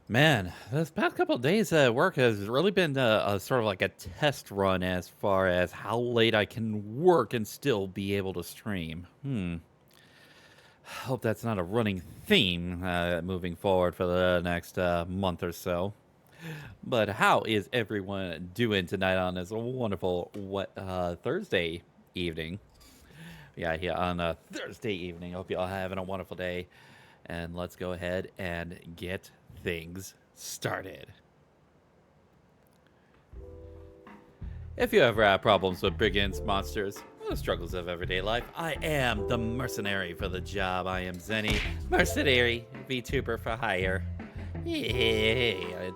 Man, this past couple of days at work has really been a sort of like a test run as far as how late I can work and still be able to stream. Hope that's not a running theme moving forward for the next month or so. But how is everyone doing tonight on this wonderful Thursday evening? Yeah, here on a Thursday evening. Hope y'all having a wonderful day. And let's go ahead and get things started. If you ever have problems with brigands, monsters, or the struggles of everyday life, I am the mercenary for the job. I am Zenny, mercenary VTuber for hire. Yeah,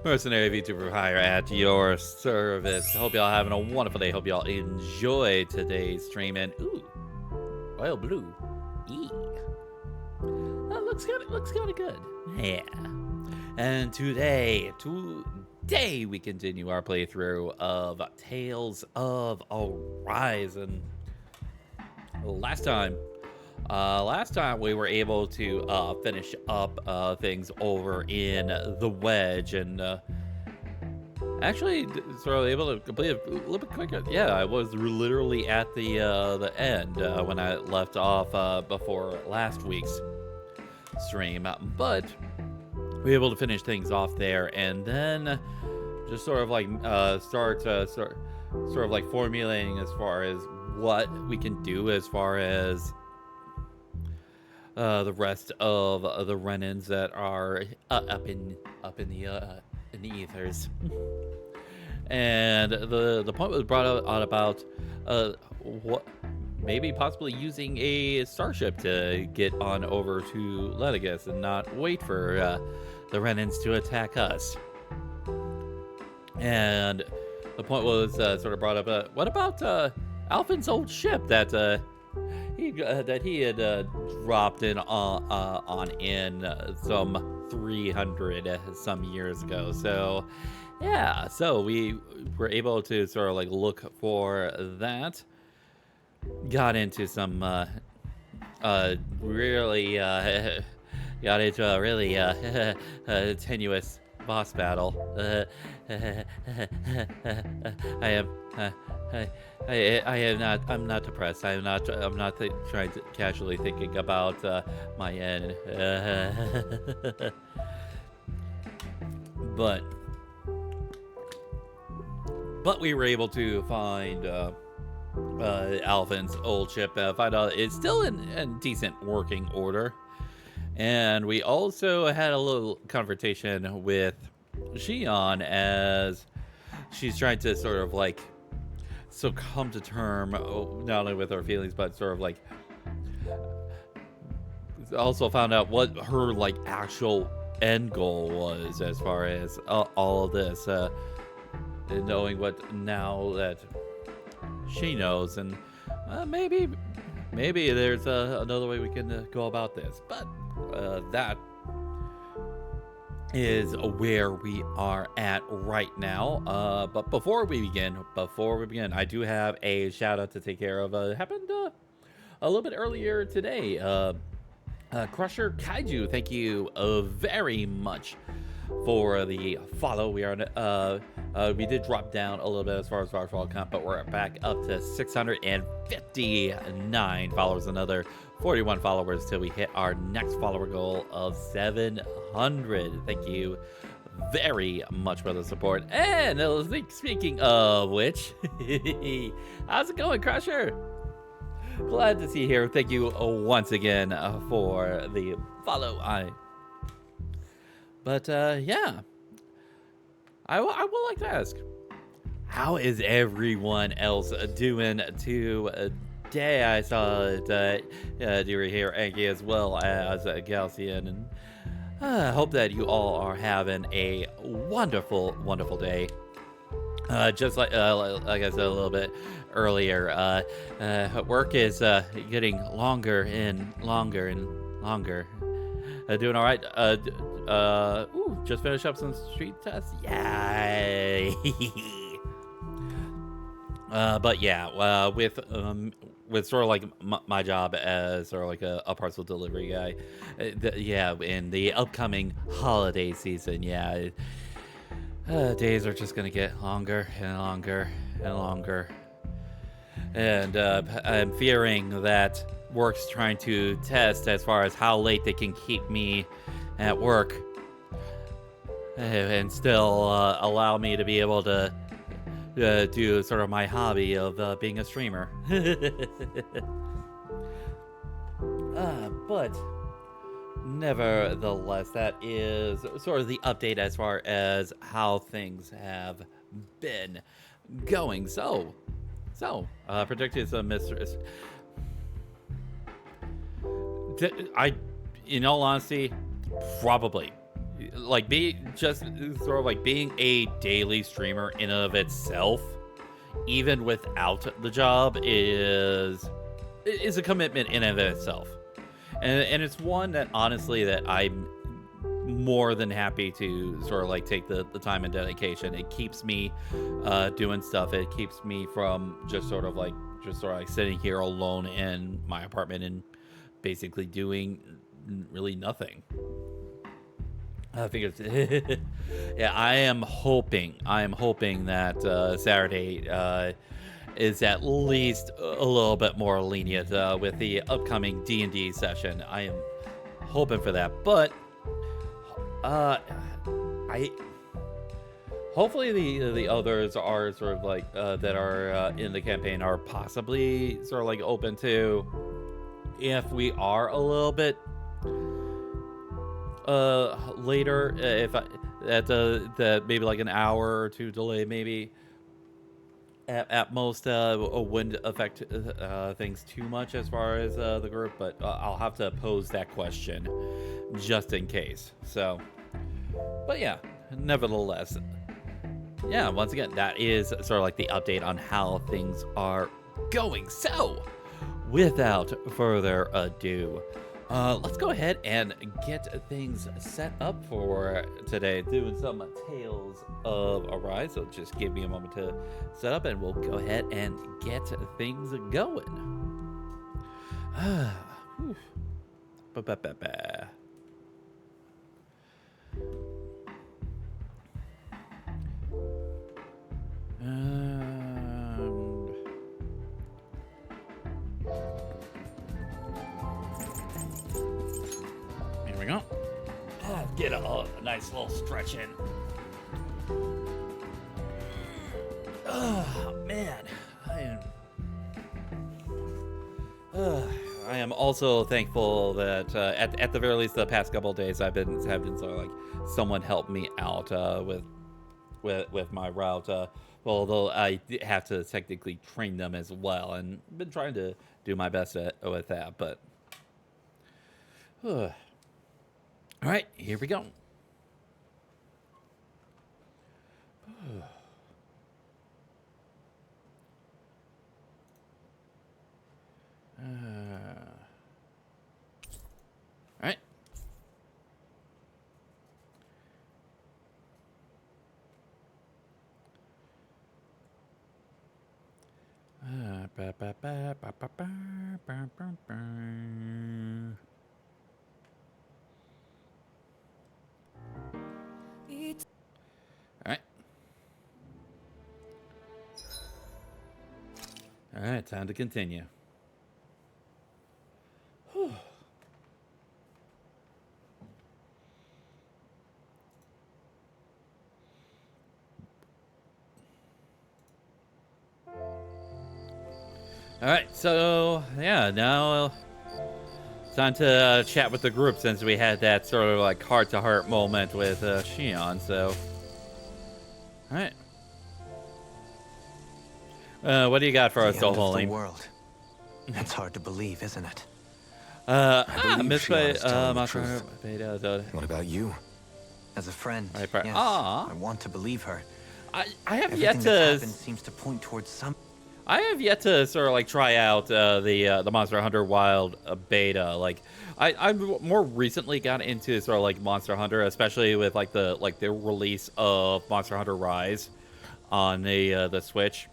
mercenary VTuber for hire at your service. Hope y'all having a wonderful day. Hope y'all enjoy today's stream. And ooh, royal blue. That looks kind of good. Yeah. And today we continue our playthrough of Tales of Arise. And last time we were able to finish up things over in the Wedge, and actually sort of able to complete it a little bit quicker. Yeah, I was literally at the end when I left off before last week's stream, but we were able to finish things off there, and then just sort of like start sort of like formulating as far as what we can do as far as the rest of the Renans that are up in the ethers. And the point was brought out on about what maybe possibly using a starship to get on over to Lenegis and not wait for the Renans to attack us. And the point was sort of brought up, what about Alphin's old ship that he had dropped in on in some 300 some years ago. So yeah, so we were able to sort of like look for that. Got into some really got into a really tenuous boss battle. I am I am not. I'm not depressed. I'm not. Trying to casually thinking about my end. But we were able to find Alvin's old ship. Find out it's still in decent working order, and we also had a little confrontation with Xion as she's trying to sort of like come to term not only with her feelings but sort of like also found out what her like actual end goal was as far as all of this, and knowing what now that she knows, and maybe there's another way we can go about this, but that is where we are at right now. But before we begin, I do have a shout out to take care of. Happened a little bit earlier today. Crusher Kaiju, thank you very much for the follow. We we did drop down a little bit as far as our follow count, but we're back up to 659 followers, another 41 followers till we hit our next follower goal of 700. Thank you very much for the support. And speaking of which, how's it going, Crusher? Glad to see you here. Thank you once again for the follow. Yeah, I would like to ask, how is everyone else doing today? I saw that you were here, Anki, as well as Galcian, and I hope that you all are having a wonderful, wonderful day. Just like I said a little bit earlier, work is getting longer and longer and longer. Doing all right. Just finished up some street tests. Yay! But yeah, with with sort of like my job as sort of like a parcel delivery guy. Yeah, in the upcoming holiday season, yeah, days are just gonna get longer and longer and longer. And I'm fearing that work's trying to test as far as how late they can keep me at work and still allow me to be able to do sort of my hobby of being a streamer. But nevertheless, that is sort of the update as far as how things have been going. So predicted some mistress. In all honesty, probably. Like, just sort of like being a daily streamer in and of itself, even without the job, is a commitment in and of itself. And it's one that, honestly, that I'm more than happy to sort of like take the time and dedication. It keeps me doing stuff. It keeps me from just sort of like sitting here alone in my apartment and basically doing really nothing. I think it's yeah. I am hoping that Saturday is at least a little bit more lenient with the upcoming D&D session. I am hoping for that, but hopefully the others are sort of like that are in the campaign are possibly sort of like open to, if we are a little bit later, if that maybe like an hour or two delay, maybe at most, wouldn't affect things too much as far as the group, but I'll have to pose that question just in case. So, but yeah, nevertheless, yeah, once again, that is sort of like the update on how things are going. So, without further ado, let's go ahead and get things set up for today, doing some Tales of Arise. So just give me a moment to set up and we'll go ahead and get things going. Here we go. Get a nice little stretch in. Oh man, I am also thankful that at the very least the past couple of days have been sort of like someone helped me out with my route. Although I have to technically train them as well, and I've been trying to do my best with that. But all right, here we go. All right. All right, time to continue. Whew. All right, so yeah, now time to chat with the group since we had that sort of like heart-to-heart moment with Shion. So, all right, what do you got for us, Dohalim? World. That's hard to believe, isn't it? Miss What about you? As a friend, yes, I want to believe her. I have Everything yet to. That's happened seems to point towards some. I have yet to sort of like try out the Monster Hunter Wild beta. Like, I've more recently got into sort of like Monster Hunter, especially with like the release of Monster Hunter Rise on the Switch.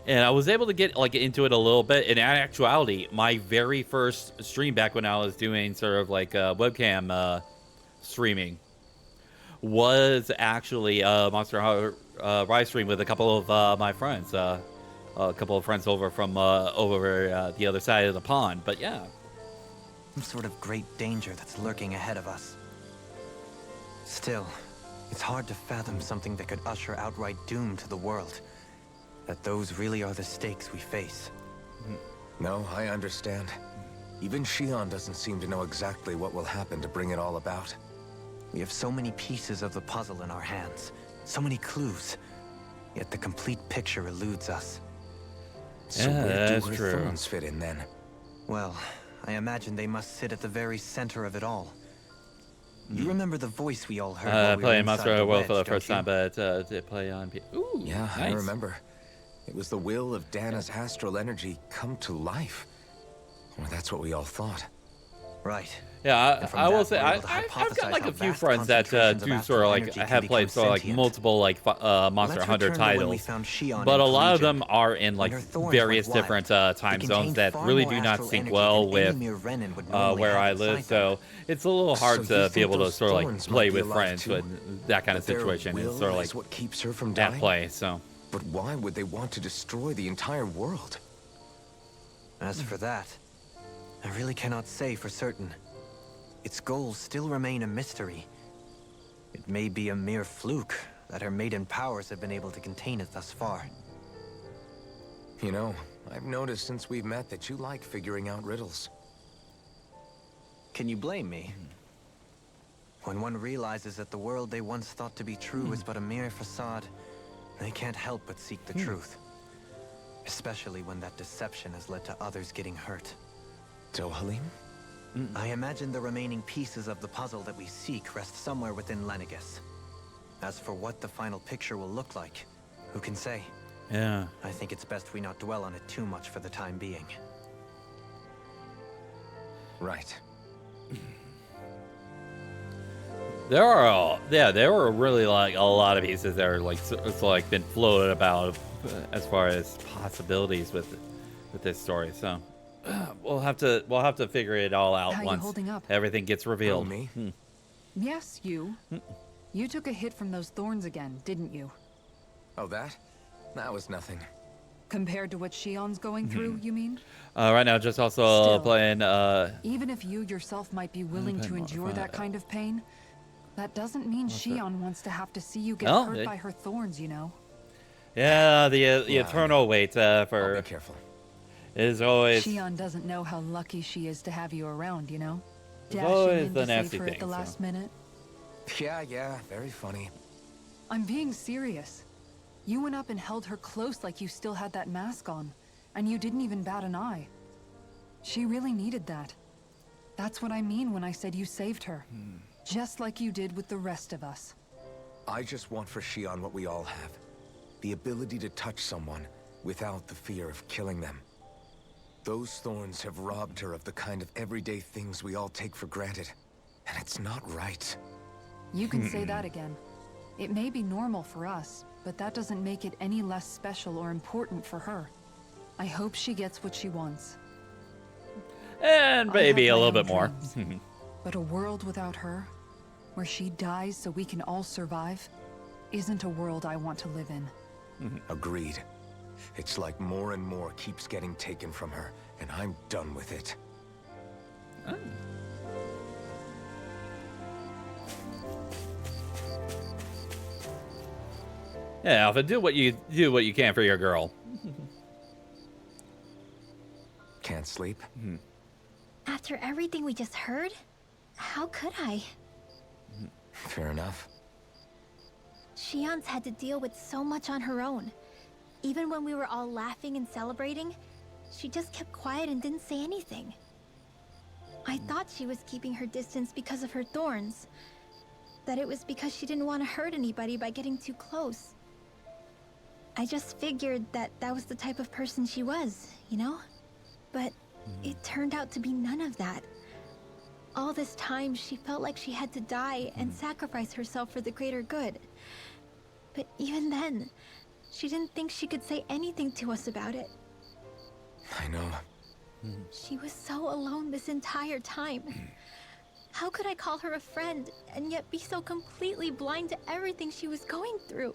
and I was able to get like into it a little bit. And in actuality, my very first stream back when I was doing sort of like webcam streaming was actually Monster Hunter Rise stream with a couple of my friends, a couple of friends over from over the other side of the pond. But yeah, some sort of great danger that's lurking ahead of us. Still, it's hard to fathom something that could usher outright doom to the world. That those really are the stakes we face. No, I understand. Even Shion doesn't seem to know exactly what will happen to bring it all about. We have so many pieces of the puzzle in our hands, so many clues, yet the complete picture eludes us. So where do her thorns fit in then? Well, I imagine they must sit at the very center of it all. You remember the voice we all heard while we playing were Monster inside Hunter the World wedge, for the don't first you? time, but to play on. Ooh, yeah, nice. I remember. It was the will of Dana's astral energy come to life. Or that's what we all thought. Right. Yeah, I will say I've got like a few friends that do sort of like have played sort of like multiple like Monster Hunter titles, but a lot of them are in like various different time zones that really do not sync well with where I live. So it's a little hard to be able to sort of like play with friends when that kind of situation is sort of like what keeps her from at dying? play. So, but why would they want to destroy the entire world? As for that, I really cannot say for certain. Its goals still remain a mystery. It may be a mere fluke that her maiden powers have been able to contain it thus far. You know, I've noticed since we've met that you like figuring out riddles. Can you blame me? When one realizes that the world they once thought to be true is but a mere facade, they can't help but seek the truth. Especially when that deception has led to others getting hurt. Dohalim? I imagine the remaining pieces of the puzzle that we seek rest somewhere within Lenegis. As for what the final picture will look like, who can say? yeah. I think it's best we not dwell on it too much for the time being. Right. There were really like a lot of pieces that are like it's like been floated about as far as possibilities with this story. So we'll have to figure it all out How once you holding up? everything gets revealed. Oh, me? Yes, you. You took a hit from those thorns again, didn't you? Oh, that? That was nothing. Compared to what Shion's going through, you mean? Right now, just also Still, playing. Even if you yourself might be willing to endure that kind of pain, that doesn't mean Shion wants to have to see you get hurt by her thorns, you know? Yeah, the eternal wait I'll for be careful. is always. Shion doesn't know how lucky she is to have you around, you know? It's Dashing always in the to save nasty her thing, at the so. last minute. Yeah, very funny. I'm being serious. You went up and held her close like you still had that mask on, and you didn't even bat an eye. She really needed that. That's what I mean when I said you saved her. Just like you did with the rest of us. I just want for Shion what we all have. The ability to touch someone without the fear of killing them. Those thorns have robbed her of the kind of everyday things we all take for granted. And it's not right. You can say that again. It may be normal for us, but that doesn't make it any less special or important for her. I hope she gets what she wants. And maybe I a have little my bit more. own But a world without her, where she dies so we can all survive, isn't a world I want to live in. Agreed. It's like more and more keeps getting taken from her, and I'm done with it. Yeah, Alpha, do what you can for your girl. Can't sleep? After everything we just heard, how could I? Fair enough. Shion's had to deal with so much on her own. Even when we were all laughing and celebrating, she just kept quiet and didn't say anything. I thought she was keeping her distance because of her thorns. That it was because she didn't want to hurt anybody by getting too close. I just figured that that was the type of person she was, you know? But it turned out to be none of that. All this time, she felt like she had to die and sacrifice herself for the greater good. But even then, She didn't think she could say anything to us about it. I know. She was so alone this entire time. How could I call her a friend and yet be so completely blind to everything she was going through?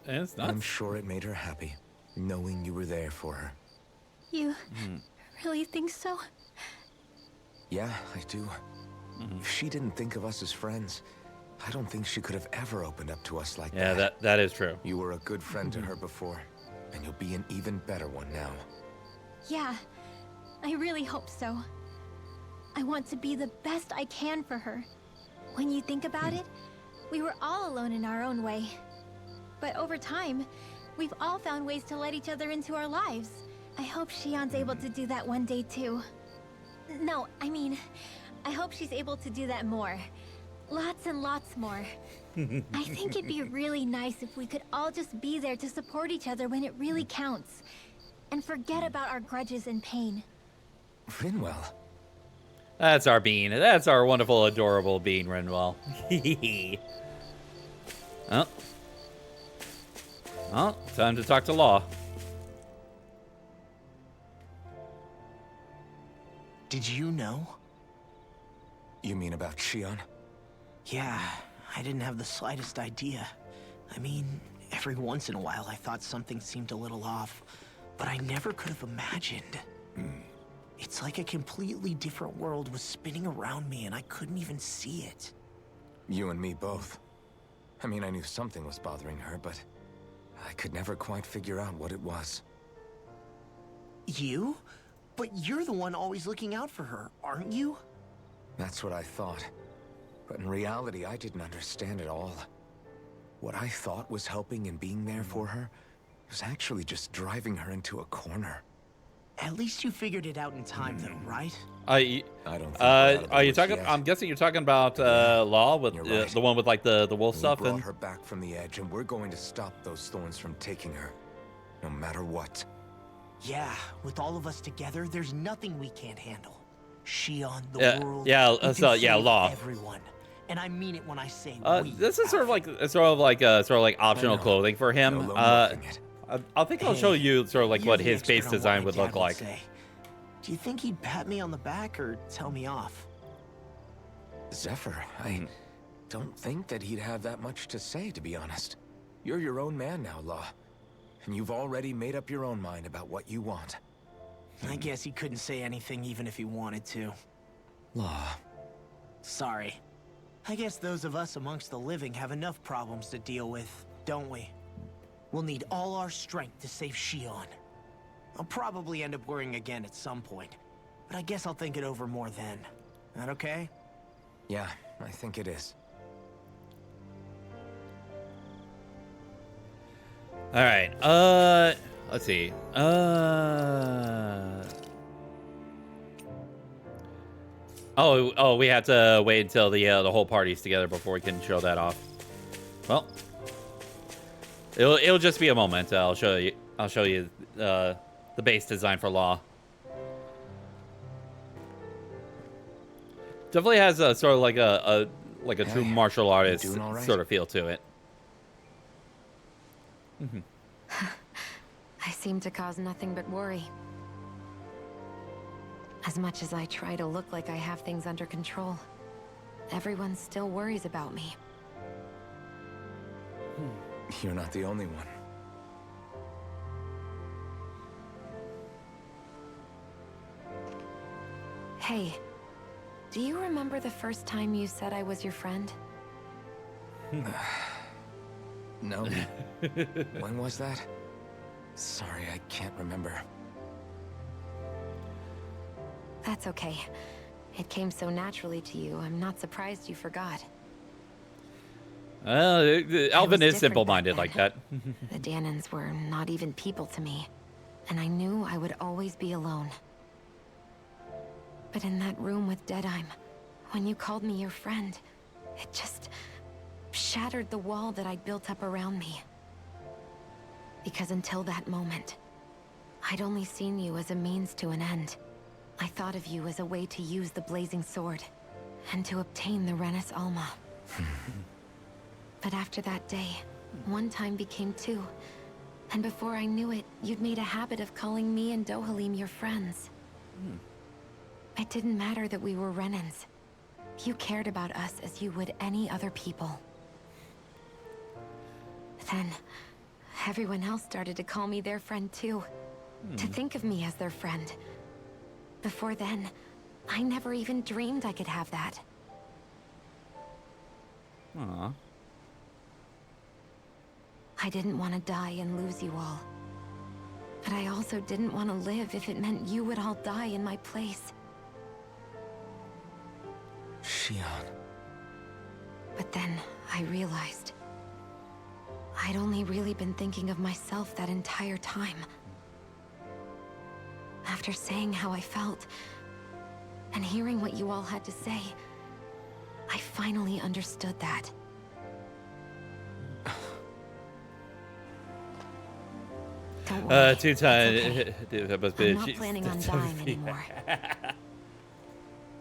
It's I'm nuts. sure it made her happy, knowing you were there for her. You really think so? Yeah, I do. If she didn't think of us as friends, I don't think she could have ever opened up to us like Yeah, that. that is true. You were a good friend to her before, and you'll be an even better one now. Yeah, I really hope so. I want to be the best I can for her. When you think about it, we were all alone in our own way. But over time, we've all found ways to let each other into our lives. I hope Shion's able to do that one day too. No, I mean, I hope she's able to do that more. Lots and lots more. I think it'd be really nice if we could all just be there to support each other when it really counts. And forget about our grudges and pain. Rinwell. That's our Bean. That's our wonderful, adorable Bean, Renwell. Oh. Oh, time to talk to Law. Did you know? You mean about Shion? Yeah, I didn't have the slightest idea. I mean, every once in a while I thought something seemed a little off, but I never could have imagined. It's like a completely different world was spinning around me and I couldn't even see it. You and me both. I mean, I knew something was bothering her, but I could never quite figure out what it was. You? But you're the one always looking out for her, aren't you? That's what I thought. But in reality, I didn't understand it all. What I thought was helping and being there for her was actually just driving her into a corner. At least you figured it out in time though, right? I don't think we're out of the Are you woods talking? yet. I'm guessing you're talking about Law with You're right. the one with like the wolf We stuff brought and. her back from the edge, and we're going to stop those thorns from taking her, no matter what. Yeah, with all of us together, there's nothing we can't handle. Shion, the Yeah, world, yeah, we can so, yeah, save Law. everyone. And I mean it when I say we. This is sort of like optional know. clothing for him. No lone wolfing it. I think I'll show Hey, you sort of like you're what the his expert base on what design my would dad look like. say. Do you think he'd pat me on the back or tell me off? Zephyr, I don't think that he'd have that much to say, to be honest. You're your own man now, Law. And you've already made up your own mind about what you want. I guess he couldn't say anything even if he wanted to. Law. Sorry. I guess those of us amongst the living have enough problems to deal with, don't we? We'll need all our strength to save Shion. I'll probably end up worrying again at some point, but I guess I'll think it over more then. That okay? Yeah, I think it is. All right. Let's see. Oh, we have to wait until the whole party's together before we can show that off. Well, it'll just be a moment. I'll show you the base design for Law. Definitely has a sort of like a true Hey, martial artist doing all right? sort of feel to it. I seem to cause nothing but worry. As much as I try to look like I have things under control, everyone still worries about me. You're not the only one. Hey, do you remember the first time you said I was your friend? No. When was that? Sorry, I can't remember. That's okay. It came so naturally to you, I'm not surprised you forgot. Alvin is different simple-minded back like then. that. The Danons were not even people to me, and I knew I would always be alone. But in that room with Deadheim, when you called me your friend, it just shattered the wall that I'd built up around me. Because until that moment, I'd only seen you as a means to an end. I thought of you as a way to use the blazing sword, and to obtain the Renis Alma. But after that day, One time became two. And before I knew it, you'd made a habit of calling me and Dohalim your friends. It didn't matter that we were Renans. You cared about us as you would any other people. Then, everyone else started to call me their friend too. To think of me as their friend. Before then, I never even dreamed I could have that. Aw. I didn't want to die and lose you all. But I also didn't want to live if it meant you would all die in my place. Shion. But then, I realized I'd only really been thinking of myself that entire time. After saying how I felt, and hearing what you all had to say, I finally understood that. Don't worry, Two it's times. okay. I'm not planning on dying anymore.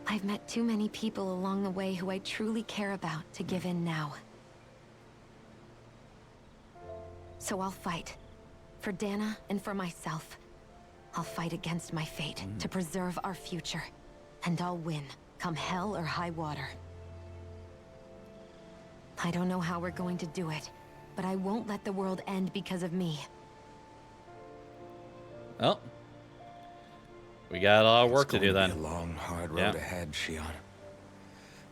I've met too many people along the way who I truly care about to give in now. So I'll fight. For Dana and for myself. I'll fight against my fate to preserve our future. And I'll win, come hell or high water. I don't know how we're going to do it, but I won't let the world end because of me. Oh. We got a lot of work to It's do going then. be a long, hard road ahead, Shion.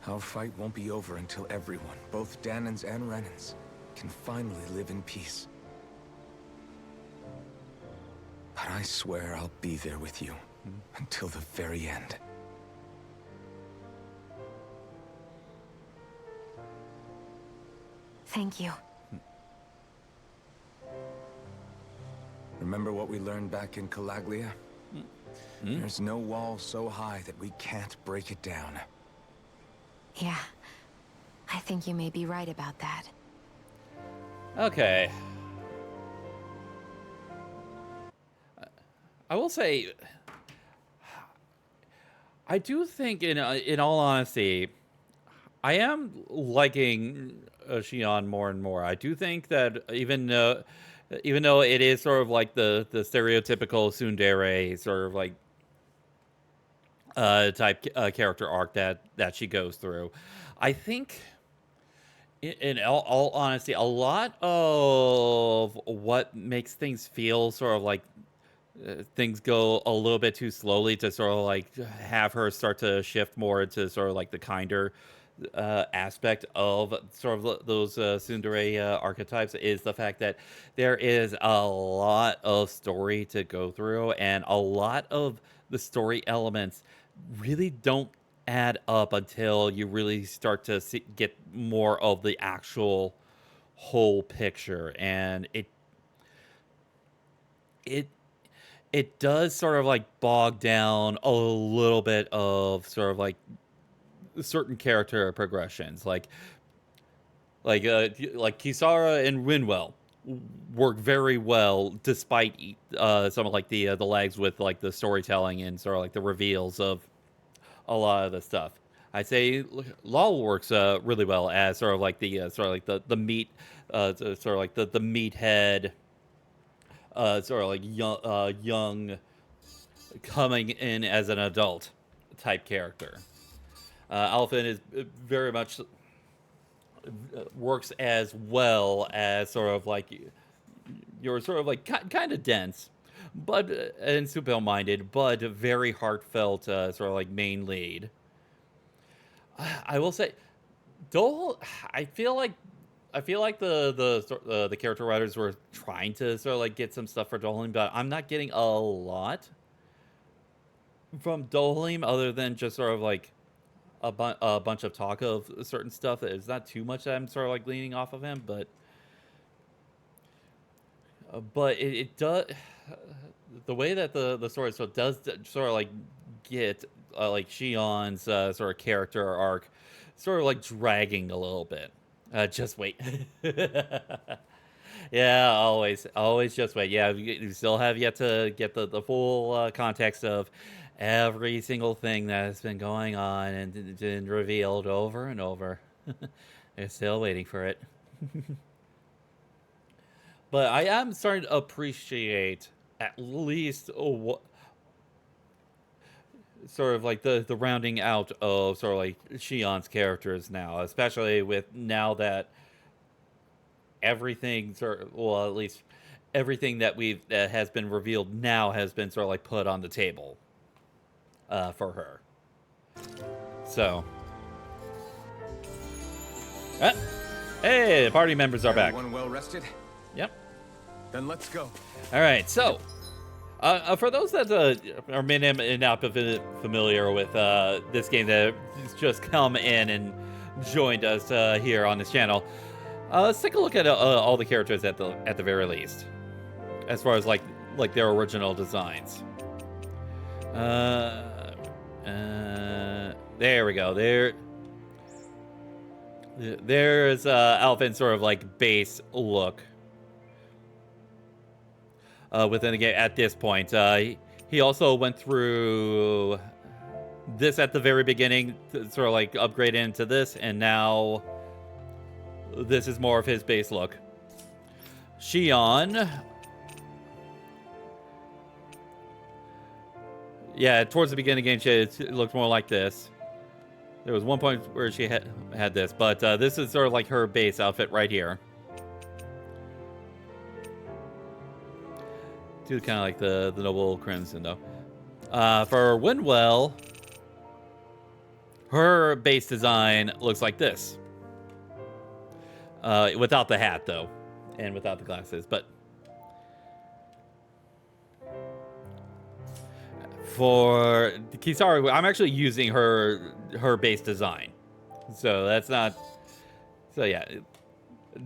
Our fight won't be over until everyone, both Danans and Renans, can finally live in peace. But I swear I'll be there with you until the very end. Thank you. Remember what we learned back in Calaglia? There's no wall so high that we can't break it down. Yeah. I think you may be right about that. Okay. I will say, I do think, in all honesty, I am liking Shion more and more. I do think that even though it is sort of like the stereotypical tsundere sort of like type character arc that she goes through, I think, in all honesty, a lot of what makes things feel sort of like things go a little bit too slowly to sort of like have her start to shift more into sort of like the kinder aspect of sort of those tsundere archetypes is the fact that there is a lot of story to go through, and a lot of the story elements really don't add up until you really start to get more of the actual whole picture, and it does sort of like bog down a little bit of sort of like certain character progressions, like Kisara and Rinwell work very well despite some of like the lags with like the storytelling and sort of like the reveals of a lot of the stuff. I'd say Law works really well as sort of like the meat, sort of like the meathead, sort of like young coming in as an adult type character. Alphen is very much works as well as sort of like you're sort of like kind of dense, but and simple-minded, but very heartfelt, sort of like main lead. I will say, Dole. I feel like the character writers were trying to sort of like get some stuff for Dohalim, but I'm not getting a lot from Dohalim other than just sort of like a bunch of talk of certain stuff. It's not too much that I'm sort of like leaning off of him, but it does, the way that the story so does sort of like get like Shion's sort of character arc sort of like dragging a little bit. Just wait. Yeah, always just wait. Yeah, you still have yet to get the full context of every single thing that has been going on and been revealed over and over. They're still waiting for it. But I am starting to appreciate at least what sort of like the rounding out of sort of like Shion's characters now, especially with now that everything well, at least everything that that has been revealed now has been sort of like put on the table for her. So, hey, the party members are back. Everyone well rested? Yep. Then let's go. All right, so for those that are not familiar with this game that has just come in and joined us here on this channel, let's take a look at all the characters at the very least, as far as like their original designs. There we go. There's Alvin's sort of like base look. Within the game at this point. He also went through this at the very beginning to sort of like upgrade into this, and now this is more of his base look. Shion. Yeah, towards the beginning of the game, it looked more like this. There was one point where she had this, but this is sort of like her base outfit right here. Do kind of like the Noble Crimson, though. For Windwell, her base design looks like this. Without the hat, though. And without the glasses. But for Kisara, I'm actually using her base design. So that's not... So yeah.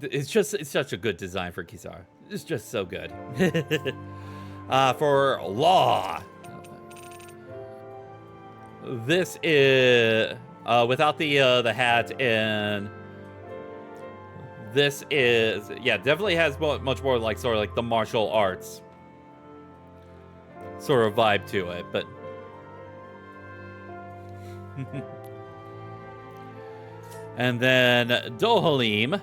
It's such a good design for Kisara. It's just so good. For Law, this is without the hat, and this is definitely has much more like sort of like the martial arts sort of vibe to it, but and then Dohalim,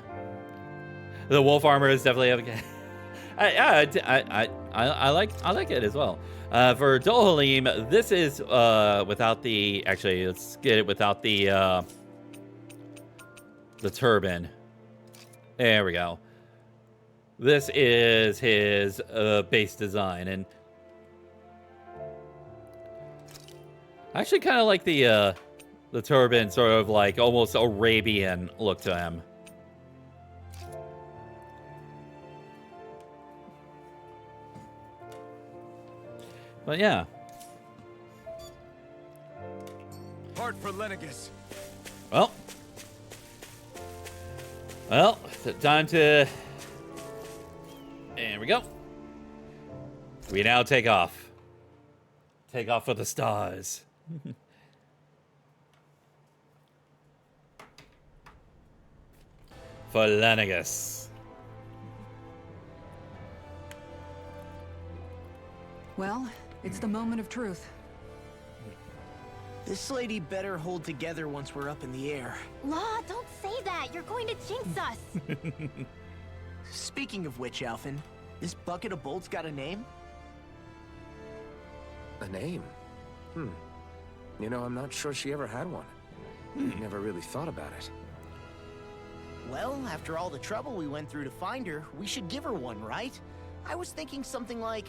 the wolf armor is definitely I like it as well. For Dohalim, this is without the... Actually, let's get it without the turban. There we go. This is his base design, and I actually kind of like the turban, sort of like almost Arabian look to him. But yeah. Hard for Lenegis. Well, time to... There we go. We now take off. Take off for the stars. For Lenegis. Well, it's the moment of truth. This lady better hold together once we're up in the air. Law, don't say that. You're going to jinx us. Speaking of which, Alphen, this bucket of bolts got a name? A name? You know, I'm not sure she ever had one. Never really thought about it. Well, after all the trouble we went through to find her, we should give her one, right? I was thinking something like...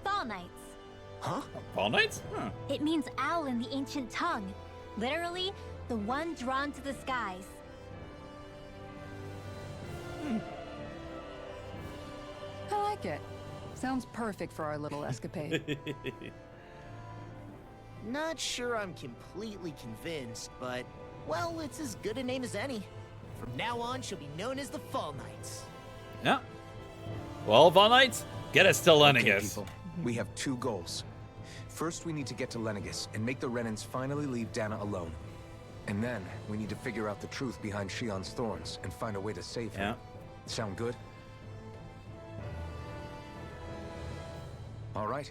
Fall Knights. Huh? Fall Knights? Huh. It means owl in the ancient tongue. Literally, the one drawn to the skies. I like it. Sounds perfect for our little escapade. Not sure I'm completely convinced, but, well, it's as good a name as any. From now on, she'll be known as the Fall Knights. Yeah. Well, Fall Knights, get us to Okay, Lenegis. people. We have two goals. First, we need to get to Lenegis and make the Renans finally leave Dana alone. And then, we need to figure out the truth behind Shion's thorns and find a way to save him. Yeah. Sound good? All right,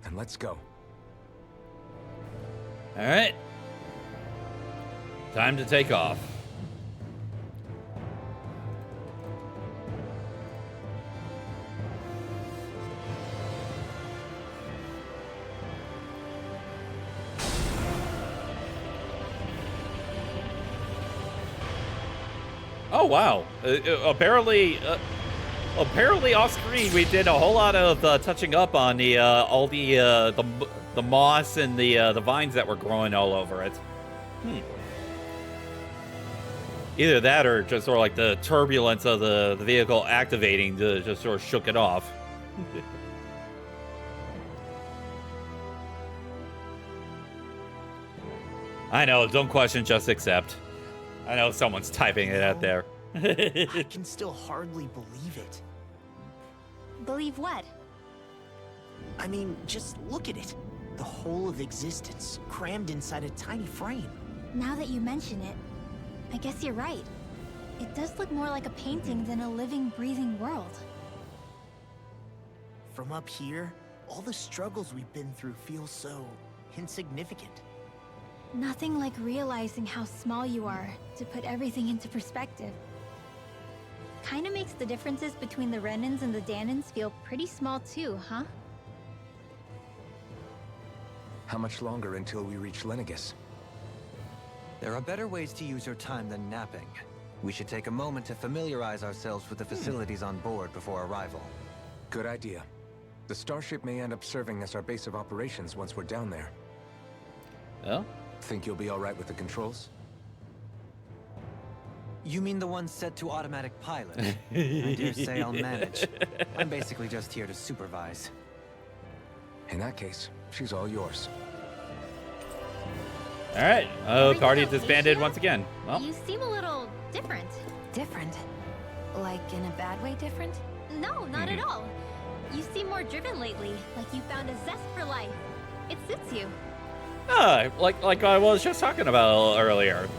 then let's go. All right. Time to take off. Oh wow! Apparently off screen we did a whole lot of touching up on the all the moss and the vines that were growing all over it. Either that or just sort of like the turbulence of the vehicle activating to just sort of shook it off. I know, don't question, just accept. I know someone's typing it out there. I can still hardly believe it. Believe what? I mean, just look at it. The whole of existence crammed inside a tiny frame. Now that you mention it, I guess you're right. It does look more like a painting than a living, breathing world. From up here, all the struggles we've been through feel so insignificant. Nothing like realizing how small you are to put everything into perspective. Kinda makes the differences between the Renans and the Danans feel pretty small too, huh? How much longer until we reach Lenegis? There are better ways to use your time than napping. We should take a moment to familiarize ourselves with the facilities on board before arrival. Good idea. The starship may end up serving as our base of operations once we're down there. Oh? Think you'll be all right with the controls? You mean the one set to automatic pilot? I dare say I'll manage. I'm basically just here to supervise. In that case, she's all yours. All right. Party disbanded once again. Well, You seem a little different. Different? Like in a bad way different? No, not at all. You seem more driven lately, like you found a zest for life. It suits you. like I was just talking about earlier.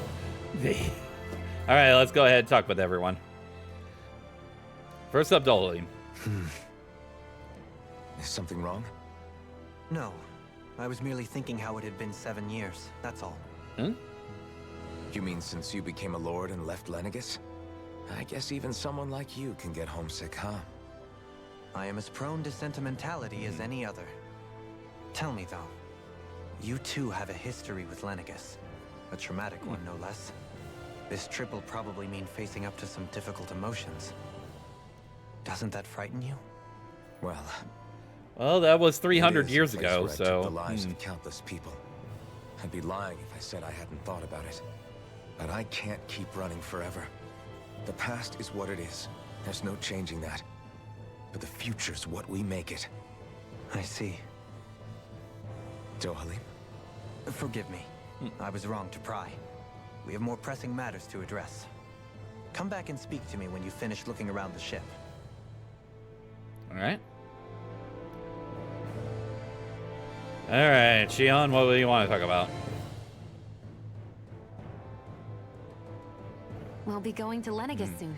All right, let's go ahead and talk with everyone. First up, Dohalim. Is something wrong? No. I was merely thinking how it had been 7 years, that's all. You mean since you became a lord and left Lenegis? I guess even someone like you can get homesick, huh? I am as prone to sentimentality as any other. Tell me, though. You too have a history with Lenegis. A traumatic one, no less. This trip will probably mean facing up to some difficult emotions. Doesn't that frighten you? Well, that was 300 it is years a place ago, where I so. took the lives of countless people. I'd be lying if I said I hadn't thought about it. But I can't keep running forever. The past is what it is. There's no changing that. But the future's what we make it. I see. Dohalim? Forgive me. I was wrong to pry. We have more pressing matters to address. Come back and speak to me when you finish looking around the ship. All right. All right, Shion, what do you want to talk about? We'll be going to Lenegis soon.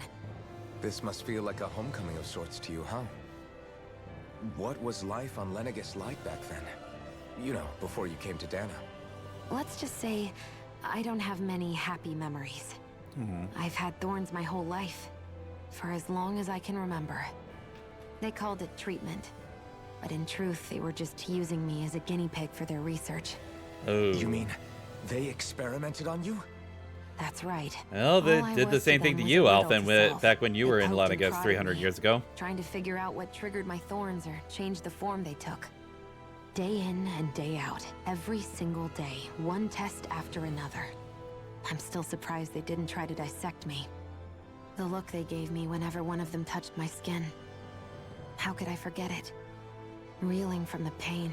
This must feel like a homecoming of sorts to you, huh? What was life on Lenegis like back then? You know, before you came to Dana. Let's just say I don't have many happy memories. I've had thorns my whole life, for as long as I can remember. They called it treatment, but in truth, they were just using me as a guinea pig for their research. Oh. You mean they experimented on you? That's right. Well, they All I did the was same to thing them to was you, a riddle Alphen, to solve. back when you It were in poked and Lenegis prodded 300 me, years ago. trying to figure out what triggered my thorns or changed the form they took. Day in and day out, every single day, one test after another. I'm still surprised they didn't try to dissect me. The look they gave me whenever one of them touched my skin. How could I forget it? Reeling from the pain,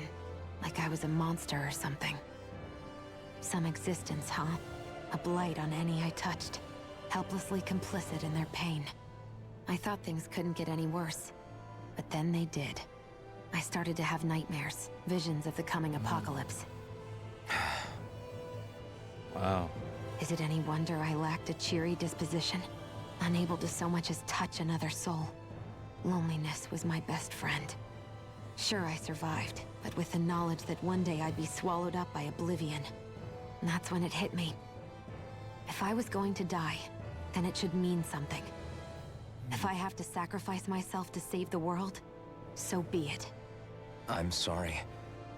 like I was a monster or something. Some existence, huh? A blight on any I touched, helplessly complicit in their pain. I thought things couldn't get any worse, but then they did. I started to have nightmares, visions of the coming apocalypse. Wow. Is it any wonder I lacked a cheery disposition? Unable to so much as touch another soul. Loneliness was my best friend. Sure, I survived, but with the knowledge that one day I'd be swallowed up by oblivion. And that's when it hit me. If I was going to die, then it should mean something. If I have to sacrifice myself to save the world, so be it. I'm sorry.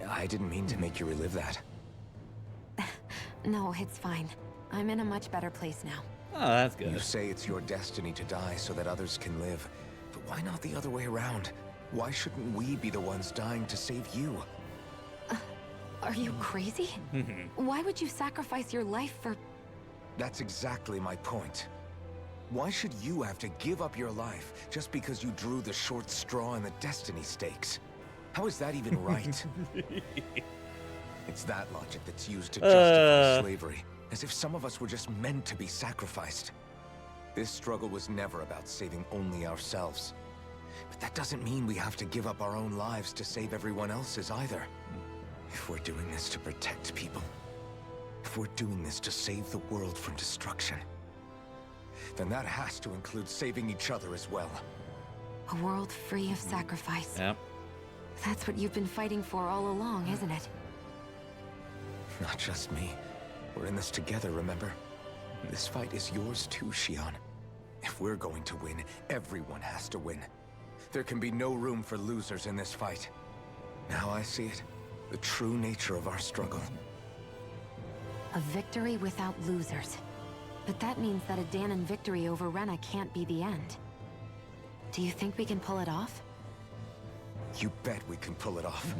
I didn't mean to make you relive that. No, it's fine. I'm in a much better place now. Oh, that's You good. say it's your destiny to die so that others can live. But why not the other way around? Why shouldn't we be the ones dying to save you? Are you crazy? Why would you sacrifice your life for... That's exactly my point. Why should you have to give up your life just because you drew the short straw in the destiny stakes? How is that even right? It's that logic that's used to justify slavery, as if some of us were just meant to be sacrificed. This struggle was never about saving only ourselves. But that doesn't mean we have to give up our own lives to save everyone else's either. If we're doing this to protect people, if we're doing this to save the world from destruction, then that has to include saving each other as well. A world free of sacrifice. Yep. That's what you've been fighting for all along, isn't it? Not just me. We're in this together, remember? This fight is yours too, Shion. If we're going to win, everyone has to win. There can be no room for losers in this fight. Now I see it. The true nature of our struggle. A victory without losers. But that means that a Danon victory over Rena can't be the end. Do you think we can pull it off? You bet we can pull it off.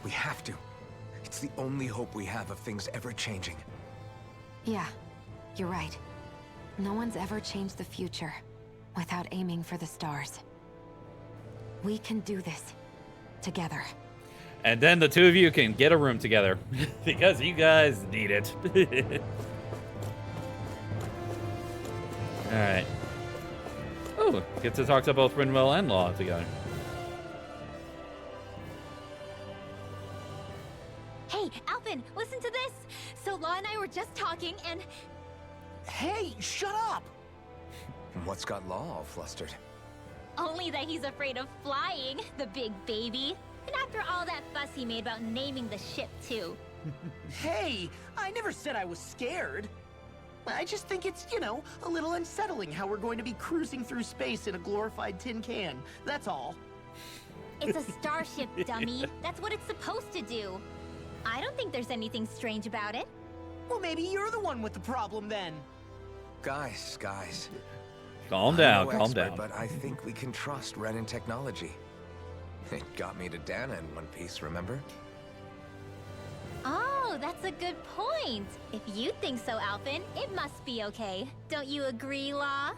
We have to. It's the only hope we have of things ever changing. Yeah, you're right. No one's ever changed the future without aiming for the stars. We can do this together. And then the two of you can get a room together because you guys need it. All right. Oh, get to talk to both Rinwell and Law together. Hey, Alvin, listen to this. So Law and I were just talking, and Hey, shut up! What's got Law all flustered? only that he's afraid of flying, the big baby. And after all that fuss he made about naming the ship, too. Hey, I never said I was scared. I just think it's, you know, a little unsettling how we're going to be cruising through space in a glorified tin can. That's all. It's a starship, dummy. That's what it's supposed to do. I don't think there's anything strange about it. Well, maybe you're the one with the problem then. Guys. Calm I'm down, no calm expert, down. But I think we can trust Renan technology. It got me to Dana in one piece, remember? Oh, that's a good point. If you think so, Alvin, it must be okay. Don't you agree, Law?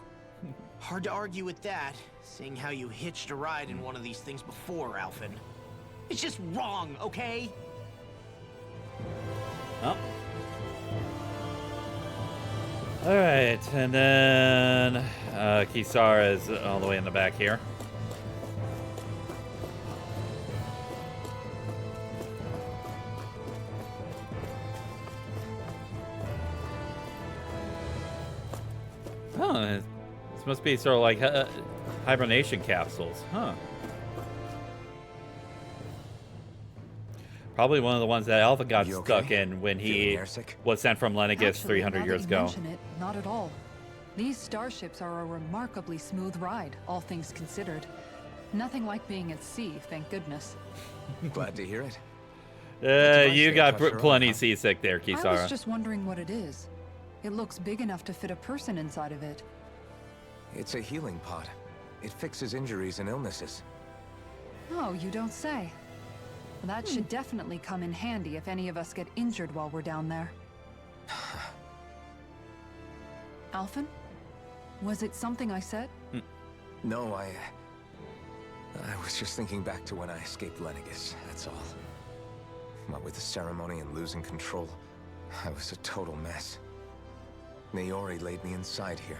Hard to argue with that, seeing how you hitched a ride in one of these things before, Alvin. It's just wrong, okay? Oh. All right, and then Kisara is all the way in the back here. Oh, this must be sort of like hibernation capsules, huh? Probably one of the ones that Alpha got You stuck okay? in when he Feeling airsick? was sent from Lenegis Actually, 300 now years that you ago. mention it, not at all. These starships are a remarkably smooth ride, all things considered. Nothing like being at sea, thank goodness. Glad to hear it. device You they got touch her plenty on, huh? seasick there, I was Kisara. just wondering what it is. It looks big enough to fit a person inside of it. It's a healing pod. It fixes injuries and illnesses. Oh, you don't say. That should definitely come in handy if any of us get injured while we're down there. Alphen? Was it something I said? No, I was just thinking back to when I escaped Lenegis, that's all. What with the ceremony and losing control, I was a total mess. Naori laid me inside here.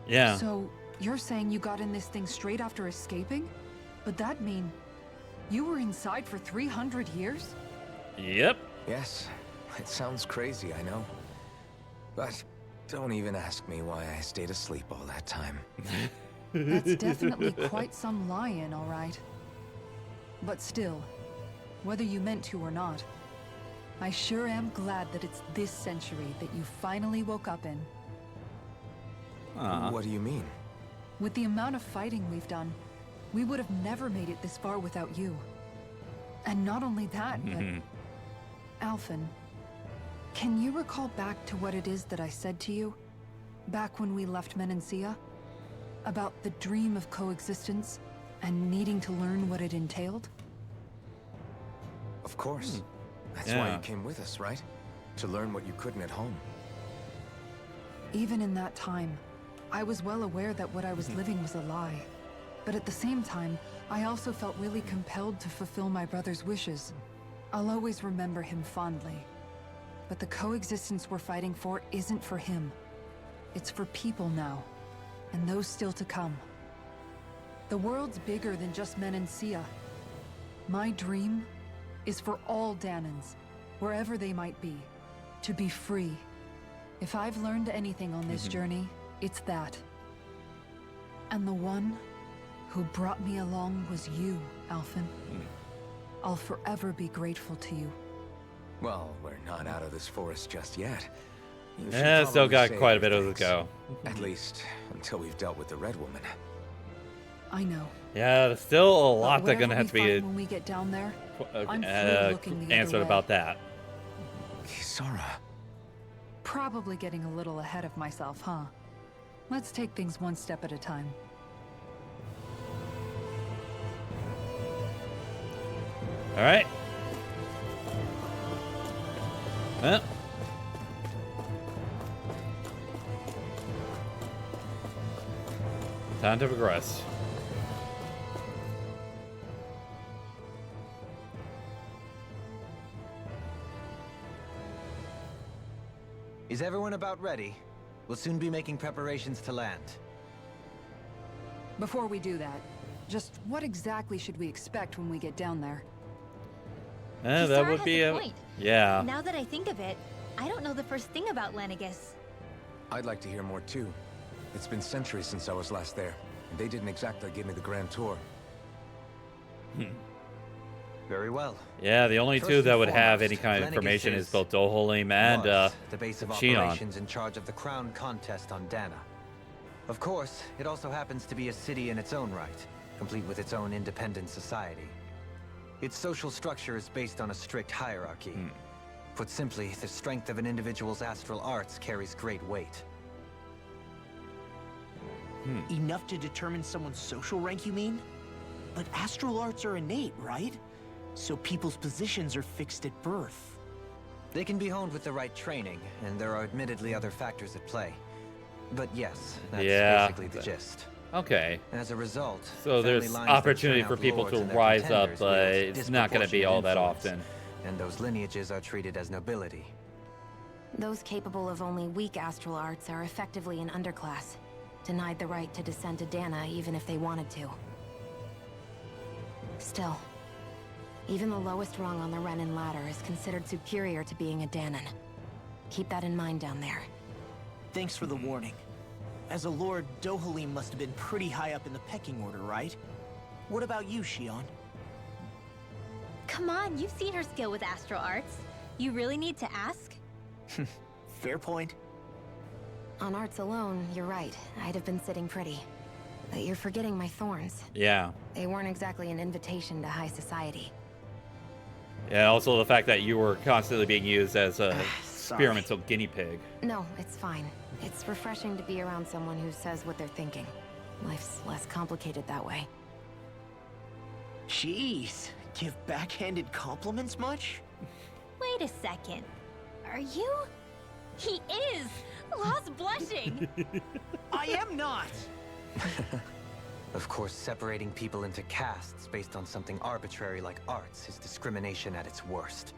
Yeah. So, you're saying you got in this thing straight after escaping? But that mean you were inside for 300 years? Yep. Yes, it sounds crazy, I know. But don't even ask me why I stayed asleep all that time. That's definitely quite some lie-in, all right. But still, whether you meant to or not, I sure am glad that it's this century that you finally woke up in. What do you mean? With the amount of fighting we've done, we would have never made it this far without you. And not only that, but... Alphen, can you recall back to what it is that I said to you? Back when we left Menancia? About the dream of coexistence and needing to learn what it entailed? Of course. That's why Yeah. you came with us, right? To learn what you couldn't at home. Even in that time, I was well aware that what I was living was a lie. But at the same time, I also felt really compelled to fulfill my brother's wishes. I'll always remember him fondly. But the coexistence we're fighting for isn't for him. It's for people now, and those still to come. The world's bigger than just Menancia. My dream is for all Danans, wherever they might be, to be free. If I've learned anything on this journey, it's that. And the one who brought me along was you, Alphen. I'll forever be grateful to you. Well, we're not out of this forest just yet. You should Yeah, still probably got say quite a your bit of to thanks. go. At least, until we've dealt with the Red Woman. I know. Yeah, there's still a But lot that's whatever gonna have we to be find when we get down there, I'm through looking the other answered way. about that. Kisara. Probably getting a little ahead of myself, huh? Let's take things one step at a time. All right. Well. Time to progress. Is everyone about ready? We'll soon be making preparations to land. Before we do that, just what exactly should we expect when we get down there? That Kisara would has be a a point. yeah. Now that I think of it, I don't know the first thing about Lenegis. I'd like to hear more too. It's been centuries since I was last there, and they didn't exactly give me the grand tour. Very well. Yeah, the only First two that and would have foremost, any kind of Lenegis information is is- both Dohalim and Was the base of Shion. operations in charge of the crown contest on Dana. Of course, it also happens to be a city in its own right, complete with its own independent society. Its social structure is based on a strict hierarchy. Put simply, the strength of an individual's astral arts carries great weight. Enough to determine someone's social rank, you mean? But astral arts are innate, right? So people's positions are fixed at birth. They can be honed with the right training, and there are admittedly other factors at play. But yes, that's Yeah. basically the gist. Okay. As a result, So there's family lines that opportunity turn for out people lords to and their rise up, contenders but wield it's not going to be all that disproportionate often. influence, and those lineages are treated as nobility. Those capable of only weak astral arts are effectively an underclass, denied the right to descend to Dana even if they wanted to. Still, even the lowest rung on the Renin ladder is considered superior to being a Danan. Keep that in mind down there. Thanks for the warning. As a lord, Dohalim must have been pretty high up in the pecking order, right? What about you, Shion? Come on, you've seen her skill with astral arts. You really need to ask? Fair point. On arts alone, you're right. I'd have been sitting pretty. But you're forgetting my thorns. Yeah. They weren't exactly an invitation to high society. Yeah, also the fact that you were constantly being used as a Sorry. experimental guinea pig. No, it's fine. It's refreshing to be around someone who says what they're thinking. Life's less complicated that way. Jeez, give backhanded compliments much? Wait a second. Are you? He is! Lost blushing! I am not! Of course, separating people into castes based on something arbitrary like arts is discrimination at its worst.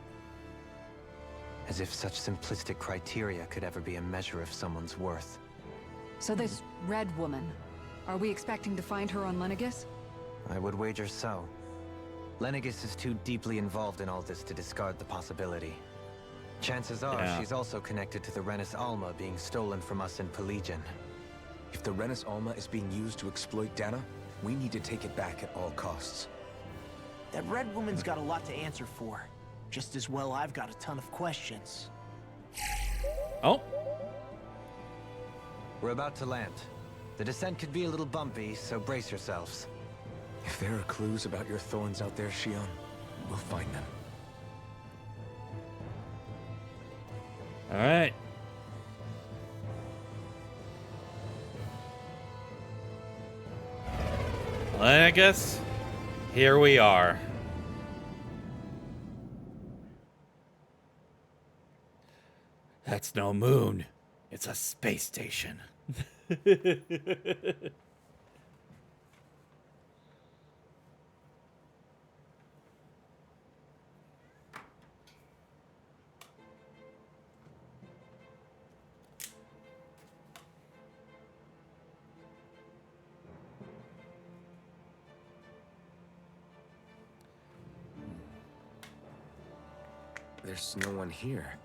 As if such simplistic criteria could ever be a measure of someone's worth. So this Red Woman, are we expecting to find her on Lenegis? I would wager so. Lenegis is too deeply involved in all this to discard the possibility. Chances are Yeah. she's also connected to the Renis Alma being stolen from us in Pelegion. If the Renis Alma is being used to exploit Dana, we need to take it back at all costs. That red woman's got a lot to answer for. Just as well I've got a ton of questions. Oh, We're about to land. The descent could be a little bumpy, so brace yourselves. If there are clues about your thorns out there, Shion, we'll find them. all right. Lenegis, here we are. That's no moon. It's a space station. There's no one here.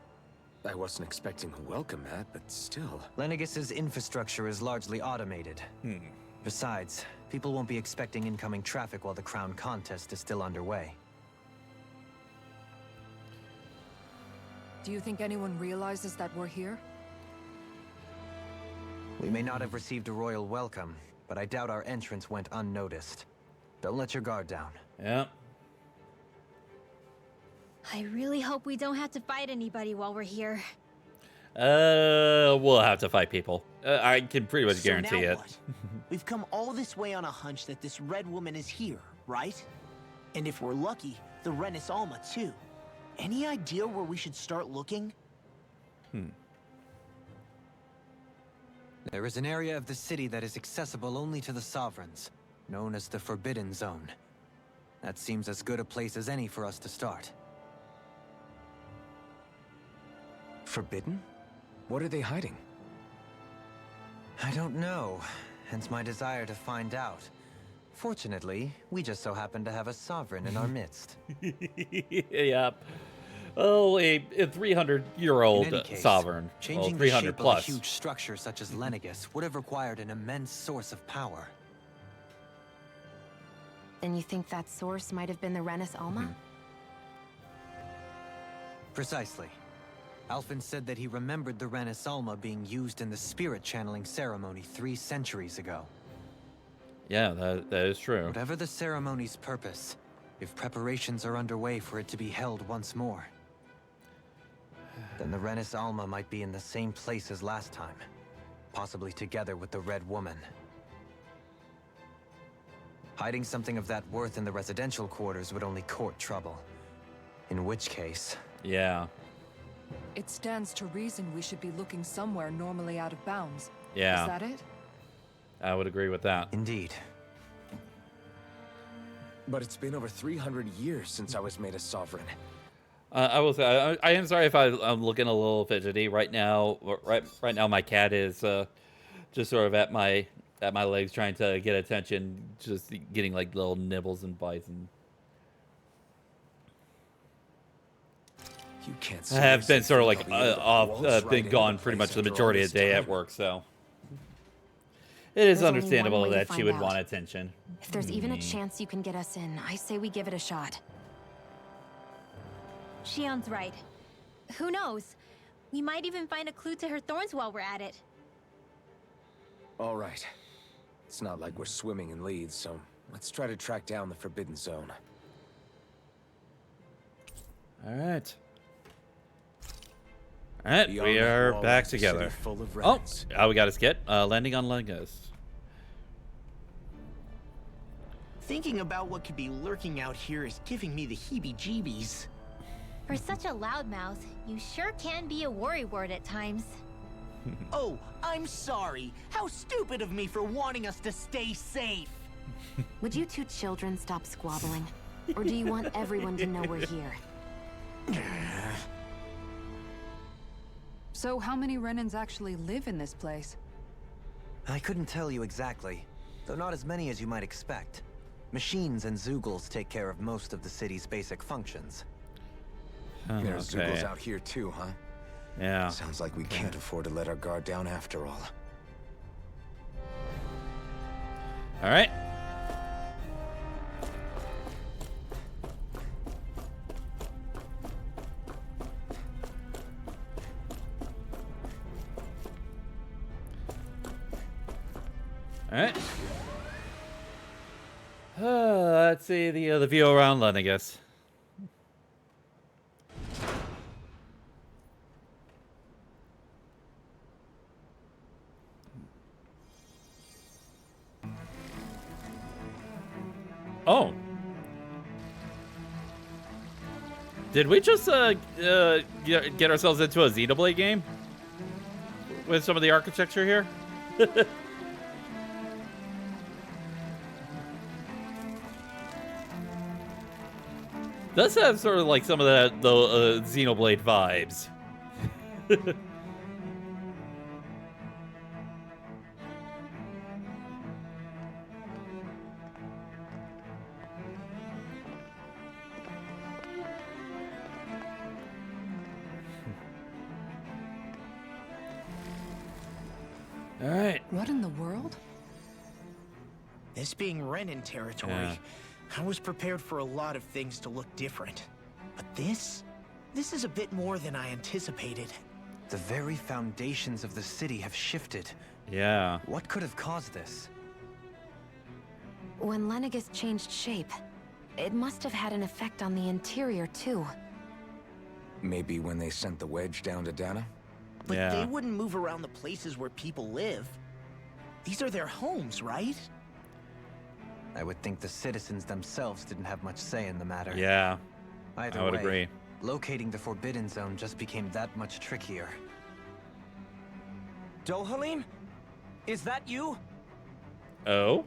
I wasn't expecting a welcome mat, but still. Lenegis's infrastructure is largely automated. Besides, people won't be expecting incoming traffic while the crown contest is still underway. Do you think anyone realizes that we're here? We may not have received a royal welcome, but I doubt our entrance went unnoticed. Don't let your guard down. Yeah. I really hope we don't have to fight anybody while we're here. We'll have to fight people. I can pretty much guarantee now it. What? We've come all this way on a hunch that this red woman is here, right? And if we're lucky, the Renis Alma too. Any idea where we should start looking? There is an area of the city that is accessible only to the Sovereigns, known as the Forbidden Zone. That seems as good a place as any for us to start. Forbidden? What are they hiding? I don't know, hence my desire to find out. Fortunately, we just so happen to have a Sovereign in our midst. Yeah. Oh, a 300-year-old In any case, sovereign. Well, changing the 300 shape plus. of a huge structure such as Lenegis would have required an immense source of power. Then you think that source might have been the Renis Alma? Precisely. Alphen said that he remembered the Renis Alma being used in the spirit channeling ceremony 3 centuries ago. Yeah, that is true. Whatever the ceremony's purpose, if preparations are underway for it to be held once more, then the Renis Alma might be in the same place as last time, possibly together with the Red Woman. Hiding something of that worth in the residential quarters would only court trouble. In which case... Yeah. It stands to reason we should be looking somewhere normally out of bounds. Yeah. Is that it? I would agree with that. Indeed. But it's been over 300 years since I was made a sovereign. I will say, I am sorry if I'm looking a little fidgety right now. Right now, my cat is just sort of at my legs, trying to get attention, just getting like little nibbles and bites. And You can't. I have been sort of like seriously think I'll be able to waltz right been into gone the pretty place much the after all majority of this the day time. at work, so it is There's only one understandable way to that she find would out. want attention. If there's even a chance you can get us in, I say we give it a shot. Shion's right. Who knows? We might even find a clue to her thorns while we're at it. All right. It's not like we're swimming in leads, so let's try to track down the Forbidden Zone. All right. All right, Beyond we that are wall back lies a together. city full of Oh, Renans. we got a skit. Landing on Lenegis. Thinking about what could be lurking out here is giving me the heebie-jeebies. For such a loudmouth, you sure can be a worrywart at times. Oh, I'm sorry. How stupid of me for wanting us to stay safe. Would you two children stop squabbling? Or do you want everyone to know we're here? So how many Renans actually live in this place? I couldn't tell you exactly, though not as many as you might expect. Machines and Zeugles take care of most of the city's basic functions. There's Okay. Zeugles out here too, huh? Yeah. Sounds like we can't afford to let our guard down after all. All right. All right. Let's see the view around Lenegis. Oh. Did we just get ourselves into a Xenoblade game? With some of the architecture here? Does have sort of like some of the Xenoblade vibes. All right. What in the world? This being Renin territory, Yeah. I was prepared for a lot of things to look different. But this is a bit more than I anticipated. The very foundations of the city have shifted. Yeah. What could have caused this? When Lenegis changed shape, it must have had an effect on the interior too. Maybe when they sent the wedge down to Dana? But Yeah. they wouldn't move around the places where people live. These are their homes, right? I would think the citizens themselves didn't have much say in the matter. Yeah. Either I would way, agree. locating the Forbidden Zone just became that much trickier. Dohalim? Is that you? Oh?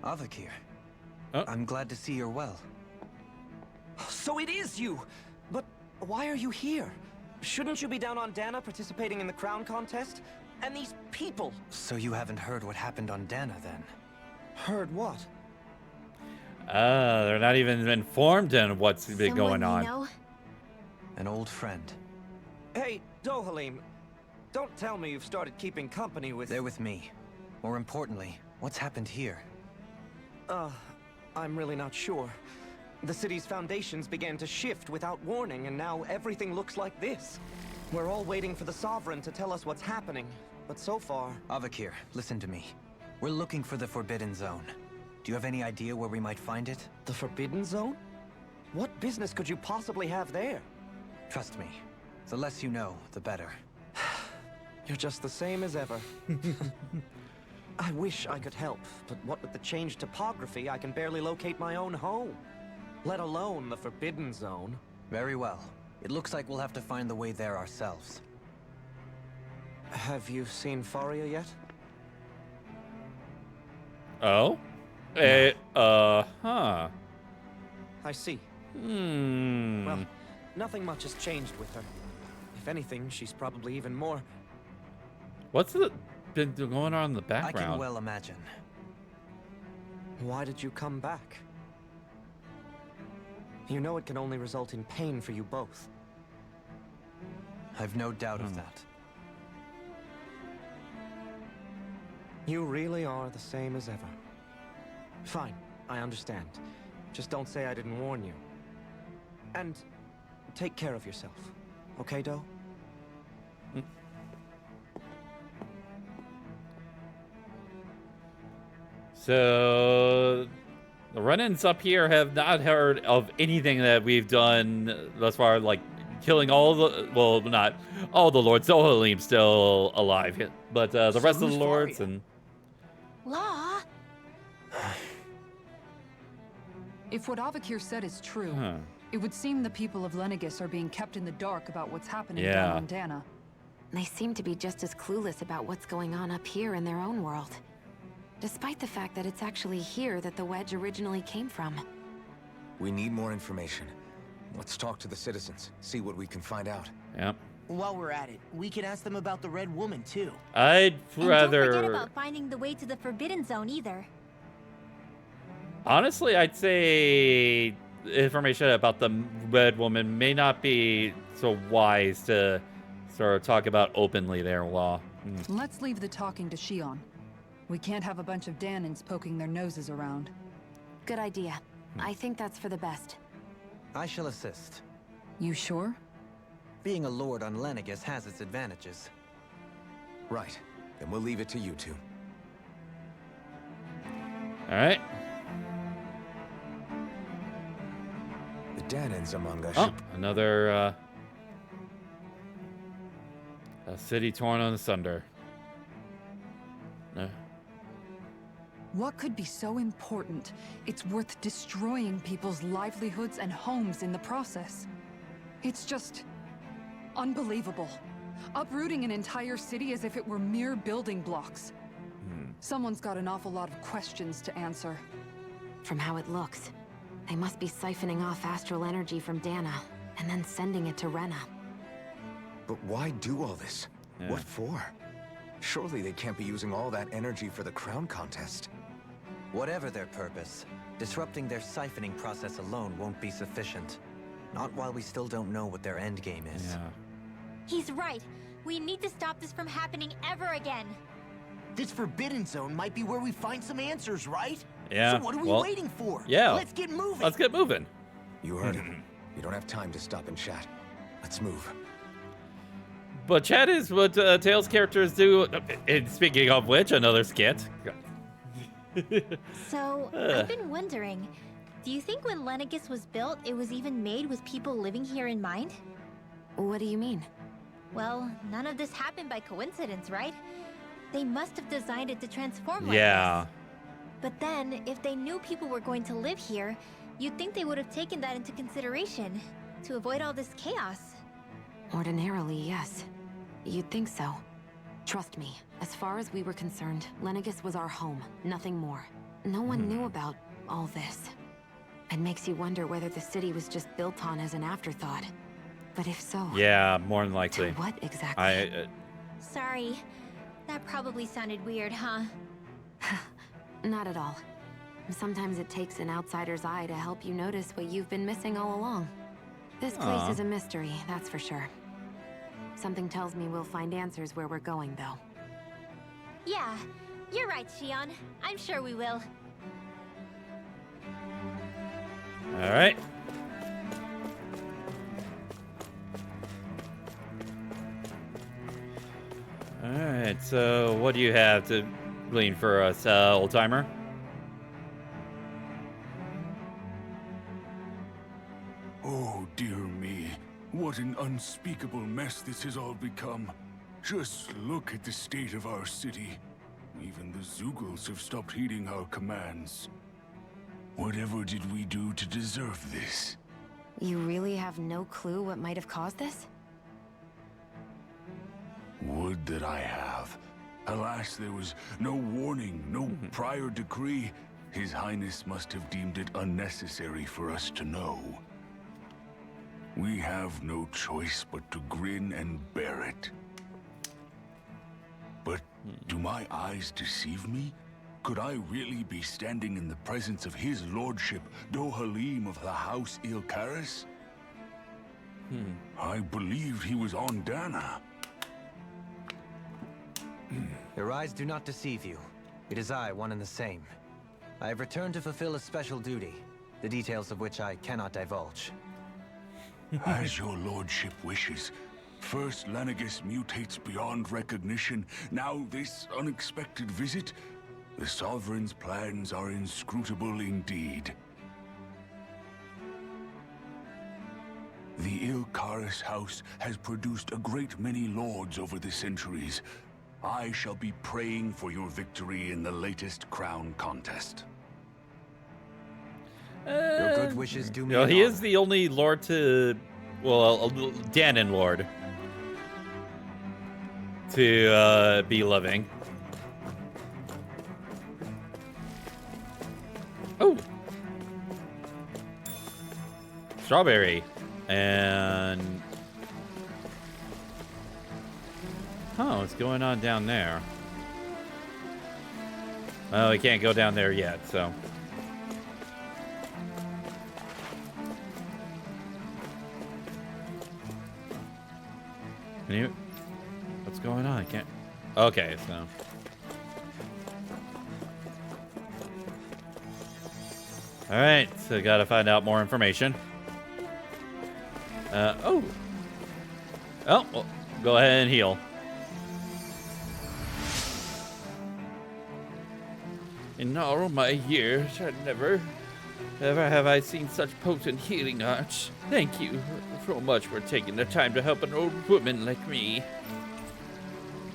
Avakir, Oh. I'm glad to see you're well. So it is you! But why are you here? Shouldn't you be down on Dana participating in the crown contest? And these people? So you haven't heard what happened on Dana then? Heard what? They're not even informed on what's been going on. You know? An old friend. Hey, Dohalim, don't tell me you've started keeping company with... They're with me. More importantly, what's happened here? I'm really not sure. The city's foundations began to shift without warning, and now everything looks like this. We're all waiting for the Sovereign to tell us what's happening, but so far... Avakir, listen to me. We're looking for the Forbidden Zone. Do you have any idea where we might find it? The Forbidden Zone? What business could you possibly have there? Trust me. The less you know, the better. You're just the same as ever. I wish I could help, but what with the changed topography, I can barely locate my own home. Let alone the Forbidden Zone. Very well. It looks like we'll have to find the way there ourselves. Have you seen Faria yet? Oh? Huh. I see. Hmm. Well, nothing much has changed with her. If anything, she's probably even more... What's been going on in the I background? can well imagine. Why did you come back? You know it can only result in pain for you both. I've no doubt of that. You really are the same as ever. Fine, I understand. Just don't say I didn't warn you. And take care of yourself. Okay, Do? So the run-ins up here have not heard of anything that we've done thus far, like killing all the, well, not all the lords. Dohalim's still alive, but the rest of the who's lords Faria? and... Law? If what Avakir said is true, Huh. it would seem the people of Lenegis are being kept in the dark about what's happening Yeah. down on Dana. They seem to be just as clueless about what's going on up here in their own world. Despite the fact that it's actually here that the wedge originally came from. We need more information. Let's talk to the citizens, see what we can find out. Yep. While we're at it, we can ask them about the Red Woman too. I'd And rather... don't forget about finding the way to the Forbidden Zone either. Honestly, I'd say information about the Red Woman may not be so wise to sort of talk about openly there, Law. Let's leave the talking to Shion. We can't have a bunch of Danins poking their noses around. Good idea. I think that's for the best. I shall assist. You sure? Being a lord on Lenegis has its advantages. Right. Then we'll leave it to you two. All right. The Danins among us Oh, should... another a city torn asunder. What could be so important it's worth destroying people's livelihoods and homes in the process? It's just unbelievable. Uprooting an entire city as if it were mere building blocks. Someone's got an awful lot of questions to answer. From how it looks, they must be siphoning off astral energy from Dana, and then sending it to Rena. But why do all this? Yeah. What for? Surely they can't be using all that energy for the crown contest. Whatever their purpose, disrupting their siphoning process alone won't be sufficient. Not while we still don't know what their endgame is. Yeah. He's right. We need to stop this from happening ever again. This Forbidden Zone might be where we find some answers, right? Yeah, So what are we well, waiting for? yeah. Let's get moving. Let's get moving. You heard him. You don't have time to stop and chat. Let's move. But chat is what Tails characters do. And speaking of which, another skit. So, I've been wondering, do you think when Lenegis was built, it was even made with people living here in mind? What do you mean? Well, none of this happened by coincidence, right? They must have designed it to transform like Yeah. this. But then, if they knew people were going to live here, you'd think they would have taken that into consideration to avoid all this chaos. Ordinarily, yes. You'd think so. Trust me, as far as we were concerned, Lenegis was our home, nothing more. No one knew about all this. It makes you wonder whether the city was just built on as an afterthought. But if so, Yeah, more than to likely. what exactly? I Sorry. That probably sounded weird, huh? Not at all. Sometimes it takes an outsider's eye to help you notice what you've been missing all along. This place Aw. is a mystery, that's for sure. Something tells me we'll find answers where we're going, though. Yeah, you're right, Shion. I'm sure we will. all right. All right. So, what do you have to glean for us, old timer? Oh, dear me. What an unspeakable mess this has all become. Just look at the state of our city. Even the Zeugles have stopped heeding our commands. Whatever did we do to deserve this? You really have no clue what might have caused this? Would that I have. Alas, there was no warning, no prior decree. His Highness must have deemed it unnecessary for us to know. We have no choice but to grin and bear it. But do my eyes deceive me? Could I really be standing in the presence of his lordship, Dohalim of the House Ilkaris? I believed he was on Dana. Your eyes do not deceive you. It is I, one and the same. I have returned to fulfill a special duty, the details of which I cannot divulge. As your lordship wishes. First, Lenegis mutates beyond recognition. Now, this unexpected visit. The Sovereign's plans are inscrutable indeed. The Ilkaris house has produced a great many lords over the centuries. I shall be praying for your victory in the latest crown contest. Your good wishes do me No, an he is honor. the only lord to, well, a Danon lord to be living. Oh, strawberry, and what's going on down there? Well, we can't go down there yet, so. Can you? What's going on? I can't. Okay, so. All right, so gotta find out more information. Oh, well, go ahead and heal. In all my years, never have I seen such potent healing arts. Thank you so much for taking the time to help an old woman like me.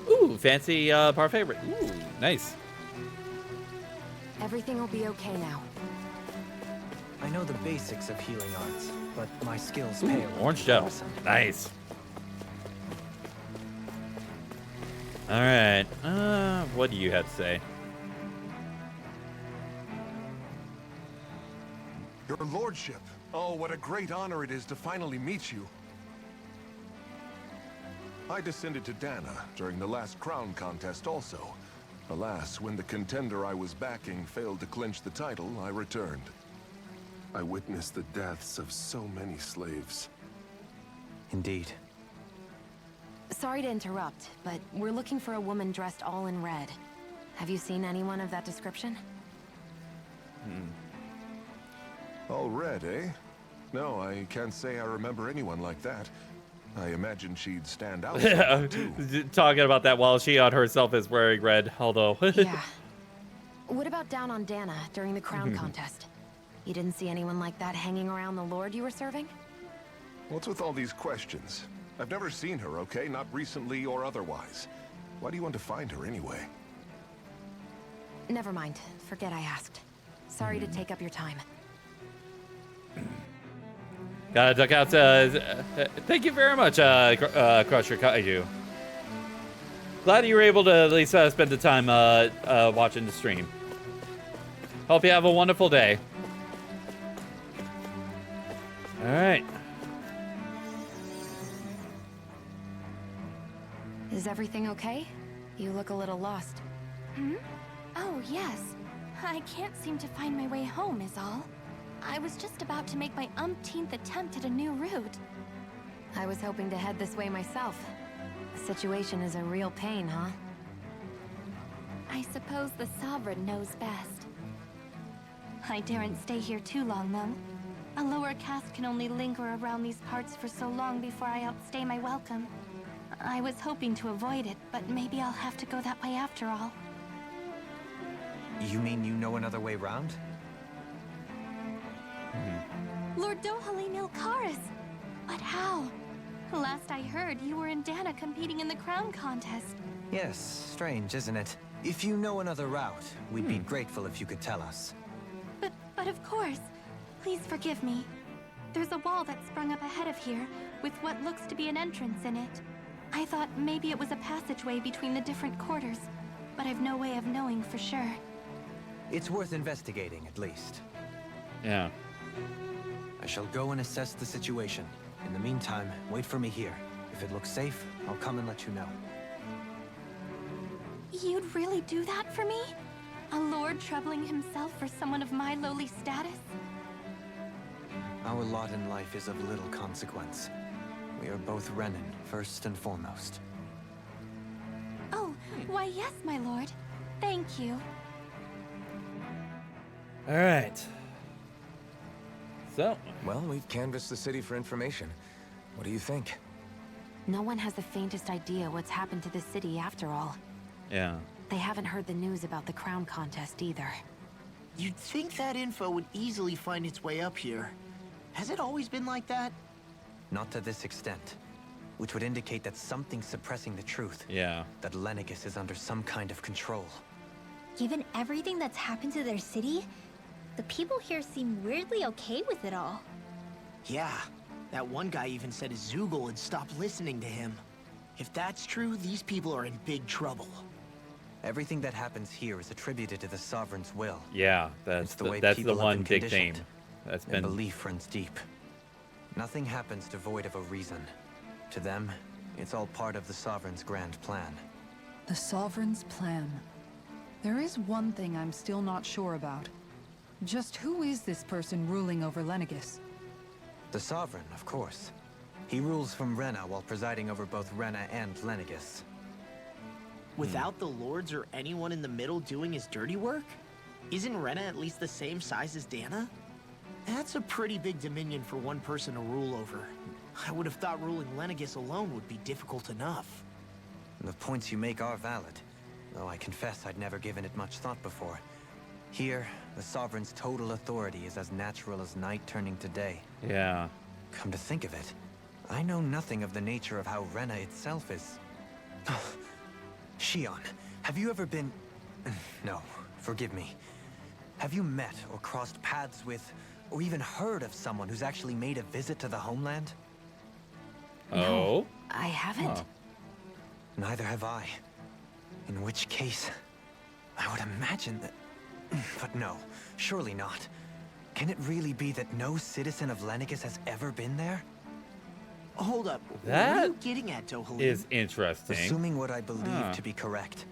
Ooh, fancy parfait. Ooh, nice. Everything will be okay now. I know the basics of healing arts, but my skills pale. in Orange gel. comparison. Nice. All right. What do you have to say? Your lordship. Oh, what a great honor it is to finally meet you. I descended to Dana during the last crown contest also. Alas, when the contender I was backing failed to clinch the title, I returned. I witnessed the deaths of so many slaves. Indeed. Sorry to interrupt, but we're looking for a woman dressed all in red. Have you seen anyone of that description? All red, eh? No, I can't say I remember anyone like that. I imagine she'd stand out somewhat, too. Talking about that while Shion herself is wearing red, although. Yeah. What about down on Dana during the crown contest? You didn't see anyone like that hanging around the lord you were serving? What's with all these questions? I've never seen her, okay? Not recently or otherwise. Why do you want to find her anyway? Never mind. Forget I asked. Sorry to take up your time. Gotta duck out. Thank you very much, Crusher Kaiju. Glad you were able to at least spend the time watching the stream. Hope you have a wonderful day. All right. Is everything okay? You look a little lost. Oh, yes. I can't seem to find my way home, is all. I was just about to make my umpteenth attempt at a new route. I was hoping to head this way myself. The situation is a real pain, huh? I suppose the Sovereign knows best. I daren't stay here too long, though. A lower caste can only linger around these parts for so long before I outstay my welcome. I was hoping to avoid it, but maybe I'll have to go that way after all. You mean you know another way round? Lord Dohalim Ilkaris! But how? Last I heard, you were in Dana competing in the crown contest. Yes, strange, isn't it? If you know another route, we'd be grateful if you could tell us. But of course. Please forgive me. There's a wall that sprung up ahead of here, with what looks to be an entrance in it. I thought maybe it was a passageway between the different quarters, but I've no way of knowing for sure. It's worth investigating, at least. Yeah. I shall go and assess the situation. In the meantime, wait for me here. If it looks safe, I'll come and let you know. You'd really do that for me? A lord troubling himself for someone of my lowly status? Our lot in life is of little consequence. We are both Renan, first and foremost. Oh, why yes, my lord. Thank you. All right. So. Well, we've canvassed the city for information. What do you think? No one has the faintest idea what's happened to the city after all. Yeah. They haven't heard the news about the crown contest either. You'd think that info would easily find its way up here. Has it always been like that? Not to this extent. Which would indicate that something's suppressing the truth. Yeah. That Lenegis is under some kind of control. Given everything that's happened to their city, the people here seem weirdly okay with it all. Yeah. That one guy even said his Zoogle had stopped listening to him. If that's true, these people are in big trouble. Everything that happens here is attributed to the Sovereign's will. Yeah, that's It's the way the people have one been big theme. conditioned. That's Their been belief runs deep. Nothing happens devoid of a reason. To them, it's all part of the Sovereign's grand plan. The Sovereign's plan. There is one thing I'm still not sure about. Just who is this person ruling over Lenegis? The Sovereign, of course. He rules from Rena while presiding over both Rena and Lenegis. Without the lords or anyone in the middle doing his dirty work? Isn't Rena at least the same size as Dana? That's a pretty big dominion for one person to rule over. I would have thought ruling Lenegis alone would be difficult enough. The points you make are valid, though I confess I'd never given it much thought before. Here, the Sovereign's total authority is as natural as night turning to day. yeah. Come to think of it, I know nothing of the nature of how Rena itself is. Shion, have you ever been... No, forgive me. Have you met or crossed paths with, or even heard of someone who's actually made a visit to the homeland? Oh? I haven't. Huh. Neither have I. In which case, I would imagine that... But no, surely not. Can it really be that no citizen of Lenegis has ever been there? Hold up. What That are you getting at, Dohalim? Is interesting. Assuming what I believe Huh. to be correct,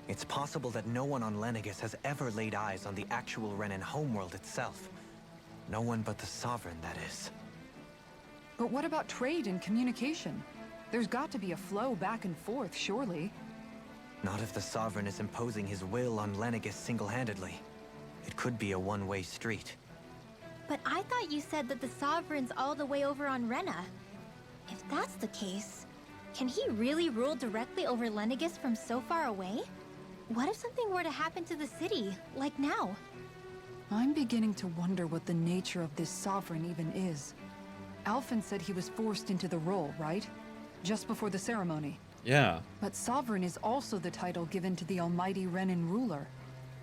it's possible that no one on Lenegis has ever laid eyes on the actual Renan homeworld itself. No one but the Sovereign, that is. But what about trade and communication? There's got to be a flow back and forth, surely. Not if the Sovereign is imposing his will on Lenegis single-handedly. It could be a one-way street. But I thought you said that the Sovereign's all the way over on Rena. If that's the case, can he really rule directly over Lenegis from so far away? What if something were to happen to the city, like now? I'm beginning to wonder what the nature of this Sovereign even is. Alphen said he was forced into the role, right? Just before the ceremony. Yeah. But Sovereign is also the title given to the almighty Renan ruler.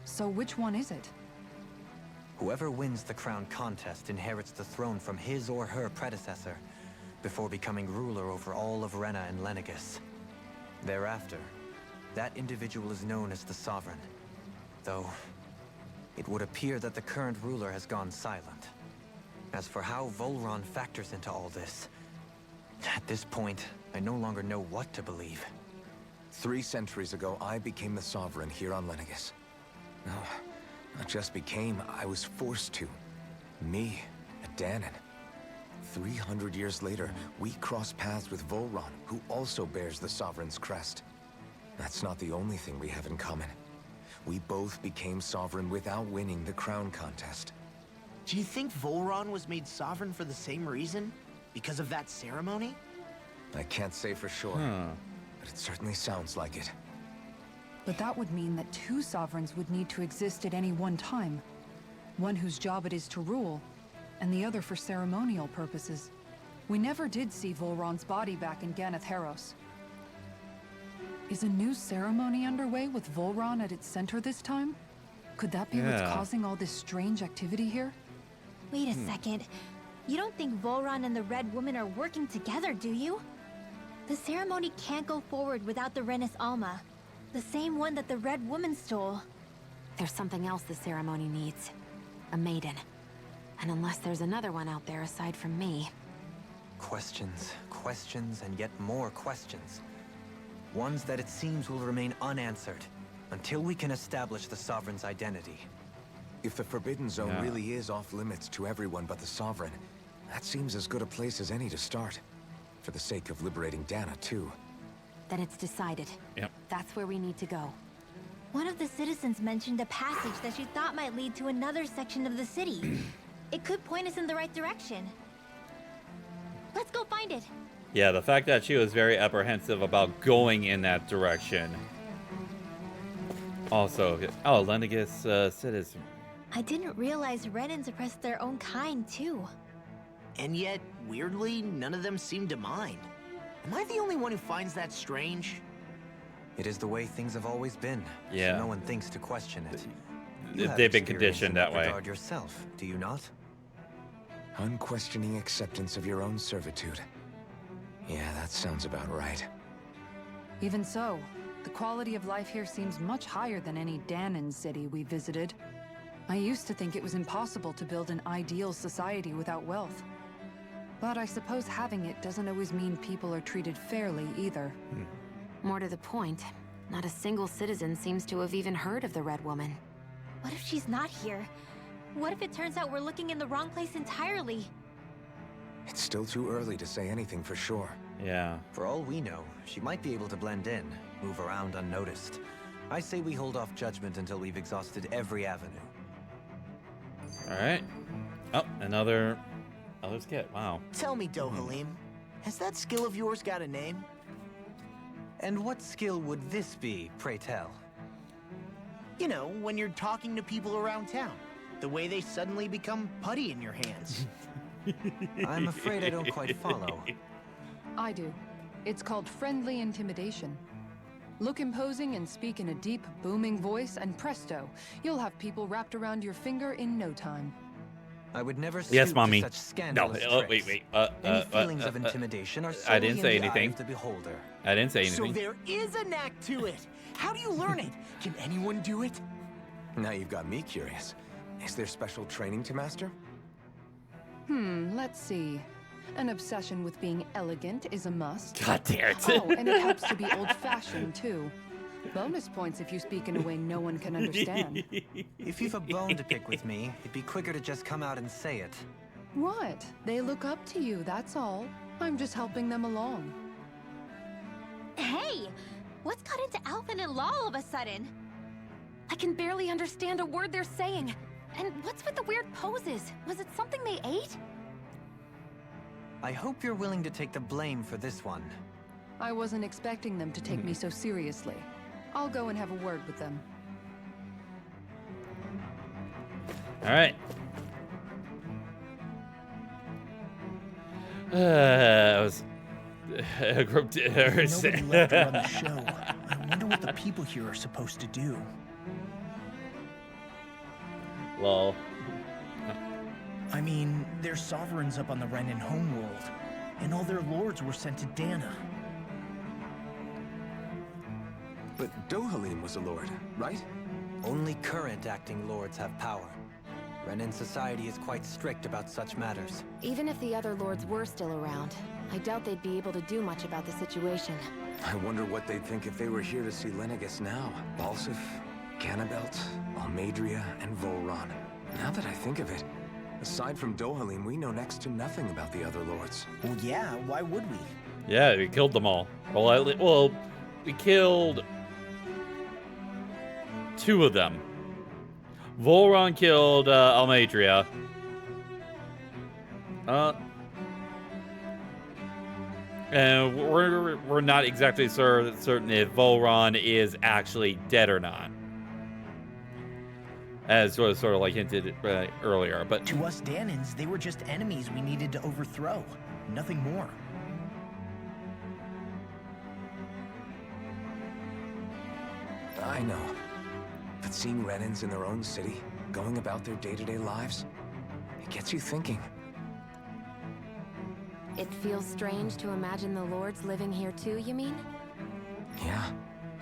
So which one is it? Whoever wins the crown contest inherits the throne from his or her predecessor, before becoming ruler over all of Rena and Lenegis. Thereafter, that individual is known as the Sovereign. Though, it would appear that the current ruler has gone silent. As for how Volron factors into all this, at this point, I no longer know what to believe. 3 centuries ago, I became the Sovereign here on Lenegis. No, not just became, I was forced to. Me, a Danon. 300 years later, we cross paths with Volron, who also bears the Sovereign's crest. That's not the only thing we have in common. We both became Sovereign without winning the crown contest. Do you think Volron was made sovereign for the same reason? Because of that ceremony? I can't say for sure, but it certainly sounds like it. But that would mean that 2 sovereigns would need to exist at any one time. One whose job it is to rule, and the other for ceremonial purposes. We never did see Volron's body back in Ganath Haros. Is a new ceremony underway with Volron at its center this time? Could that be what's causing all this strange activity here? Wait a second. You don't think Volron and the Red Woman are working together, do you? The ceremony can't go forward without the Renis Alma. The same one that the Red Woman stole. There's something else the ceremony needs. A maiden. And unless there's another one out there aside from me... Questions, questions, and yet more questions. Ones that it seems will remain unanswered, until we can establish the Sovereign's identity. If the Forbidden Zone really is off limits to everyone but the Sovereign, that seems as good a place as any to start. For the sake of liberating Dana, too. Then it's decided. Yep. That's where we need to go. One of the citizens mentioned a passage that she thought might lead to another section of the city. It could point us in the right direction. Let's go find it. Yeah, the fact that she was very apprehensive about going in that direction. Also, oh, Lenegis citizen. I didn't realize Renans oppressed their own kind, too. And yet, weirdly, none of them seem to mind. Am I the only one who finds that strange? It is the way things have always been. Yeah. So no one thinks to question it. You have They've been experience conditioned in that way. regard yourself, do you not? Unquestioning acceptance of your own servitude. Yeah, that sounds about right. Even so, the quality of life here seems much higher than any Danon city we visited. I used to think it was impossible to build an ideal society without wealth. But I suppose having it doesn't always mean people are treated fairly either. More to the point, not a single citizen seems to have even heard of the Red Woman. What if she's not here? What if it turns out we're looking in the wrong place entirely? It's still too early to say anything for sure. Yeah. For all we know, she might be able to blend in, move around unnoticed. I say we hold off judgment until we've exhausted every avenue. All right. Oh, another skit. Wow. Tell me, Dohalim, has that skill of yours got a name? And what skill would this be, pray tell? You know, when you're talking to people around town. The way they suddenly become putty in your hands. I'm afraid I don't quite follow. I do. It's called friendly intimidation. Look imposing and speak in a deep, booming voice, and presto, you'll have people wrapped around your finger in no time. I would never Yes, stoop Mommy. to such scandalous No, tricks. wait. Any feelings of intimidation are I solely didn't in say the eye anything. of the beholder. I didn't say So anything. there is a knack to it. How do you learn it? Can anyone do it? Now you've got me curious. Is there special training to master? Let's see. An obsession with being elegant is a must. God damn it. Oh, and it helps to be old-fashioned, too. Bonus points if you speak in a way no one can understand. If you've a bone to pick with me, it'd be quicker to just come out and say it. What? They look up to you, that's all. I'm just helping them along. Hey! What's got into Alvin and Law all of a sudden? I can barely understand a word they're saying. And what's with the weird poses? Was it something they ate? I hope you're willing to take the blame for this one. I wasn't expecting them to take me so seriously. I'll go and have a word with them. All right. I was group If nobody left to run the show, I wonder what the people here are supposed to do. Lol. I mean, they're sovereigns up on the Renin homeworld, and all their lords were sent to Dana. But Dohalim was a lord, right? Only current acting lords have power. Renin society is quite strict about such matters. Even if the other lords were still around, I doubt they'd be able to do much about the situation. I wonder what they'd think if they were here to see Lenegis now. Balsif, Cannabelt, Almadria, and Volron. Now that I think of it, aside from Dohalim, we know next to nothing about the other lords. Well, yeah, why would we? Yeah, we killed them all. Well, we killed 2 of them. Volron killed Almadria. And we're not exactly certain if Volron is actually dead or not, as was sort of like hinted earlier. But To us Danans, they were just enemies we needed to overthrow. Nothing more. I know. But seeing Renins in their own city, going about their day-to-day lives, it gets you thinking. It feels strange to imagine the lords living here too, you mean? Yeah,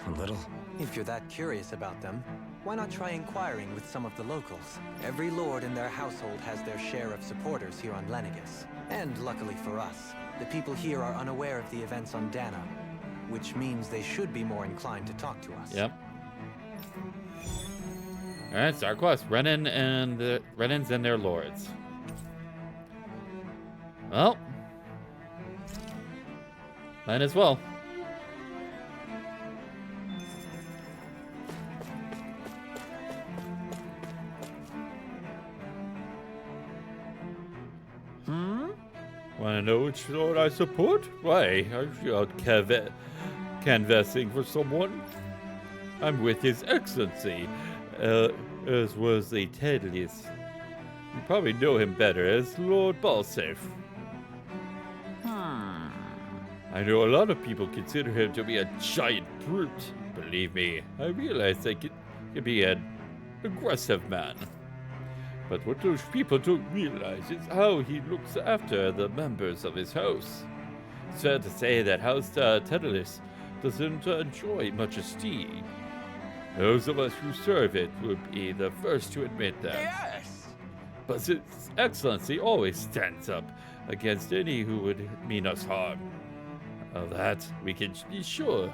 a little. If you're that curious about them, why not try inquiring with some of the locals? Every lord in their household has their share of supporters here on Lenegis. And luckily for us, the people here are unaware of the events on Dana, which means they should be more inclined to talk to us. Yep. All right, start quest. Renins and their lords. Well, might as well. Want to know which lord I support? Why, are you out canvassing for someone? I'm with His Excellency, as was the Tedlis. You probably know him better as Lord Balsif. I know a lot of people consider him to be a giant brute. Believe me, I realize that he can be an aggressive man. But what those people don't realize is how he looks after the members of his house. It's fair to say that House Tedlis doesn't enjoy much esteem. Those of us who serve it would be the first to admit that. Yes! But His Excellency always stands up against any who would mean us harm. Of that, we can be sure.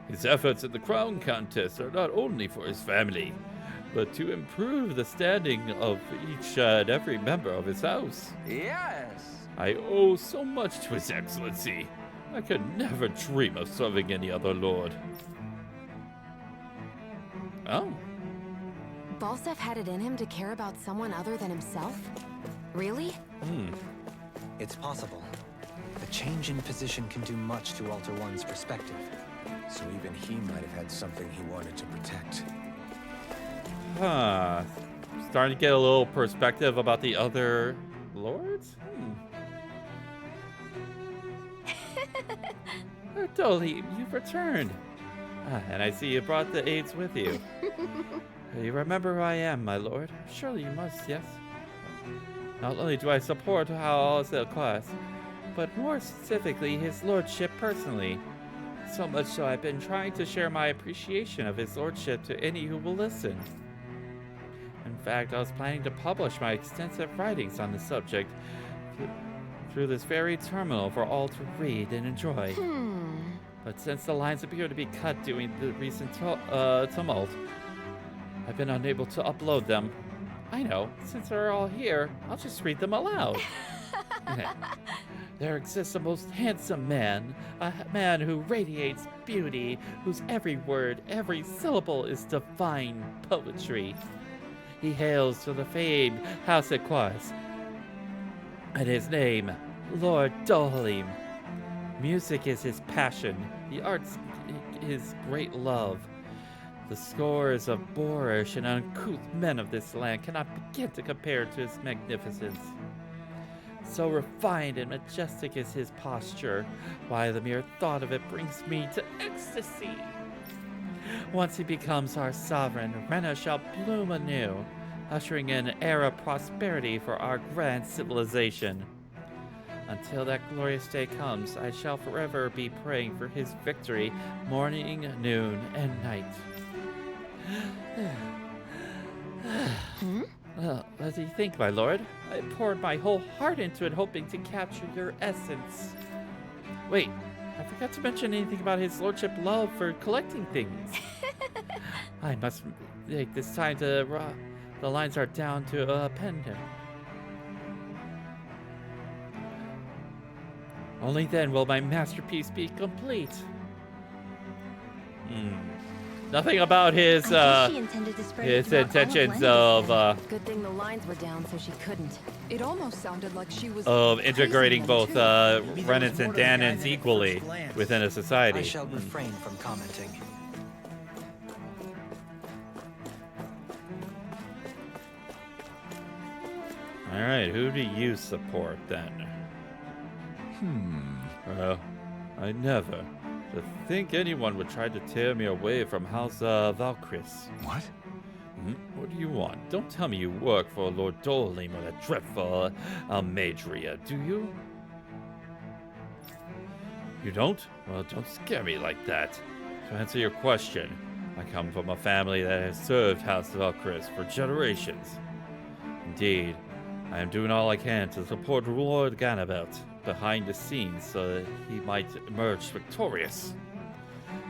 His efforts in the crown contest are not only for his family, but to improve the standing of each and every member of his house. Yes! I owe so much to His Excellency. I could never dream of serving any other lord. Oh. Balsef had it in him to care about someone other than himself? Really? It's possible. A change in position can do much to alter one's perspective. So even he might have had something he wanted to protect. Huh. Starting to get a little perspective about the other lords? Dohalim, you've returned. And I see you brought the aids with you. You remember who I am, my lord? Surely you must, yes? Not only do I support all the class, but more specifically his lordship personally. So much so I've been trying to share my appreciation of his lordship to any who will listen. In fact, I was planning to publish my extensive writings on the subject through this very terminal for all to read and enjoy. But since the lines appear to be cut during the recent tumult, I've been unable to upload them. I know, since they're all here, I'll just read them aloud. There exists a most handsome man, a man who radiates beauty, whose every word, every syllable is divine poetry. He hails to the famed House Equus, and his name, Lord Dohalim. Music is his passion, the arts his great love. The scores of boorish and uncouth men of this land cannot begin to compare to his magnificence. So refined and majestic is his posture, why the mere thought of it brings me to ecstasy. Once he becomes our sovereign, Rena shall bloom anew, ushering in an era of prosperity for our grand civilization. Until that glorious day comes, I shall forever be praying for his victory, morning, noon, and night. Well, what do you think, my lord? I poured my whole heart into it, hoping to capture your essence. Wait, I forgot to mention anything about his lordship love for collecting things. I must take this time to... the lines are down to a pendant. Only then will my masterpiece be complete. Nothing about his intentions of Good thing the lines were down so she couldn't. It almost sounded like she was integrating both Maybe there was Renans more and to the guy Danans than at equally first glance. within a society. I shall refrain from commenting. All right, who do you support then? Well, I never. To think anyone would try to tear me away from House Valkyris. What? What do you want? Don't tell me you work for Lord Dohalim or that dreadful Almadria, do you? You don't? Well, don't scare me like that. To answer your question, I come from a family that has served House Valkyris for generations. Indeed, I am doing all I can to support Lord Ganabelt behind the scenes so that he might emerge victorious.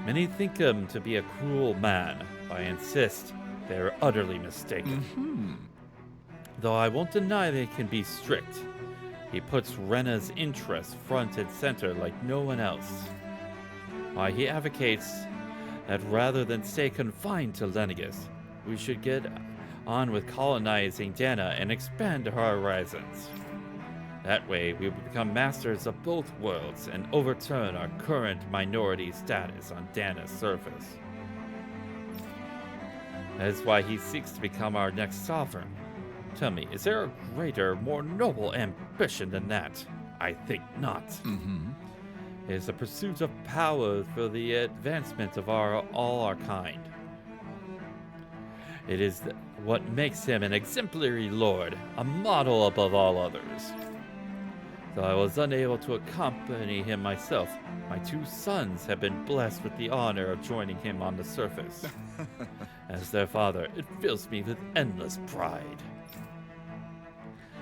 Many think him to be a cruel man, but I insist they are utterly mistaken. Though I won't deny they can be strict. He puts Rena's interests front and center like no one else. Why, he advocates that rather than stay confined to Lenegis, we should get on with colonizing Dana and expand our horizons. That way, we will become masters of both worlds and overturn our current minority status on Dana's surface. That is why he seeks to become our next sovereign. Tell me, is there a greater, more noble ambition than that? I think not. It is the pursuit of power for the advancement of all our kind. It is what makes him an exemplary lord, a model above all others. Though I was unable to accompany him myself, my two sons have been blessed with the honor of joining him on the surface. As their father, it fills me with endless pride.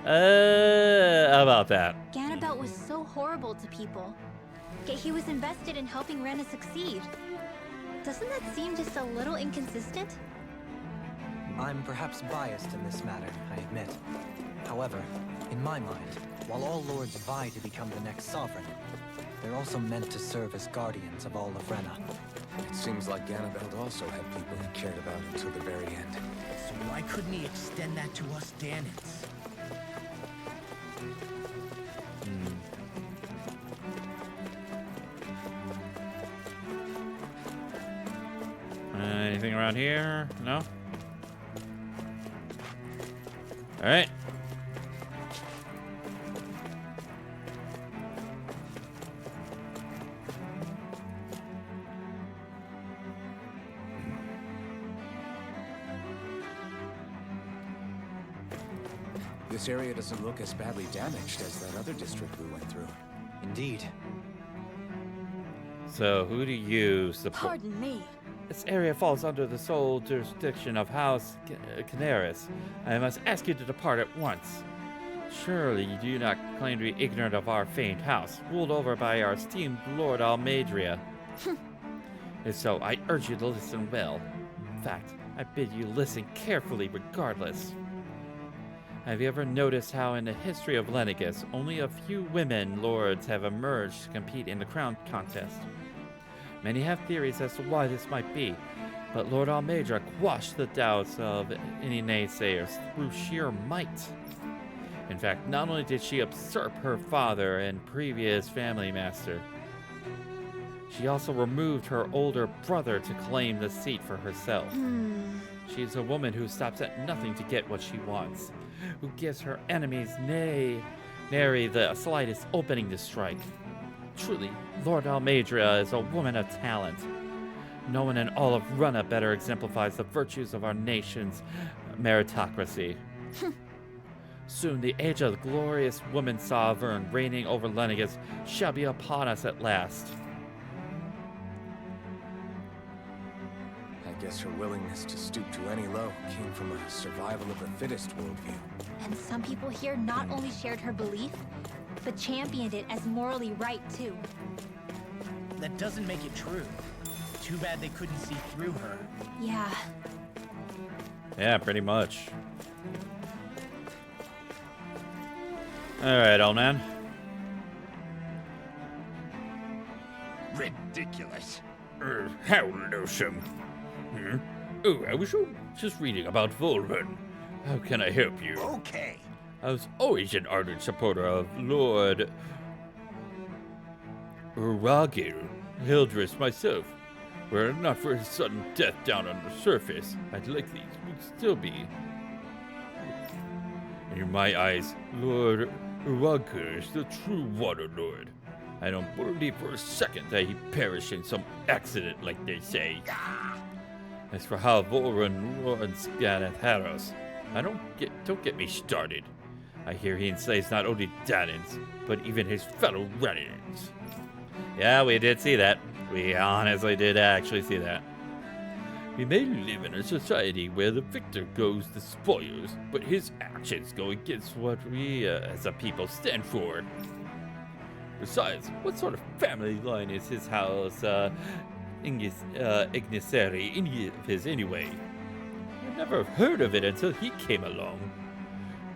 How about that? Ganabelt was so horrible to people. Yet he was invested in helping Rena succeed. Doesn't that seem just a little inconsistent? I'm perhaps biased in this matter, I admit. However, in my mind, while all lords vie to become the next sovereign, they're also meant to serve as guardians of all of Rena. It seems like Ganabelt also had people he cared about until the very end. So why couldn't he extend that to us Danans? Anything around here? No? Alright. This area doesn't look as badly damaged as that other district we went through. Indeed. So, who do you support? Pardon me. This area falls under the sole jurisdiction of House Canaris. I must ask you to depart at once. Surely you do not claim to be ignorant of our famed house, ruled over by our esteemed Lord Almadria. If so, I urge you to listen well. In fact, I bid you listen carefully regardless. Have you ever noticed how in the history of Lenegis, only a few women lords have emerged to compete in the crown contest? Many have theories as to why this might be, but Lord Almadra quashed the doubts of any naysayers through sheer might. In fact, not only did she usurp her father and previous family master, she also removed her older brother to claim the seat for herself. She's a woman who stops at nothing to get what she wants, who gives her enemies nary the slightest opening to strike. Truly, Lord Almadria is a woman of talent. No one in all of Rena better exemplifies the virtues of our nation's meritocracy. Soon the age of the glorious woman sovereign reigning over Lenegis shall be upon us at last. I guess her willingness to stoop to any low came from a survival of the fittest worldview. And some people here not only shared her belief, but championed it as morally right, too. That doesn't make it true. Too bad they couldn't see through her. Yeah. Yeah, pretty much. Alright, old man. Ridiculous. How lonesome. Oh, I was just reading about Volren. How can I help you? Okay. I was always an ardent supporter of Lord Uragil Hildress myself. Were it not for his sudden death down on the surface, I'd likely would still be. In my eyes, Lord Uragil is the true Water Lord. I don't believe for a second that he perished in some accident like they say. As for how Volren runs Ganatheros, don't get me started. I hear he enslaves not only Danans, but even his fellow Renans. Yeah, we did see that. We honestly did actually see that. We may live in a society where the victor goes the spoils, but his actions go against what we as a people stand for. Besides, what sort of family line is his house, Igniseri in his anyway? I never heard of it until he came along.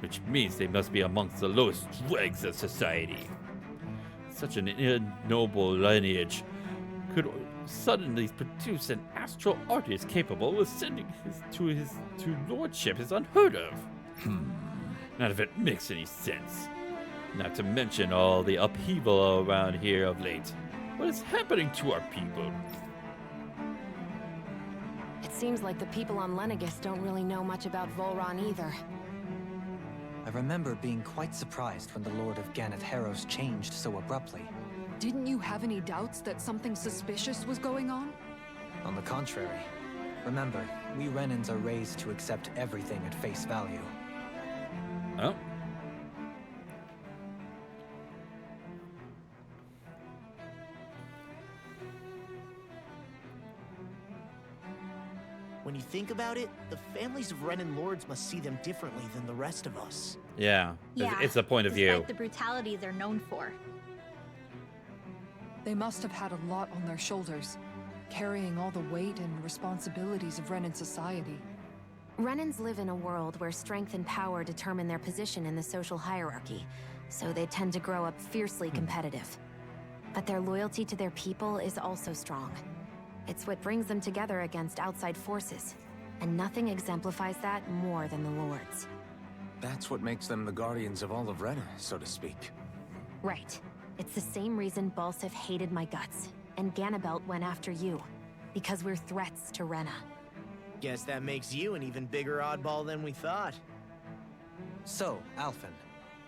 Which means they must be amongst the lowest dregs of society. Such an ignoble lineage could suddenly produce an astral artist capable of ascending to lordship is unheard of. None of it makes any sense. Not to mention all the upheaval around here of late. What is happening to our people? It seems like the people on Lenegis don't really know much about Volron either. I remember being quite surprised when the Lord of Ganatheros changed so abruptly. Didn't you have any doubts that something suspicious was going on? On the contrary. Remember, we Renans are raised to accept everything at face value. Oh. When you think about it, the families of Renan lords must see them differently than the rest of us. Yeah, Yeah, it's a point of view. Despite the brutality they're known for. They must have had a lot on their shoulders, carrying all the weight and responsibilities of Renan society. Renans live in a world where strength and power determine their position in the social hierarchy, so they tend to grow up fiercely competitive. But their loyalty to their people is also strong. It's what brings them together against outside forces, and nothing exemplifies that more than the Lords. That's what makes them the guardians of all of Rena, so to speak. Right. It's the same reason Balsif hated my guts, and Ganabelt went after you. Because we're threats to Rena. Guess that makes you an even bigger oddball than we thought. So, Alphen,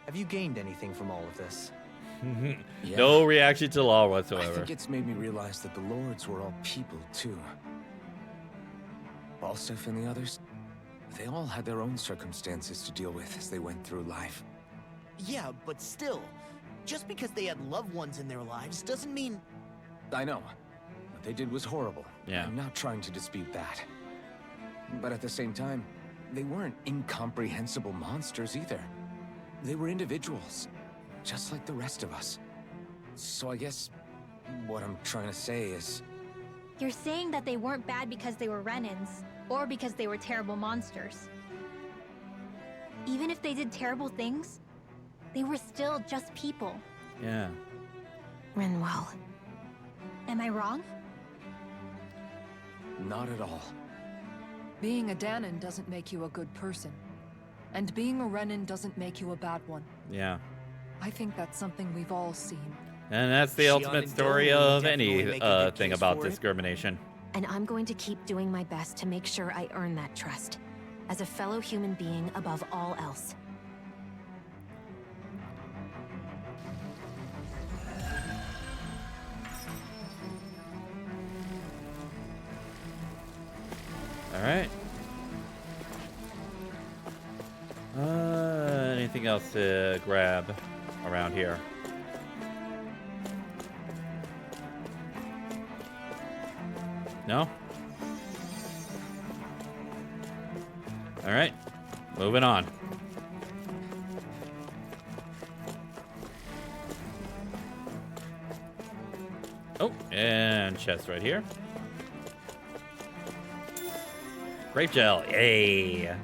have you gained anything from all of this? Yeah. No reaction to law I whatsoever. think it's made me realize that the lords were all people, too. Balsif and the others, They all had their own circumstances to deal with as they went through life. Yeah, but still, just because they had loved ones in their lives doesn't mean... I know. What they did was horrible. Yeah. I'm not trying to dispute that. But at the same time, they weren't incomprehensible monsters either. They were individuals, just like the rest of us. So I guess what I'm trying to say is... You're saying that they weren't bad because they were Renans, or because they were terrible monsters. Even if they did terrible things, they were still just people. Yeah. Rinwell. Am I wrong? Not at all. Being a Danon doesn't make you a good person. And being a Renan doesn't make you a bad one. Yeah. I think that's something we've all seen. And that's the Shion ultimate and story Dohalim of definitely any make a good thing case about for it. discrimination. And I'm going to keep doing my best to make sure I earn that trust. As a fellow human being above all else. All right. Anything else to grab around here? No? All right. Moving on. Oh, and chest right here. Grape gel, yay!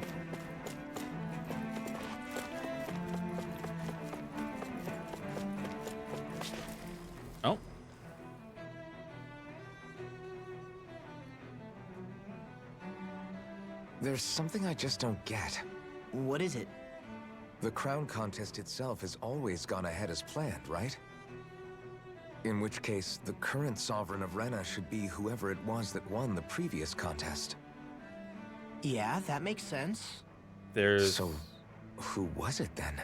Oh. There's something I just don't get. What is it? The crown contest itself has always gone ahead as planned, right? In which case, the current sovereign of Rena should be whoever it was that won the previous contest. Yeah, that makes sense. There's... So, who was it then?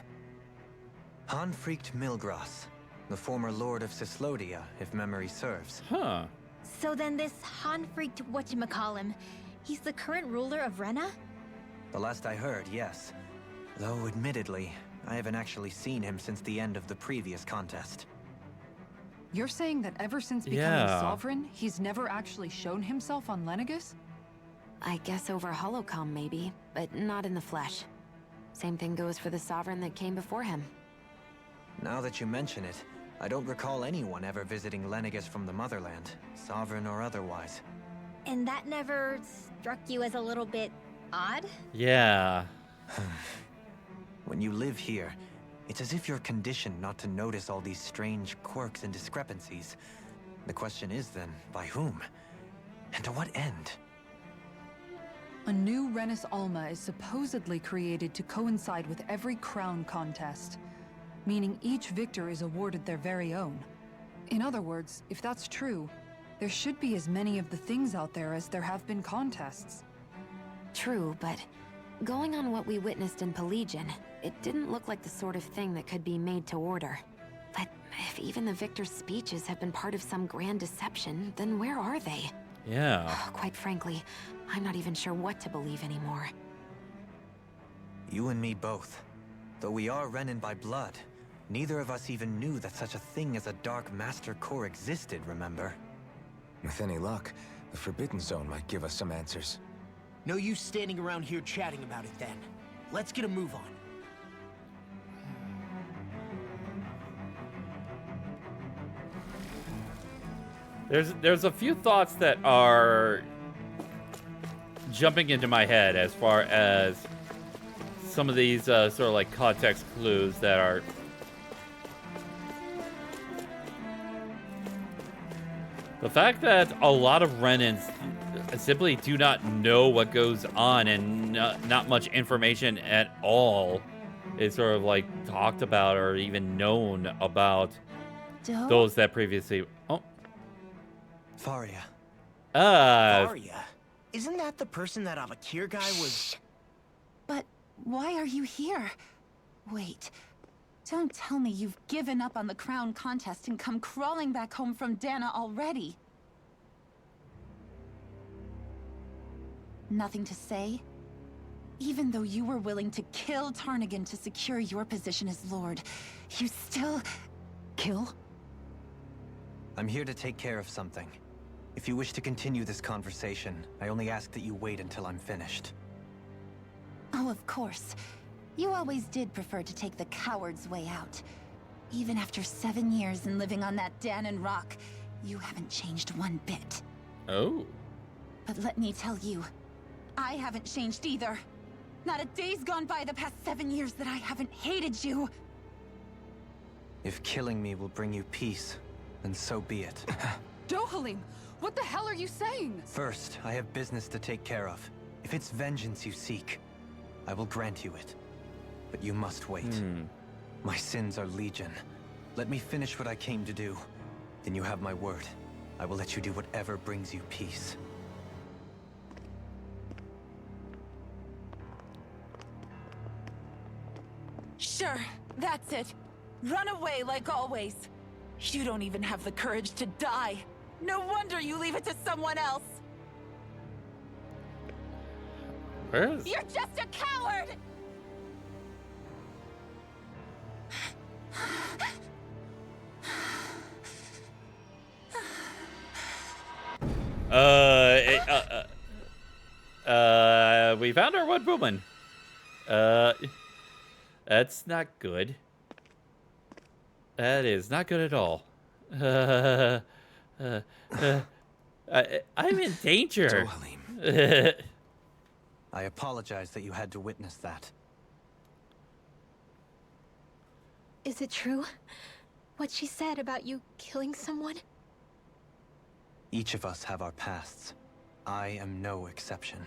Hanfried Milgras, the former lord of Cislodia, if memory serves. Huh. So then this Hanfried whatchamacallem, he's the current ruler of Rena? The last I heard, yes. Though, admittedly, I haven't actually seen him since the end of the previous contest. You're saying that ever since becoming Yeah. sovereign, he's never actually shown himself on Lenegis? I guess over holocom maybe, but not in the flesh. Same thing goes for the sovereign that came before him. Now that you mention it, I don't recall anyone ever visiting Lenegis from the motherland, sovereign or otherwise. And that never struck you as a little bit odd? Yeah. When you live here, it's as if you're conditioned not to notice all these strange quirks and discrepancies. The question is then, by whom? And to what end? A new Renis Alma is supposedly created to coincide with every crown contest, meaning each victor is awarded their very own. In other words, if that's true, there should be as many of the things out there as there have been contests. True, but going on what we witnessed in Pelagian, it didn't look like the sort of thing that could be made to order. But if even the victor's speeches have been part of some grand deception, then where are they? Yeah. Quite frankly, I'm not even sure what to believe anymore. You and me both. Though we are Renin by blood, neither of us even knew that such a thing as a Dark Master Core existed, remember? With any luck, the Forbidden Zone might give us some answers. No use standing around here chatting about it then. Let's get a move on. There's a few thoughts that are jumping into my head as far as some of these sort of like context clues that are the fact that a lot of Renans simply do not know what goes on and not much information at all is sort of like talked about or even known about those that previously Faria. Faria? Isn't that the person that Avakir guy was... But why are you here? Wait. Don't tell me you've given up on the crown contest and come crawling back home from Dana already. Nothing to say? Even though you were willing to kill Tarnigan to secure your position as Lord, you still... Kill? I'm here to take care of something. If you wish to continue this conversation, I only ask that you wait until I'm finished. Oh, of course. You always did prefer to take the coward's way out. Even after 7 years and living on that Danon rock, you haven't changed one bit. Oh. But let me tell you, I haven't changed either. Not a day's gone by the past 7 years that I haven't hated you. If killing me will bring you peace, then so be it. Dohalim, what the hell are you saying? First, I have business to take care of. If it's vengeance you seek, I will grant you it. But you must wait. My sins are legion. Let me finish what I came to do. Then you have my word. I will let you do whatever brings you peace. Sure, that's it. Run away like always. You don't even have the courage to die. No wonder you leave it to someone else. Where is... You're just a coward! We found our wood woman. That's not good. That is not good at all. I'm in danger. Dohalim. I apologize that you had to witness that. Is it true? What she said about you killing someone? Each of us have our pasts. I am no exception.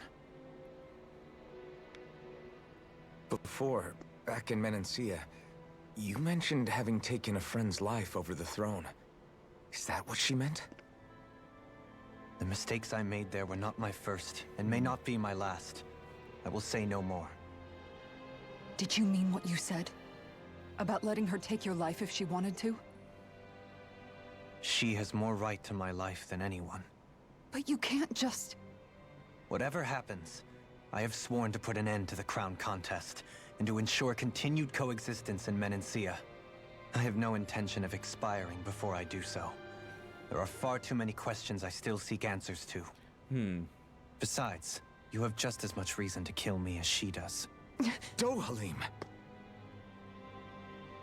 Before, back in Menancia, you mentioned having taken a friend's life over the throne. Is that what she meant? The mistakes I made there were not my first, and may not be my last. I will say no more. Did you mean what you said? About letting her take your life if she wanted to? She has more right to my life than anyone. But you can't just... Whatever happens, I have sworn to put an end to the crown contest, and to ensure continued coexistence in Menancia. I have no intention of expiring before I do so. There are far too many questions I still seek answers to. Besides, you have just as much reason to kill me as she does. Dohalim!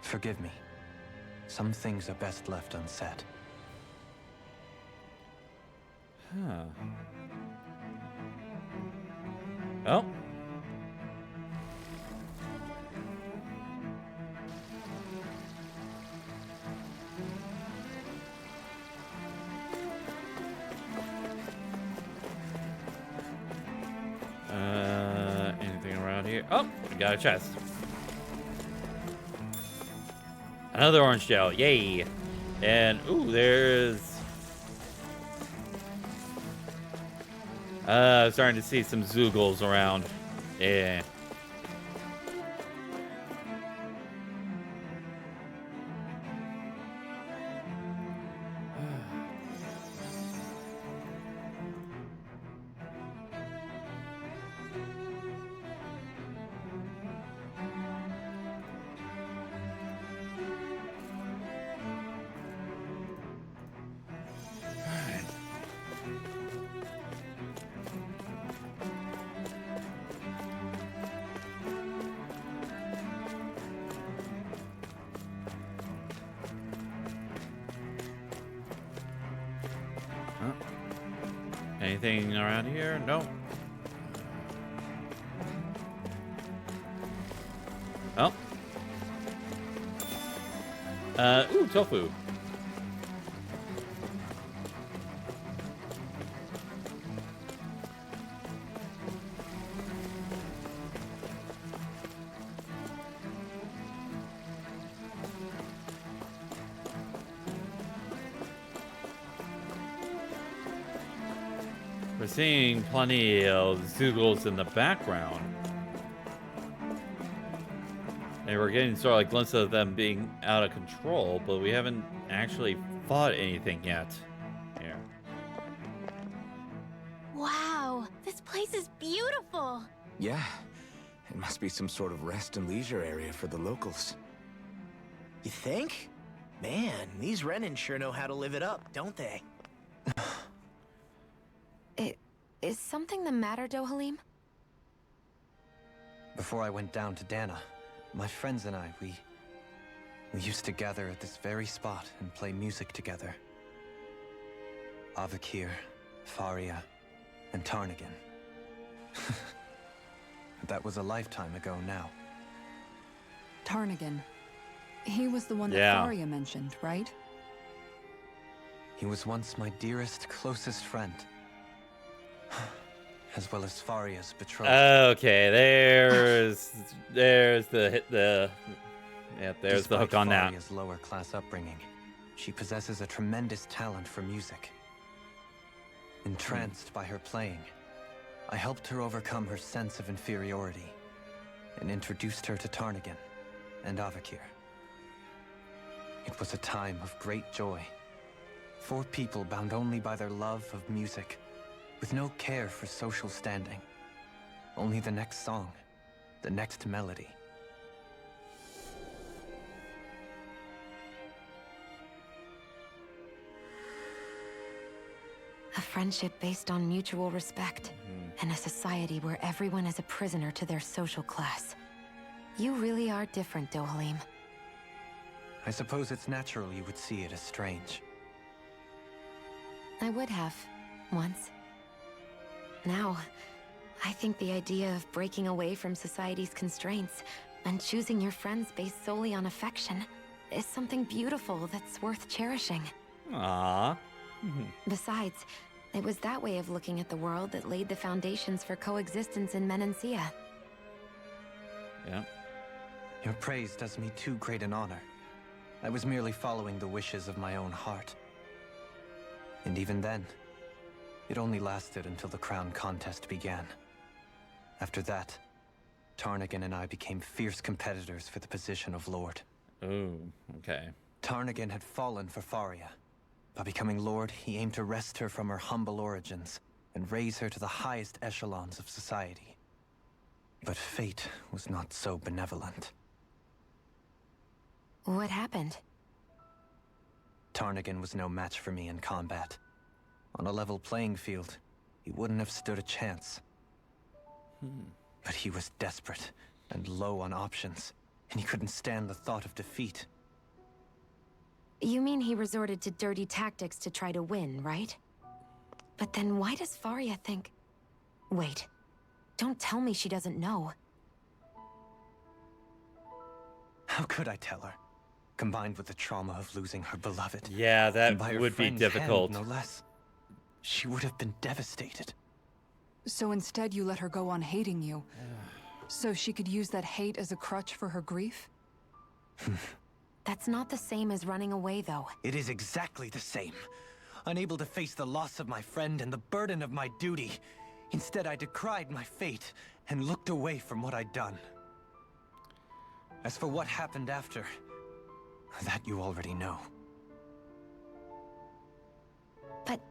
Forgive me. Some things are best left unsaid. Huh. Oh. Anything around here? Oh, we got a chest. Another orange gel, yay! And ooh, there's starting to see some Zoogles around. Yeah. Anything around here? No. Oh. Ooh, tofu. We're seeing plenty of Zoogles in the background. And we're getting sort of like glimpses of them being out of control, but we haven't actually fought anything yet. Here. Wow, this place is beautiful. Yeah, It must be some sort of rest and leisure area for the locals. You think? Man, these Renin sure know how to live it up, don't they? Is something the matter, Dohalim? Before I went down to Dana, my friends and I, we used to gather at this very spot and play music together. Avakir, Faria, and Tarnagan. That was a lifetime ago now. Tarnagan. He was the one that Yeah. Faria mentioned, right? He was once my dearest, closest friend. As well as Faria's betrothed. Okay, there's the hook on that. Faria's lower class upbringing, she possesses a tremendous talent for music. Entranced by her playing, I helped her overcome her sense of inferiority and introduced her to Tarnagan and Avakir. It was a time of great joy. 4 people bound only by their love of music, with no care for social standing. Only the next song, the next melody. A friendship based on mutual respect, and a society where everyone is a prisoner to their social class. You really are different, Dohalim. I suppose it's natural you would see it as strange. I would have, once. Now, I think the idea of breaking away from society's constraints and choosing your friends based solely on affection is something beautiful that's worth cherishing. Aww. Besides, it was that way of looking at the world that laid the foundations for coexistence in Menancia. Yeah. Your praise does me too great an honor. I was merely following the wishes of my own heart. And even then, it only lasted until the crown contest began. After that, Tarnagan and I became fierce competitors for the position of Lord. Oh, okay. Tarnagan had fallen for Faria. By becoming Lord, he aimed to wrest her from her humble origins and raise her to the highest echelons of society. But fate was not so benevolent. What happened? Tarnagan was no match for me in combat. On a level playing field, he wouldn't have stood a chance. But he was desperate and low on options, and he couldn't stand the thought of defeat. You mean he resorted to dirty tactics to try to win, right? But then why does Faria think... Wait, don't tell me she doesn't know. How could I tell her? Combined with the trauma of losing her beloved. Yeah, that and by her would be friend's difficult. hand, no less. She would have been devastated. So instead you let her go on hating you. So she could use that hate as a crutch for her grief? That's not the same as running away, though. It is exactly the same. Unable to face the loss of my friend and the burden of my duty. Instead, I decried my fate and looked away from what I'd done. As for what happened after, that you already know. But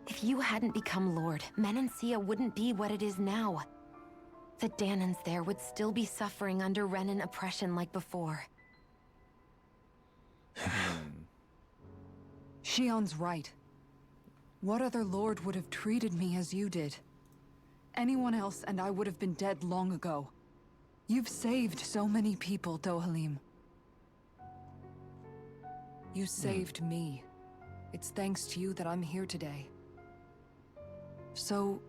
if you hadn't become Lord, Menancia wouldn't be what it is now. The Danans there would still be suffering under Renin oppression like before. Shion's right. What other lord would have treated me as you did? Anyone else and I would have been dead long ago. You've saved so many people, Dohalim. You saved me. It's thanks to you that I'm here today. So,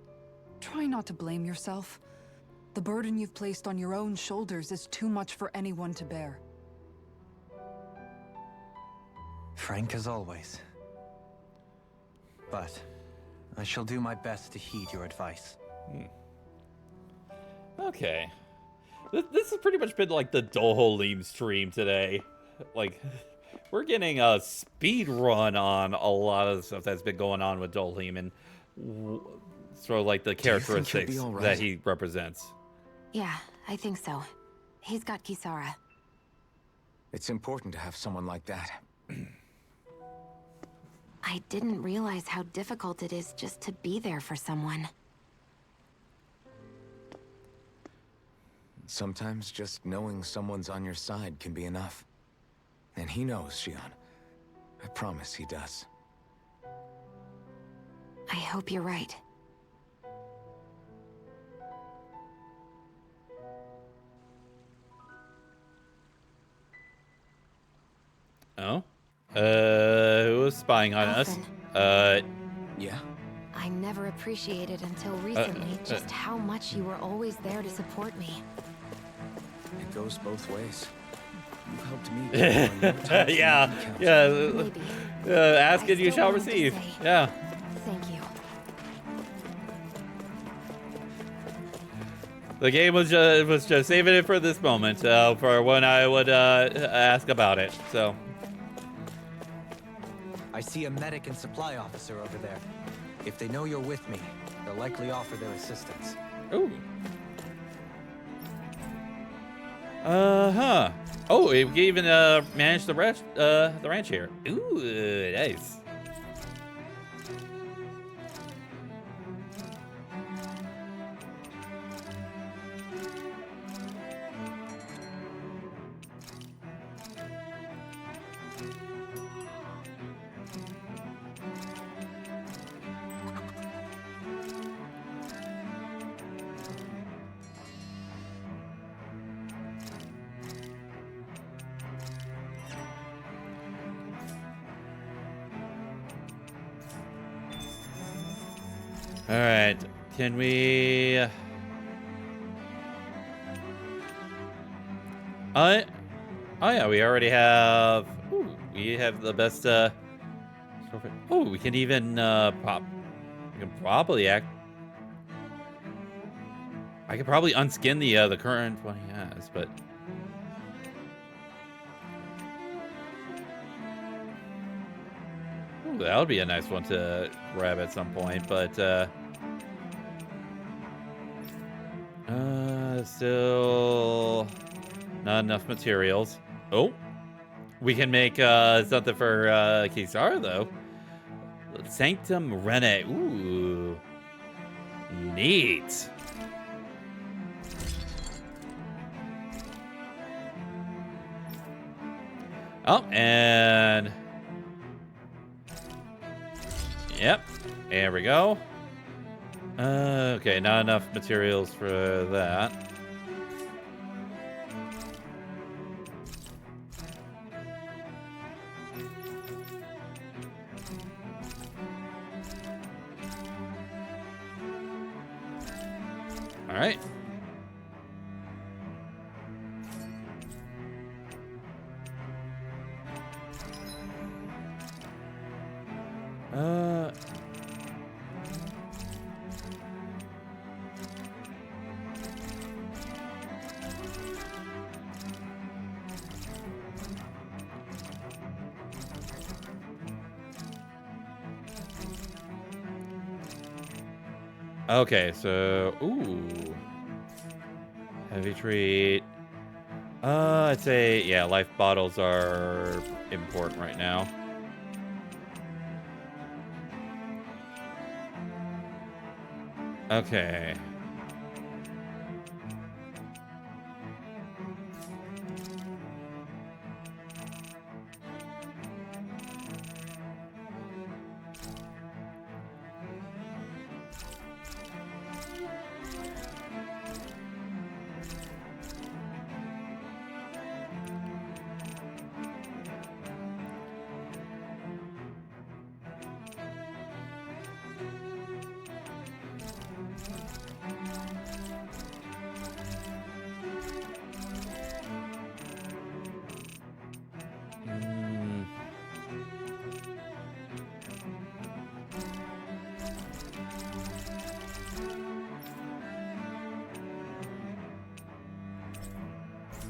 try not to blame yourself. The burden you've placed on your own shoulders is too much for anyone to bear. Frank as always. But I shall do my best to heed your advice. Okay. This has pretty much been like the Dohalim stream today. Like, we're getting a speed run on a lot of stuff that's been going on with Dohalim and sort of like the characteristics that he represents. Yeah, I think so. He's got Kisara. It's important to have someone like that. I didn't realize how difficult it is just to be there for someone. Sometimes just knowing someone's on your side can be enough. And he knows, Shion. I promise he does. I hope you're right. Oh? Who was spying on us? Yeah? I never appreciated until recently just how much you were always there to support me. It goes both ways. You helped me. Get on your time Yeah, and yeah. Maybe. Ask I and you still shall wanted to receive. say Yeah. Thank you. The game was just saving it for this moment, for when I would ask about it. So. I see a medic and supply officer over there. If they know you're with me, they'll likely offer their assistance. Ooh. Uh-huh. Oh, we can even manage the ranch here. Ooh, nice. All right, can we? Oh yeah, we already have. Ooh, we have the best. Oh, we can even We can probably act. I could probably unskin the current one he has, but. Ooh, that would be a nice one to grab at some point, but still not enough materials. Oh, we can make something for Kisara though. Sanctum Rene. Ooh, neat. Oh, and yep, there we go. Okay, not enough materials for that. All right. Okay, so ooh, heavy treat. I'd say yeah, life bottles are important right now. Okay.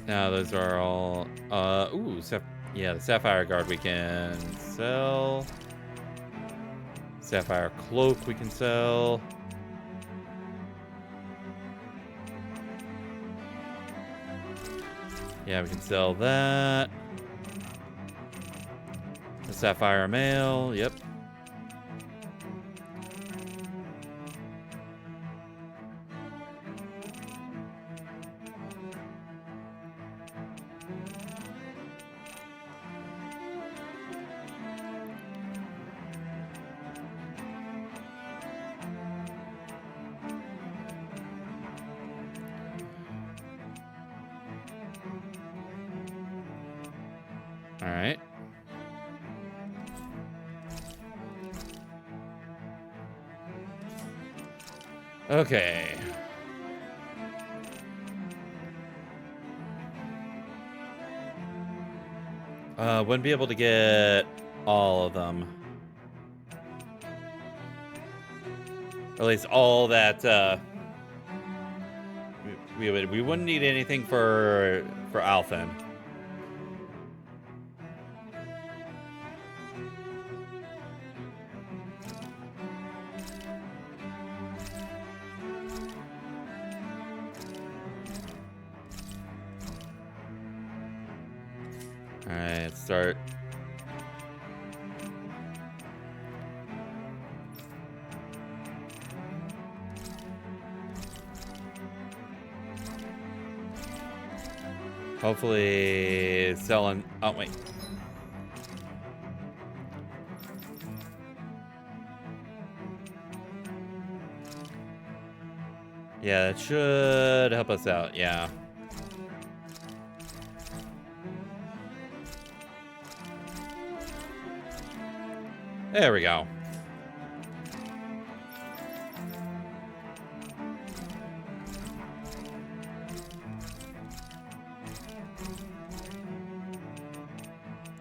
Now those are all ooh, yeah, the Sapphire Guard we can sell. Sapphire Cloak we can sell. Yeah, we can sell that. The Sapphire Mail, yep. All right. Okay. Wouldn't be able to get all of them. Or at least all that, we wouldn't need anything for Alphen. Alright, let's start. Hopefully selling. Oh, wait. Yeah, that should help us out. Yeah. There we go.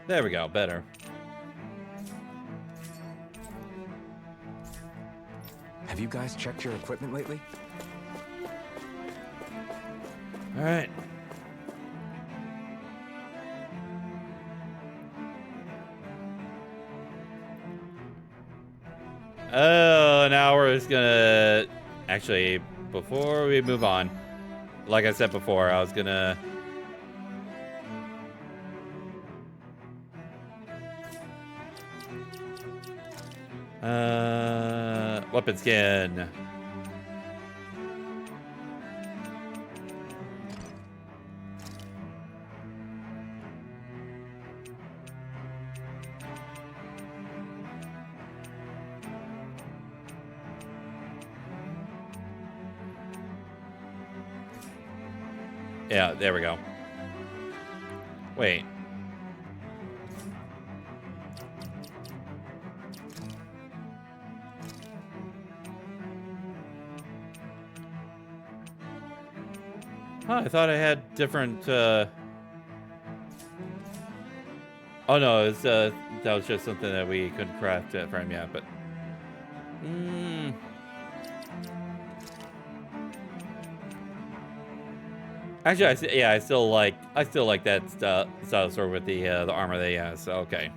There we go, better. Have you guys checked your equipment lately? All right. Oh, now we're just gonna... Actually, before we move on, like I said before, I was gonna... weapon skin. Yeah, there we go. Wait. Huh, I thought I had different, Oh no, it's, that was just something that we couldn't craft for him yet, but... Actually, I still like that style sword with the armor that he has, so okay.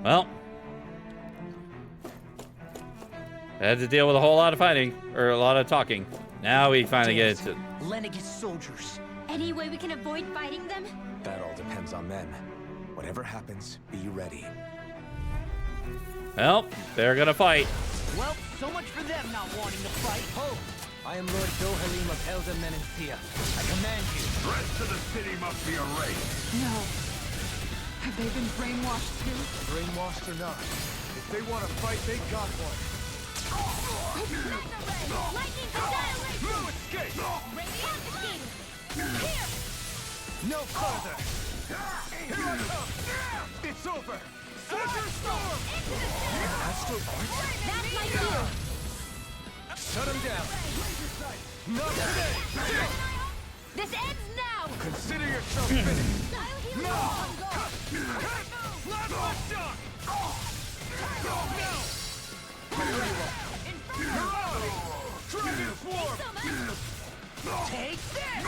Well, I had to deal with a whole lot of fighting, or a lot of talking. Now we finally get it to... Lenegis soldiers. Any way we can avoid fighting them? That all depends on them. Whatever happens, be ready. Well, they're gonna fight. Well, so much for them not wanting to fight. Ho! I am Lord Dohalim of Elda Menencia. I command you. The rest of the city must be erased. No. Have they been brainwashed too? Brainwashed or not, if they want to fight, they got one. Lightning annihilation! No escape! Confiscated! Here! No further! Here I come! It's over! Thunder Storm! Astral Arch? That's my cue! Shut him down! Not today! This ends now! Consider yourself finished! I'll heal No! you. Not one shot! No! You're out! Try this war! Take this!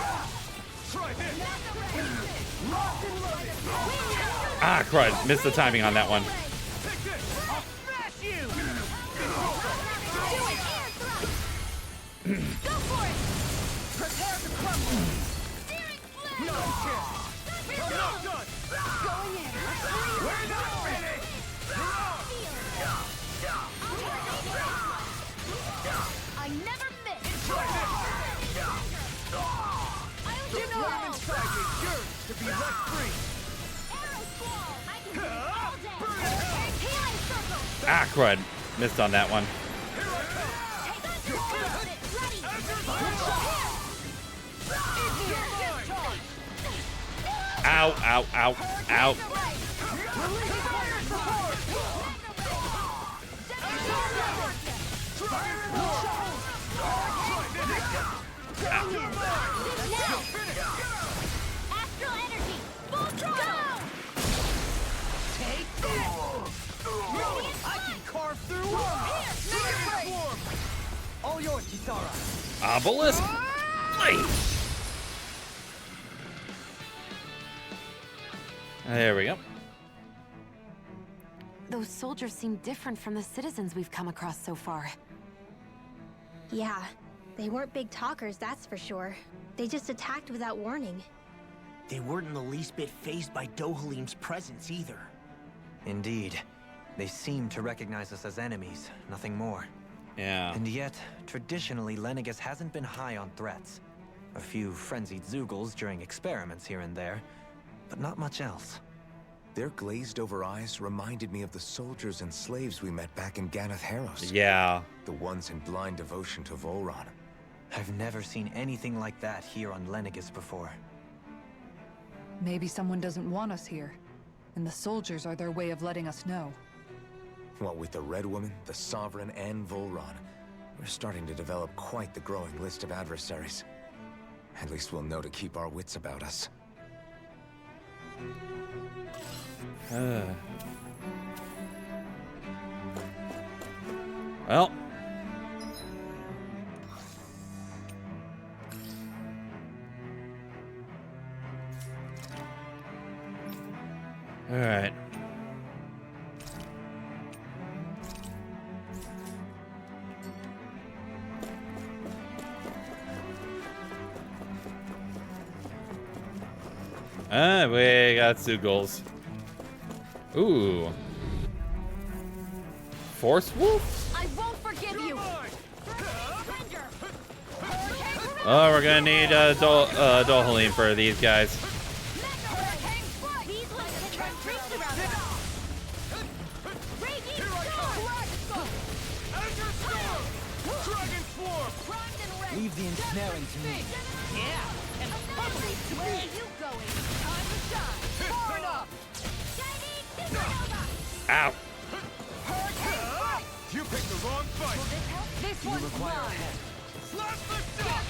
Try this! Ah, crud. Missed the timing on that one. Take this! I'll smash you! Do it! Air thrust! Go for it! Prepare to crumble! Steering flame! No chance! I'm not done! Going in! We're not finished! I never miss! Try this! I'll The do flame inside me yearns to be let free! Ah, crud. Missed on that one. Ow, ow, ow, ow. All yours, Kisara. Obelisk, please. There we go. Those soldiers seem different from the citizens we've come across so far. Yeah, they weren't big talkers, that's for sure. They just attacked without warning. They weren't in the least bit fazed by Dohalim's presence either. Indeed. They seem to recognize us as enemies, nothing more. Yeah. And yet, traditionally, Lenegis hasn't been high on threats. A few frenzied Zeugles during experiments here and there, but not much else. Their glazed-over eyes reminded me of the soldiers and slaves we met back in Ganath Haros. Yeah. The ones in blind devotion to Volron. I've never seen anything like that here on Lenegis before. Maybe someone doesn't want us here, and the soldiers are their way of letting us know. What with the Red Woman, the Sovereign, and Volron, we're starting to develop quite the growing list of adversaries. At least we'll know to keep our wits about us. Well. All right. We got 2 goals. Ooh. Force Wolf? I won't forgive you. Oh, we're gonna need Dohalim for these guys. Leave the ensnaring to me. Yeah, and probably to me. Where are you going? Time to shine. Far enough. Ow. You picked the wrong fight. This one's mine! Slash the shot.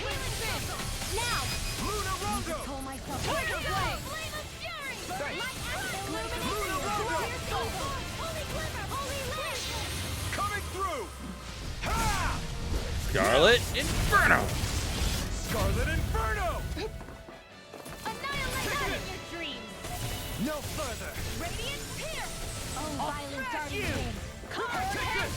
Now! Luna Rondo. Told myself. Tiger Blade! Flame of Fury! My Luna Rondo. Holy Glimmer! Holy Light! Coming through. Ha! Scarlet Inferno. Scarlet Inferno. Annihilate out in your dreams! No further. Radiant Pierce! Oh, violent darting you. wind! Come Take this.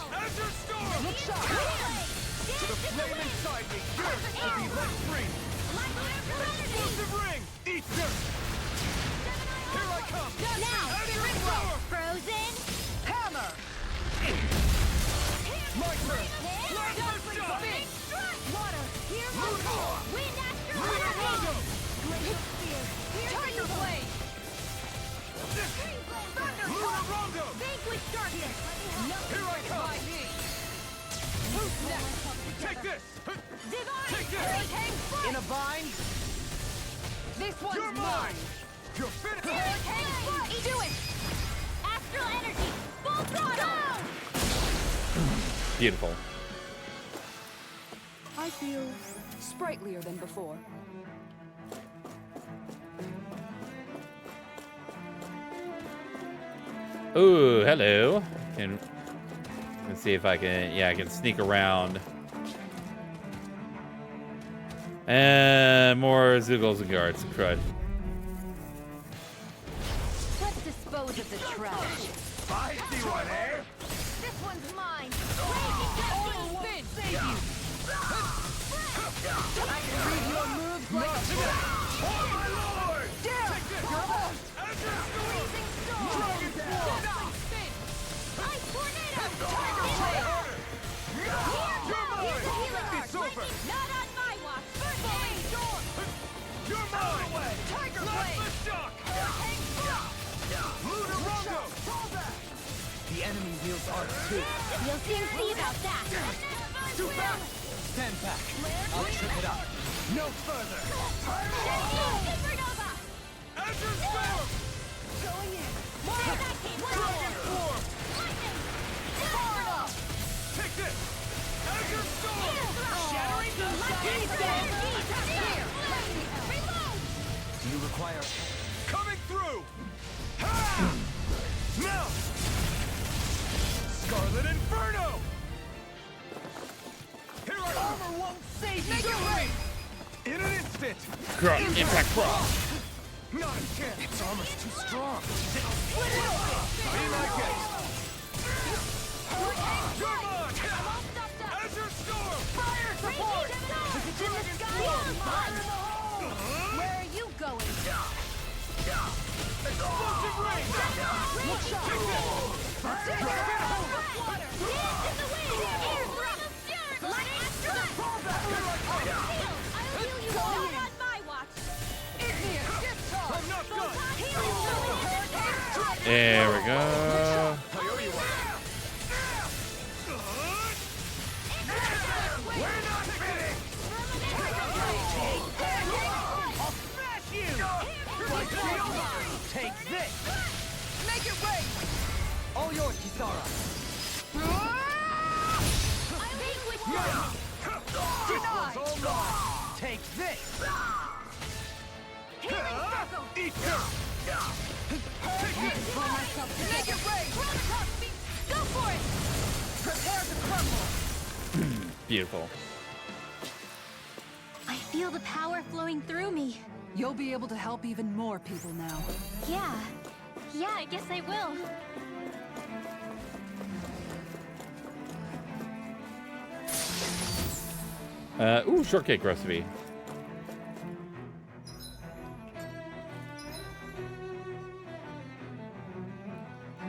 Azure Storm. Look sharp! To the flame inside me. Dirt will be let free. Explosive ring. Eat dirt. Here I come. Now! Azure Storm. Frozen! Hammer. My turn. Blast the shot. Water! Here I Luna. go! Wind after Luna Rondo. Glacial Spear! Tiger Blade. Luna Rondo. Vanquish darkness! Here I come. Who's next? Take this. Divine! Take this. Hurricane In a bind. This one's You're mine. You're finished. Hurricane Foot! Do it! Astral energy! Full throttle! Beautiful. I feel sprightlier than before. Ooh, hello. Let's see if I can. Yeah, I can sneak around. And more Zeugles and guards. Crud. Let's dispose of the trash. I see one, eh? This one's mine! Raging Destiny Spin! Save you! I can read your moves like a book. Oh my lord! Damn! Take this. You're up. Azure Storm. Freezing Storm! Dragon Force. Deathly Spin! Ice Tornado! Tiger Blade. Here's the healer It's art! over. Not on my watch! Flame Storm! You're mine. Tiger Blast Blade! the shock. Hurricane Frost! The enemy wields art too. You'll soon see about that. Too fast! Stand back. I'll trip it up. No further. Supernova! Azure Storm! Going in. That came Dragon Form! Lightning! Take this! Azure Storm! Shattering the Reload! Do you require... Coming through! Ha! Now! Scarlet Inferno! Here I armor won't save you! Make it rain! In an instant! Impact cross. Not a chance! Its armor's too strong! Split it open! Be like it! Come on! Azure Storm! Fire support! Dragon Form! Where are you going? Explosive Ring! Look shot! Dance in the wind! Air thrust! Lightning strike! I'll heal you all on my watch! I'm not done! There we go. I owe you one. We're not finished! I'll smash you! Like shield? Take this! Make it rain! All yours, Kisara! Denied! All mine! Take this! Eat this! Take it! Make it rain! Go for it! Prepare to crumble! Beautiful. I feel the power flowing through me. You'll be able to help even more people now. Yeah, I guess I will. Ooh, shortcake recipe.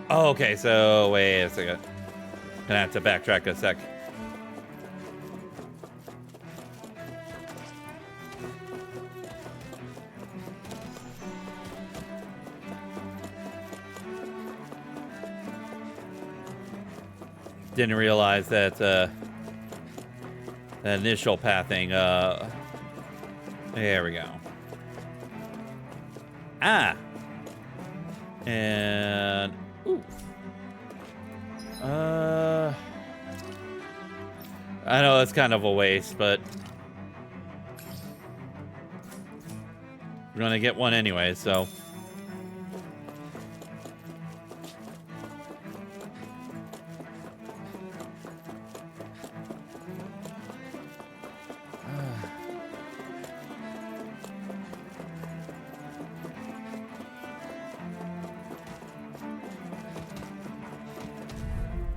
Oh, okay, so wait a second. Gonna have to backtrack a sec. Didn't realize that the initial pathing, there we go. Ah! And, ooh. I know that's kind of a waste, but we're gonna get one anyway, so.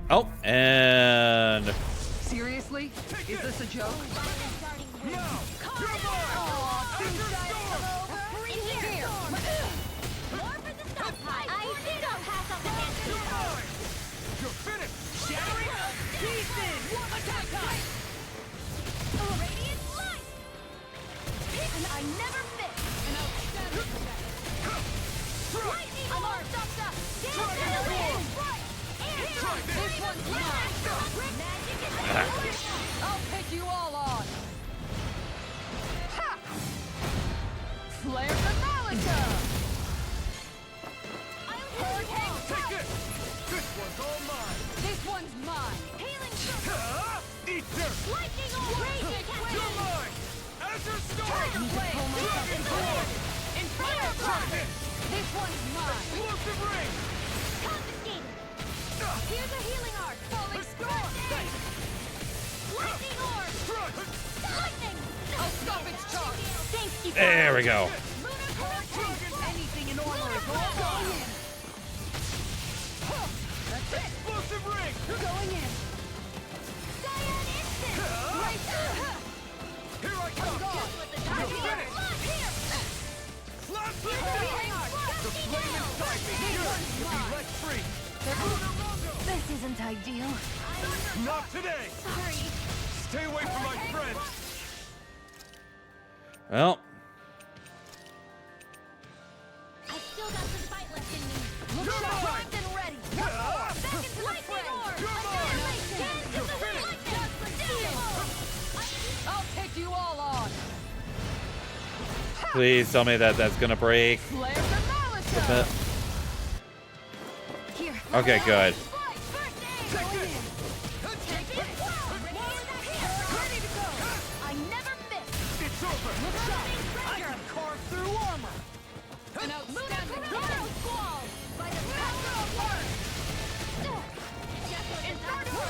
Oh, and Seriously? Is this a joke? Now! You're finished! Shattering pieces! Attack time! Radiant light! And I never miss! An outstanding lightning alarm! Dance in the wind! This one's mine! Magic is I'll pick you all on! Ha! Flare the Malika! Take this! This one's all mine! This one's mine! healing circle! Eat dirt! Lightning alarm! You're mine! Azure Storm! Dragon Form! Inferno Dragon! This one's mine! Explosive Ring! Confiscated! Here's a healing arc! Falling storm! Lightning orb! Lightning! I'll stop its charge! Thanks, you there we go. Anything in order is all going in! That's it! Explosive Ring! Going in! Cyan instant! Right there! Here I come! You're finished! Slap the flame inside me! Here! To be let free! This isn't ideal. Not today! Sorry. Stay away from my friends! Well, I still got some fight left in me. Look sharp and ready! Back into the Please tell me that that's gonna break. Okay, good.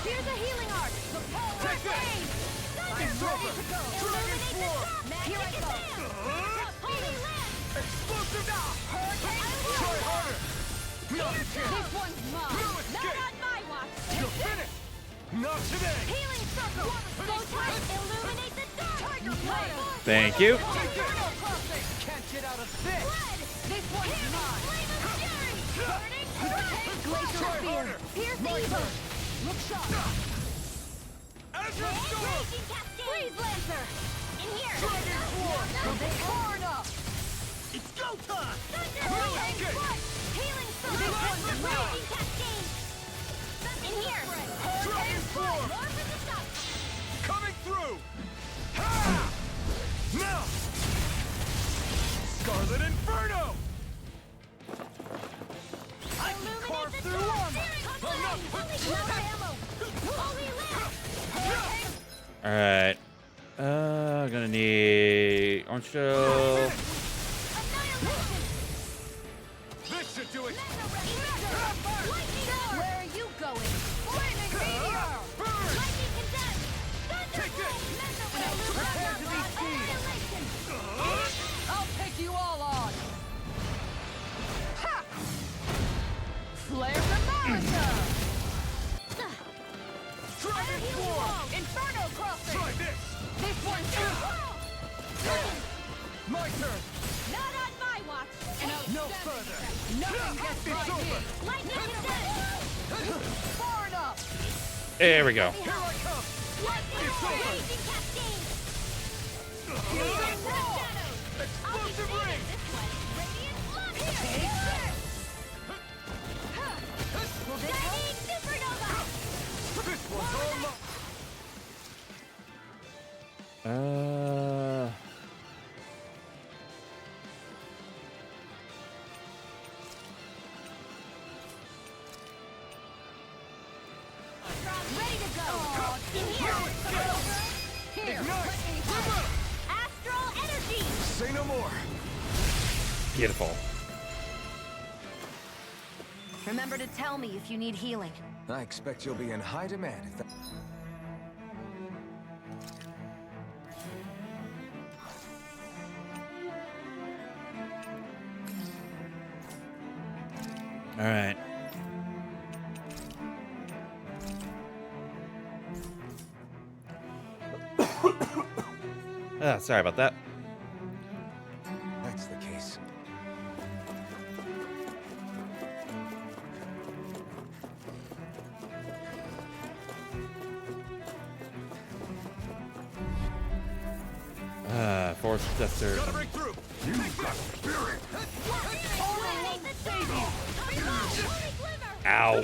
Here's a healing arc. It's ready to go. Here I go. Explosive now. Try harder. This one's mine. Not on my watch. You're finished. Not today. Healing circle. Go tight. Illuminate the dark. Thank you. Can't get out of this. This one's mine. Burning. Glacial spear. Pierce the evil. Look sharp. Azure Storm. Freeze Lancer. In here. Dragon Swarm. Torn up. It's go time. Thunder. Healing circle. This one's mine. Raging cascade. In here. Dragon Swarm. Coming through. Ha! Now. Scarlet Inferno. I can carve through armor. Alright. Gonna need orange shell. This should do it. Where are you going? Lightning meteor! Lightning condensed! Take this. Prepare to be seized! I'll take you all on! Ha! Flare the Monitor! Dragon Swarm. Inferno crossing! Try this. This one's My turn. not on my watch! No further. Nothing gets It's by over. me! Lightning condensed! Far enough! There we go. Here I come. Raging cascade! Explosive ring. Radiant flood here! Shining supernova! This one's all mine. Ready to go! In here! Here! Ignite. Astral energy! Say no more. Beautiful. Remember to tell me if you need healing. I expect you'll be in high demand if that... Alright. Sorry about that. That's the case. Force Tester. Gotta break through. You've got spirit. Ow.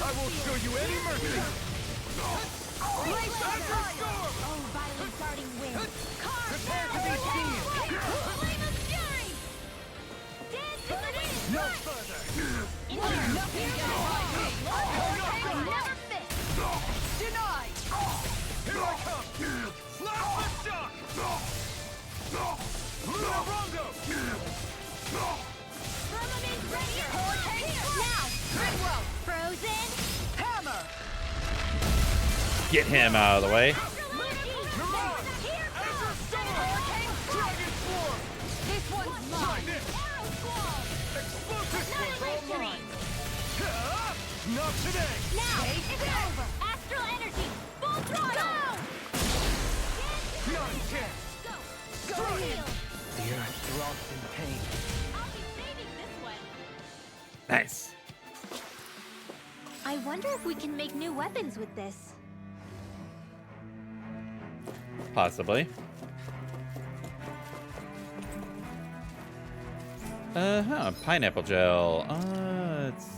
I won't show you any mercy. Prepare to be seized. No further. Denied! Here I come. Last shock. Lunarongo. Firmament breaker! Now! Ringworld! Frozen! Hammer! Get him out of the way. Dragon Swarm. This one's mine! Arrow Squall! Explosive one's all mine. Not today. Now! It's over! Astral energy! Full throttle! Not a chance. Go! Strike. Heal! The earth throbs in pain. I'll be saving this one. Nice. I wonder if we can make new weapons with this. Possibly. Pineapple gel. It's...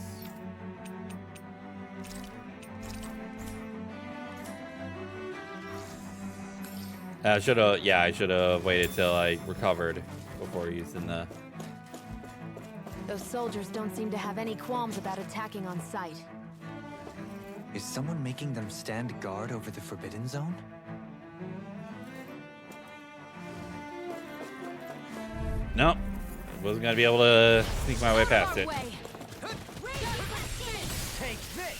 I should have. Yeah, I should have waited till I recovered before using the. Those soldiers don't seem to have any qualms about attacking on sight. Is someone making them stand guard over the Forbidden Zone? Nope. Wasn't gonna be able to sneak my way past it. Take this!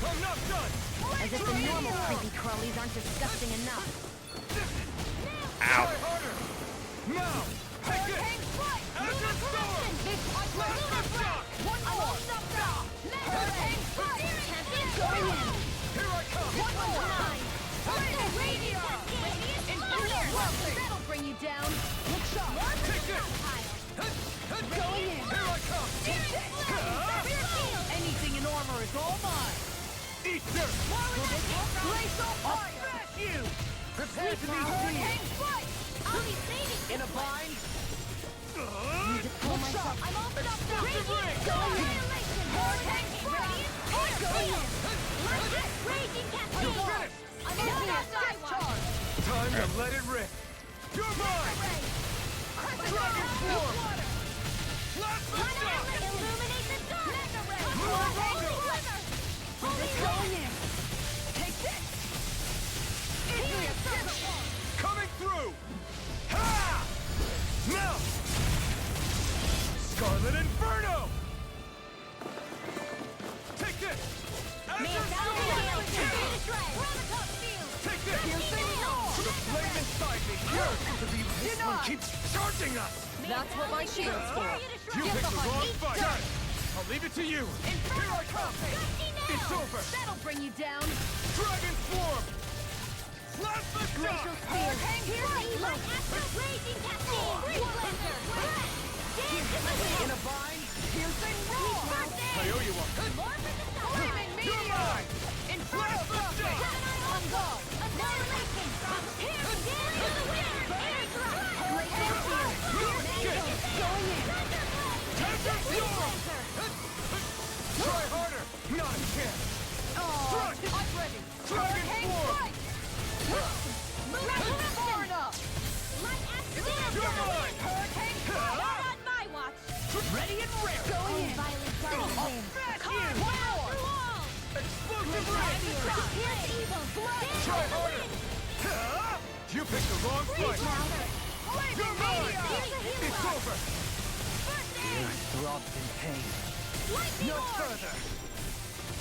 I'm not done! As if the normal creepy crawlies aren't disgusting enough. Ow. Now! Take it! Azure Storm! Plasma Shock! One more! Here I come! One more! That'll bring you down. Look sharp. Take it! Going in. Here I come! Anything in armor is all mine. Eat dirt! Blaze on fire. Smash you! Prepare to meet me! I'll be saving In a bind! Need to pull myself. I'm all for that. Radiant annihilation. Hurricane strike. Going in. Raging cascade. You're finished! I'm all for that charge. Time to let it rip! You're mine! Dragon Swarm! Plasma Shock! Illuminate the dark. Going in. Take this. Coming through! Ha! Now! Scarlet Inferno! Take this! Azure Storm! Take this! The flame inside me yearns to be. This one keeps charging us! That's what my shield's for. You picked the wrong fight! I'll leave it to you! Here I come! It's over! That'll bring you down. Dragon Swarm! Plasma Shock! In a bind? Piercing roar. I owe you one! Flaming You're meteor. mine! In Plasma Shock! On guard. Annihilation. Going in. Azure Storm! Try harder! Not a chance! Oh, I'm ready. Dragon Swarm! Far enough. You're mine! On my watch. Ready and rare! Going in. I'll smash you! Explosive ray! Try harder! You picked the wrong fight! You're mine! It's over! Earth throbs in pain. No further!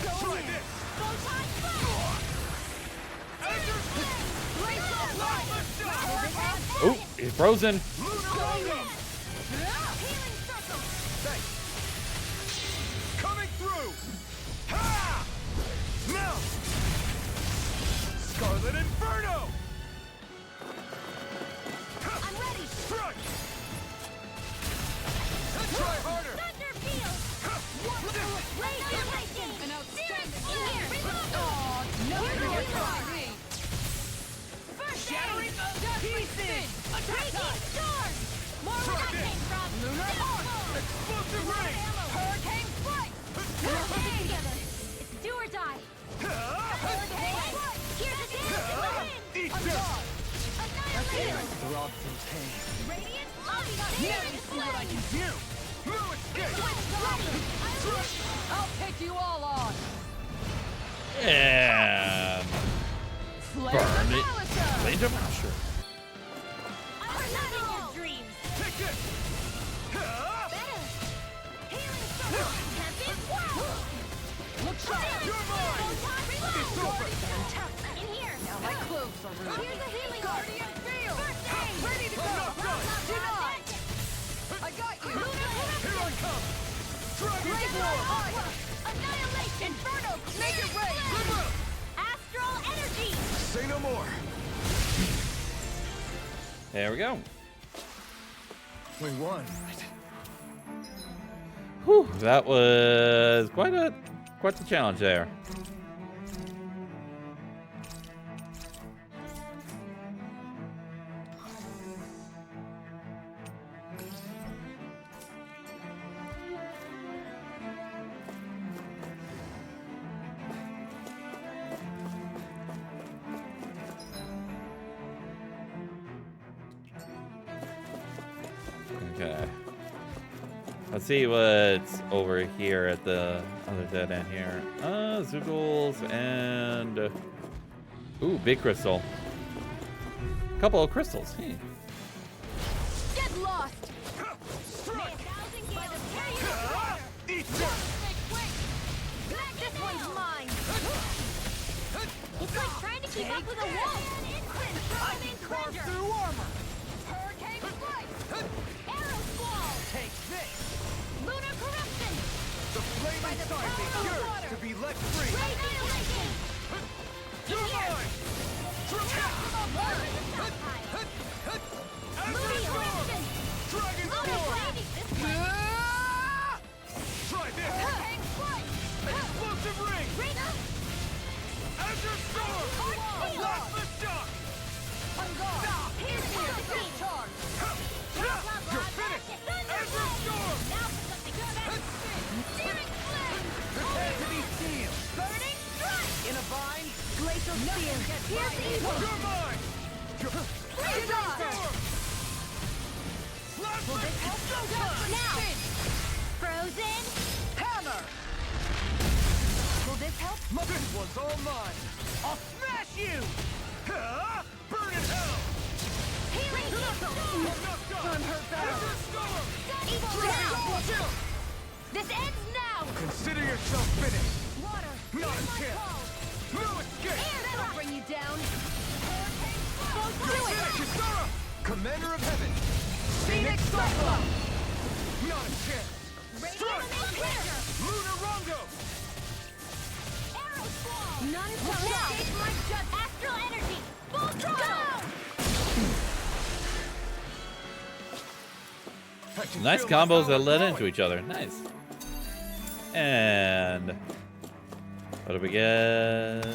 Try this! Azure Plasma Shock! Oh, he's frozen. Thanks! Coming through! Ha! Now! Scarlet Inferno! I'm ready. Strike! Try harder! An outstanding. Oh, no, you're me. Shattering pieces! Attack us. More where Try that this. came from. Lunar Arc! Explosive ray! Hurricane strike. We'll put it together. It's do or die. Hurricane strike. Here's the dance. Eat this! Annihilation. Throbs in pain. Radiant. I'll be Let there. me see what I can do. No escape! I'll take you all on. And Flame burn it. Demolisher. Flame Demolisher. I'm not in your dreams. Take this! Better. Healing circle. Tempest. Look sharp. You're mine! It's over! In here. Now my clothes are ruined. Here's a healing Guardian field. First aid. Ready to I'm go. not done! Denied. I got you. Here I come! Dragon Swarm! Annihilation. Inferno. Make it rain. Astral energy. Say no more! There we go. We won. Whew, that was quite the challenge there. Okay. Let's see what's over here at the other dead end here. Zoogles and... ooh, big crystal. Couple of crystals. Hey. Get lost! This one's mine! It's like trying to keep up with a wolf. Through armor! Hurricane Strike! Arrow squall. Take this! Lunar Corruption! The flaming side is yours to be let free! Annihilation. You're mine! Moody Eruption! Dragon Lunar Force! Blade! Try this! Hurricane Strike! Explosive ring! Azure Storm! Plasma shock! On guard! Discharge! You're finished! Azure Storm! Now for something fancy! Searing Flame! Prepare to be sealed! Burning Strike! In a bind? Glacial Spear! Pierce evil! You're mine! Freeze Storm! Plasma Now! Frozen Hammer! Will this help? This one's all mine! I'll smash you! Burn in hell! Healing Circle! Turn her down! Storm! Evil Now! This ends now! Consider yourself finished! Water! Not a hear my chance. call. No escape! Air that'll bring you down! Do it! Kisara! Commander of Heaven! Phoenix Cyclone! Not a chance! Strike! Lunar Rongo! Arrow Squall! None shall escape my judgment! Astral Energy! Full throttle! Nice combos that led into each other. Nice. And what do we get?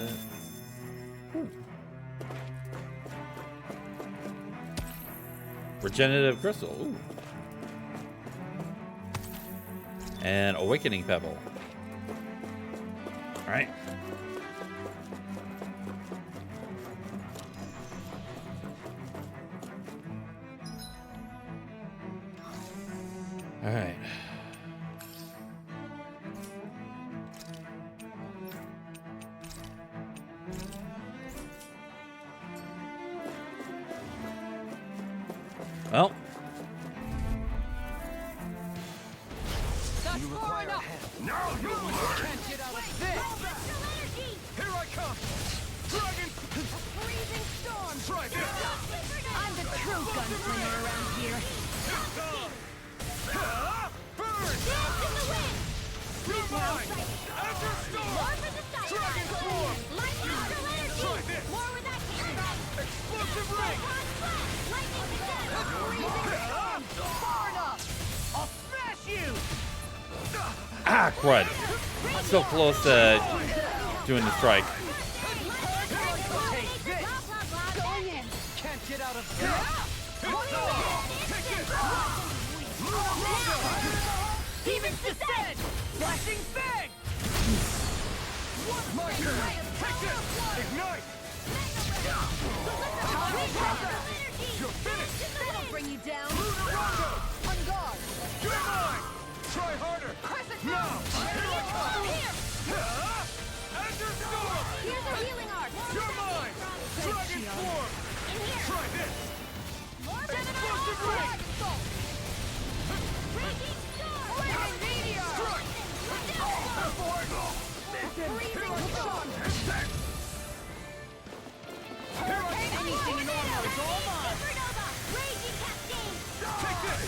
Ooh. Regenerative crystal. Ooh. And awakening pebble. All right. All right. Well, You require a hand. No, you can't get out of this! Here I come! Dragon! Freezing Storm! Try this! I'm the true gunslinger around here! Burn! Dance in the wind! You're mine! Azure Storm! War for the Sky! Dragon Form! Lightning Astral Energy! Try this! War with that cannon! Explosive ring! Photon Flash! Lightning to death! Freezing Storm! Far enough! I'll smash you! ah, crud. So close to doing the strike. Take this! Going in! Can't get out of this! Take it! Demons descend! Flashing Fang! My turn! Take this! Ignite! You're finished! That'll bring you down! Lunar Rondo! On guard! You're mine! Try harder! Crescent Now! Here I come! Here! Azure Storm! Here's a healing arc! You're mine! Dragon Form! In here! Try this! Explosive ring! Raging Storm! Flaming Meteor! Strike! Freezing Storm! Anything in armor is all mine! Supernova! Raging Cascade! Take this!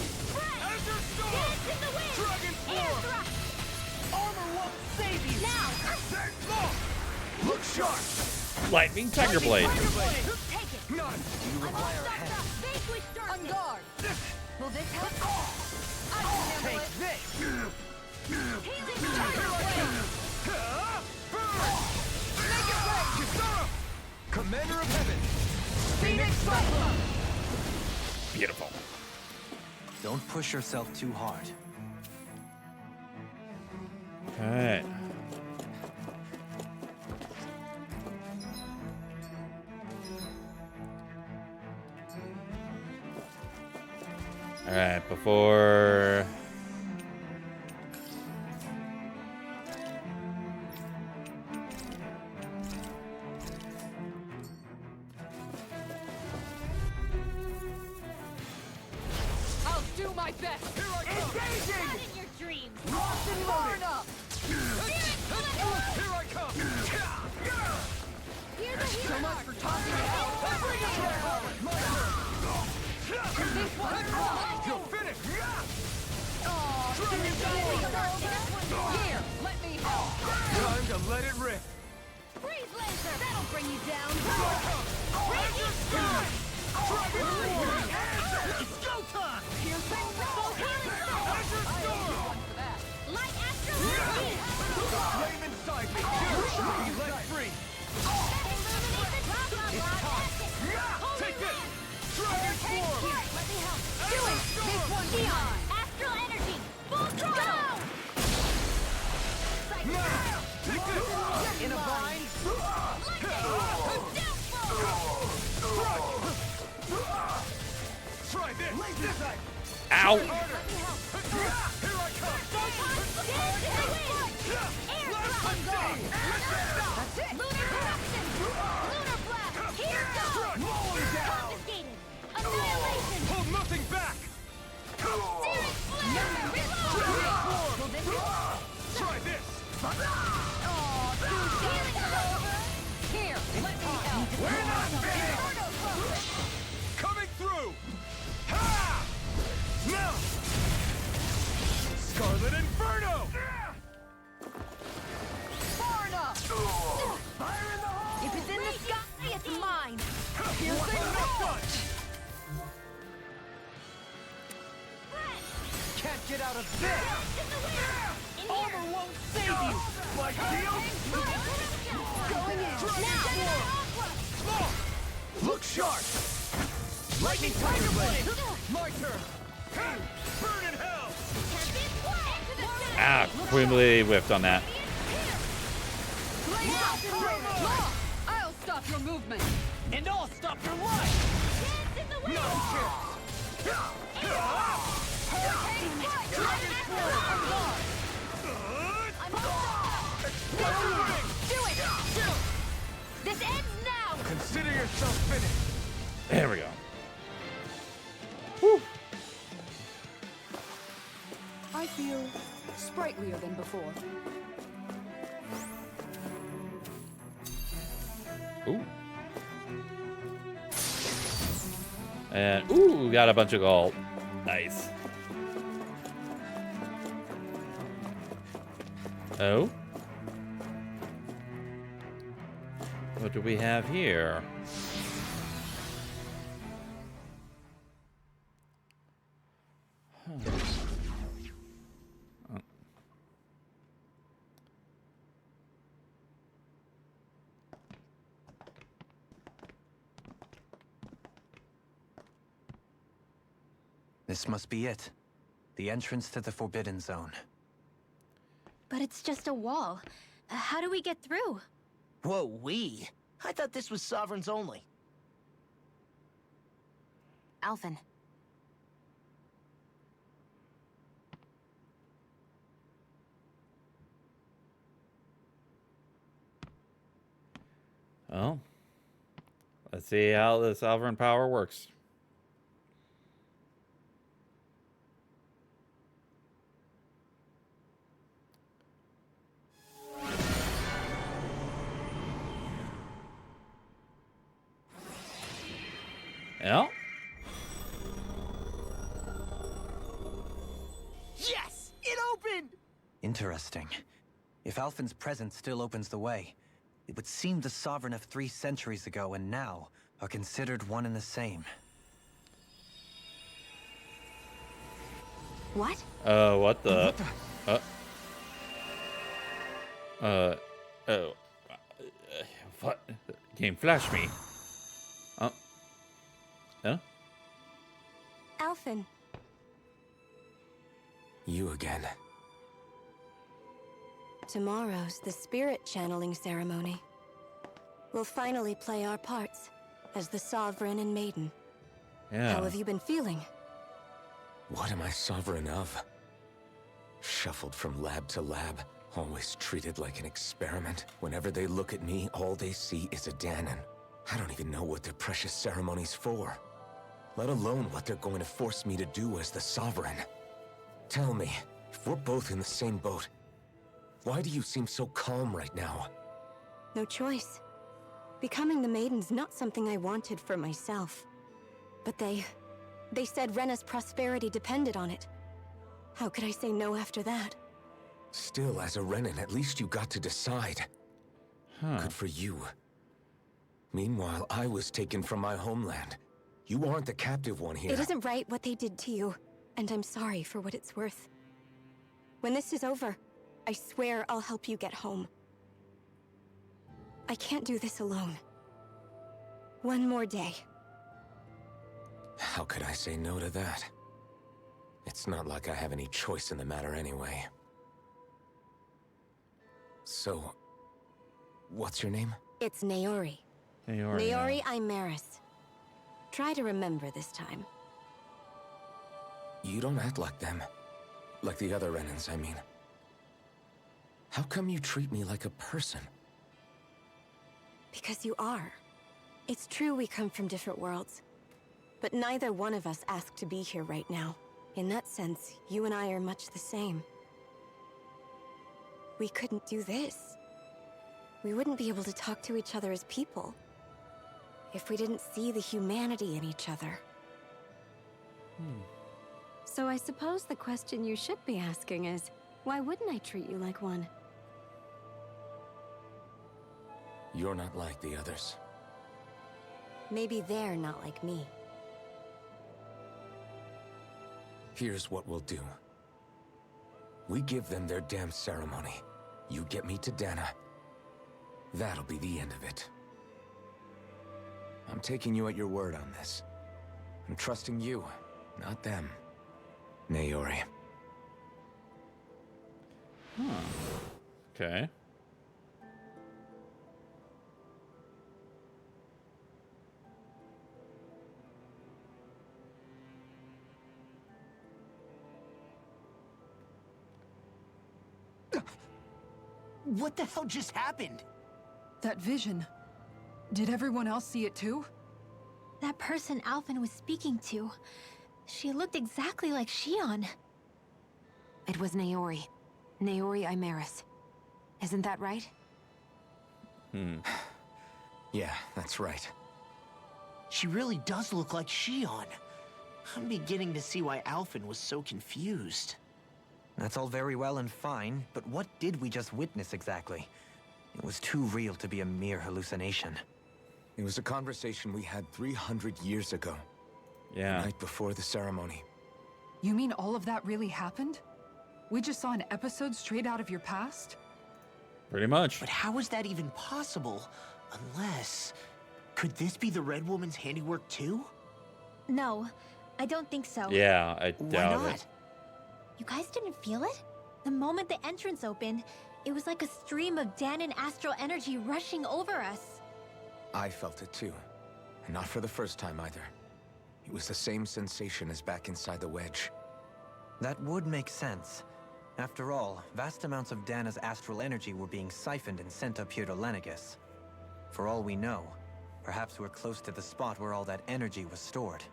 Azure Storm! Dance in the wind! Dragon Air Form! thrust! Armor won't save you! Now! Look sharp! Lightning Tiger Blade. Take it! None! You require a hand. Vanquish darkness! On guard! Will this help? I can handle Take it! this! Healing Tiger Blade! Burn! Make it right! Kisara! Commander of Heaven! Phoenix Cyclone! Beautiful. Don't push yourself too hard. All right. All right, before. I'll do my best. Here I come. Not in your dreams. Locked and loaded. Up. Here I come! Here's a hero. So much for talking it out. Bring it This one's mine. You're finished! Here, let me help. Time to let it rip! Freeze laser. That'll bring you down. It's go time! Piercing Dohalim. Light astral energy. Flame inside me! Be let free! Illuminate the top of Take this! Dragon Swarm! Let me help. Do it. This one beyond. Astral energy. Full throttle. Take this! In a bind. Try this! Ow! Here I come! That's it. Lunar corruption. Lunar blast. Here goes. Confiscated. Annihilation. Hold nothing back! Searing flare. Reload. Try this! Healing over. Here, let me help. We're not finished! Inferno focus. Coming through! Ha! Now! Scarlet Inferno! Far enough. Fire in the hole! If it's in the sky, it's mine. Piercing done! Can't get out of this! In Armor here. won't save you! My shield! Going in. Now. Look sharp! Lightning Tiger Blade! My turn! Burn in hell! Ah, completely whiffed on that. I'll stop your movement. And I'll stop your life! No chance! This ends now. Consider yourself finished! There we go. Whew. I feel sprightlier than before. Ooh. And ooh, got a bunch of gold. Nice. Oh. What do we have here? Huh. Oh. This must be it. The entrance to the Forbidden Zone. But it's just a wall. How do we get through? Whoa, we? I thought this was Sovereigns only. Alphen. Well, let's see how the sovereign power works. Yeah. Yes! It opened! Interesting. If Alphen's presence still opens the way, it would seem the Sovereign of 3 centuries ago and now are considered one and the same. What? What the? Oh. What? Game flash me. Huh? Alphen. You again. Tomorrow's the spirit channeling ceremony. We'll finally play our parts as the Sovereign and Maiden. Yeah. How have you been feeling? What am I sovereign of? Shuffled from lab to lab, always treated like an experiment. Whenever they look at me, all they see is a Danon. I don't even know what their precious ceremony's for, let alone what they're going to force me to do as the Sovereign. Tell me, if we're both in the same boat, why do you seem so calm right now? No choice. Becoming the Maiden's not something I wanted for myself. But they said Rena's prosperity depended on it. How could I say no after that? Still, as a Renan, at least you got to decide. Good for you. Meanwhile, I was taken from my homeland. You aren't the captive one here. It isn't right what they did to you, and I'm sorry for what it's worth. When this is over, I swear I'll help you get home. I can't do this alone. One more day. How could I say no to that? It's not like I have any choice in the matter anyway. So, what's your name? It's Naori. Naori Imaris. Try to remember this time. You don't act like them. Like the other Renans, I mean. How come you treat me like a person? Because you are. It's true we come from different worlds. But neither one of us asked to be here right now. In that sense, you and I are much the same. We couldn't do this. We wouldn't be able to talk to each other as people if we didn't see the humanity in each other. So I suppose the question you should be asking is, why wouldn't I treat you like one? You're not like the others. Maybe they're not like me. Here's what we'll do. We give them their damn ceremony. You get me to Dana. That'll be the end of it. I'm taking you at your word on this. I'm trusting you, not them. Naori. Okay. What the hell just happened? That vision. Did everyone else see it too? That person Alphen was speaking to, she looked exactly like Shion. It was Naori. Naori Imaris. Isn't that right? Yeah, that's right. She really does look like Shion. I'm beginning to see why Alphen was so confused. That's all very well and fine, but what did we just witness exactly? It was too real to be a mere hallucination. It was a conversation we had 300 years ago. Yeah. The night before the ceremony. You mean all of that really happened? We just saw an episode straight out of your past? Pretty much. But how is that even possible? Unless... Could this be the Red Woman's handiwork too? No, I don't think so. Yeah, I Why doubt not? it. You guys didn't feel it? The moment the entrance opened, it was like a stream of Danon astral energy rushing over us. I felt it too. And not for the first time either. It was the same sensation as back inside the wedge. That would make sense. After all, vast amounts of Dana's astral energy were being siphoned and sent up here to Lenegis. For all we know, perhaps we're close to the spot where all that energy was stored.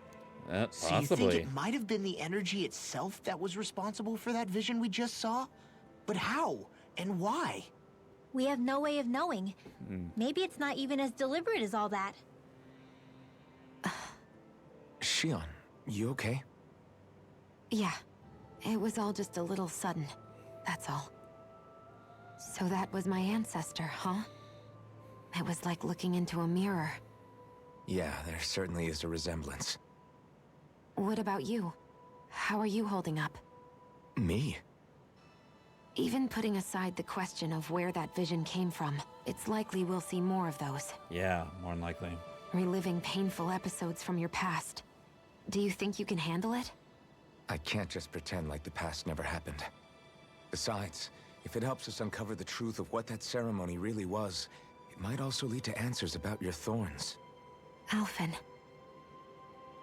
So you think Possibly. it might have been the energy itself that was responsible for that vision we just saw? But how? And why? We have no way of knowing. Maybe it's not even as deliberate as all that. Shion, you okay? Yeah. It was all just a little sudden. That's all. So that was my ancestor, huh? It was like looking into a mirror. Yeah, there certainly is a resemblance. What about you? How are you holding up? Me? Even putting aside the question of where that vision came from, it's likely we'll see more of those. Yeah, more than likely. Reliving painful episodes from your past. Do you think you can handle it? I can't just pretend like the past never happened. Besides, if it helps us uncover the truth of what that ceremony really was, it might also lead to answers about your thorns. Alphen.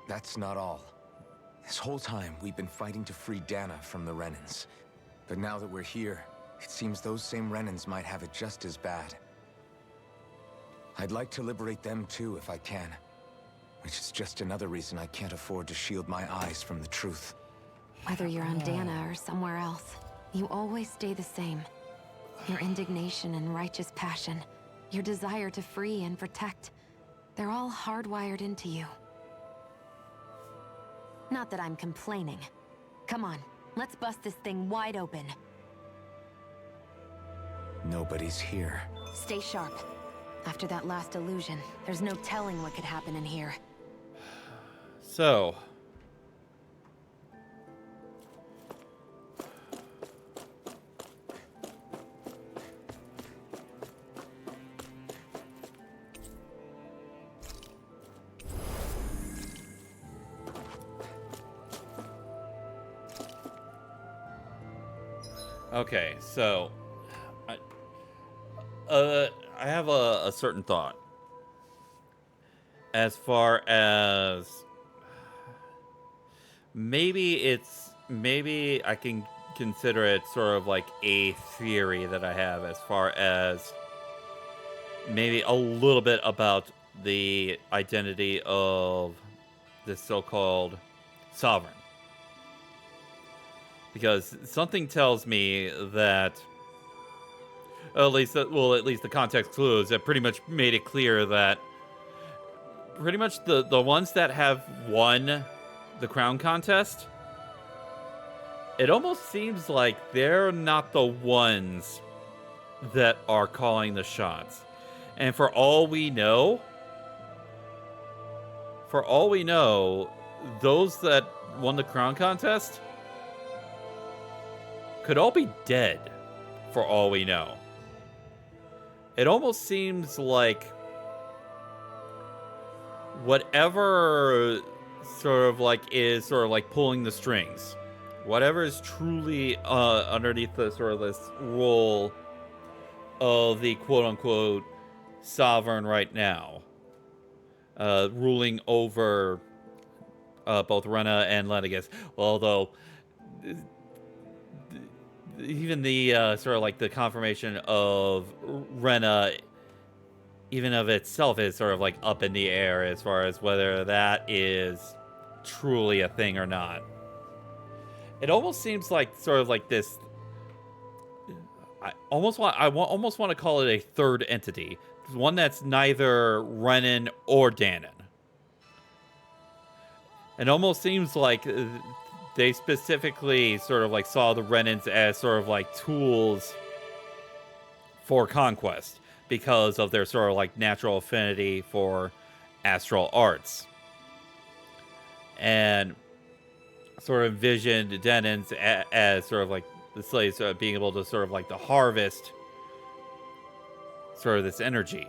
That's not all. This whole time, we've been fighting to free Dana from the Renans. But now that we're here, it seems those same Renans might have it just as bad. I'd like to liberate them too, if I can. Which is just another reason I can't afford to shield my eyes from the truth. Whether you're on Dana or somewhere else, you always stay the same. Your indignation and righteous passion, your desire to free and protect, they're all hardwired into you. Not that I'm complaining. Come on, let's bust this thing wide open. Nobody's here. Stay sharp. After that last illusion, there's no telling what could happen in here. So, okay, so I have a certain thought as far as maybe I can consider it sort of like a theory that I have as far as maybe a little bit about the identity of the so-called sovereign. Because something tells me that, at least the context clues that pretty much made it clear that pretty much the ones that have won the crown contest, it almost seems like they're not the ones that are calling the shots. And for all we know, those that won the crown contest could all be dead, for all we know. It almost seems like whatever is pulling the strings, whatever is truly underneath the sort of this role of the quote-unquote sovereign right now, ruling over both Rena and Lenegis. Although even the the confirmation of Rena, even of itself, is sort of like up in the air as far as whether that is truly a thing or not. It almost seems like sort of like this. I almost want to call it a third entity, one that's neither Renan or Danon. It almost seems like they specifically sort of like saw the Renans as sort of like tools for conquest because of their sort of like natural affinity for astral arts. And sort of envisioned Denons as sort of like the slaves being able to sort of like to harvest sort of this energy.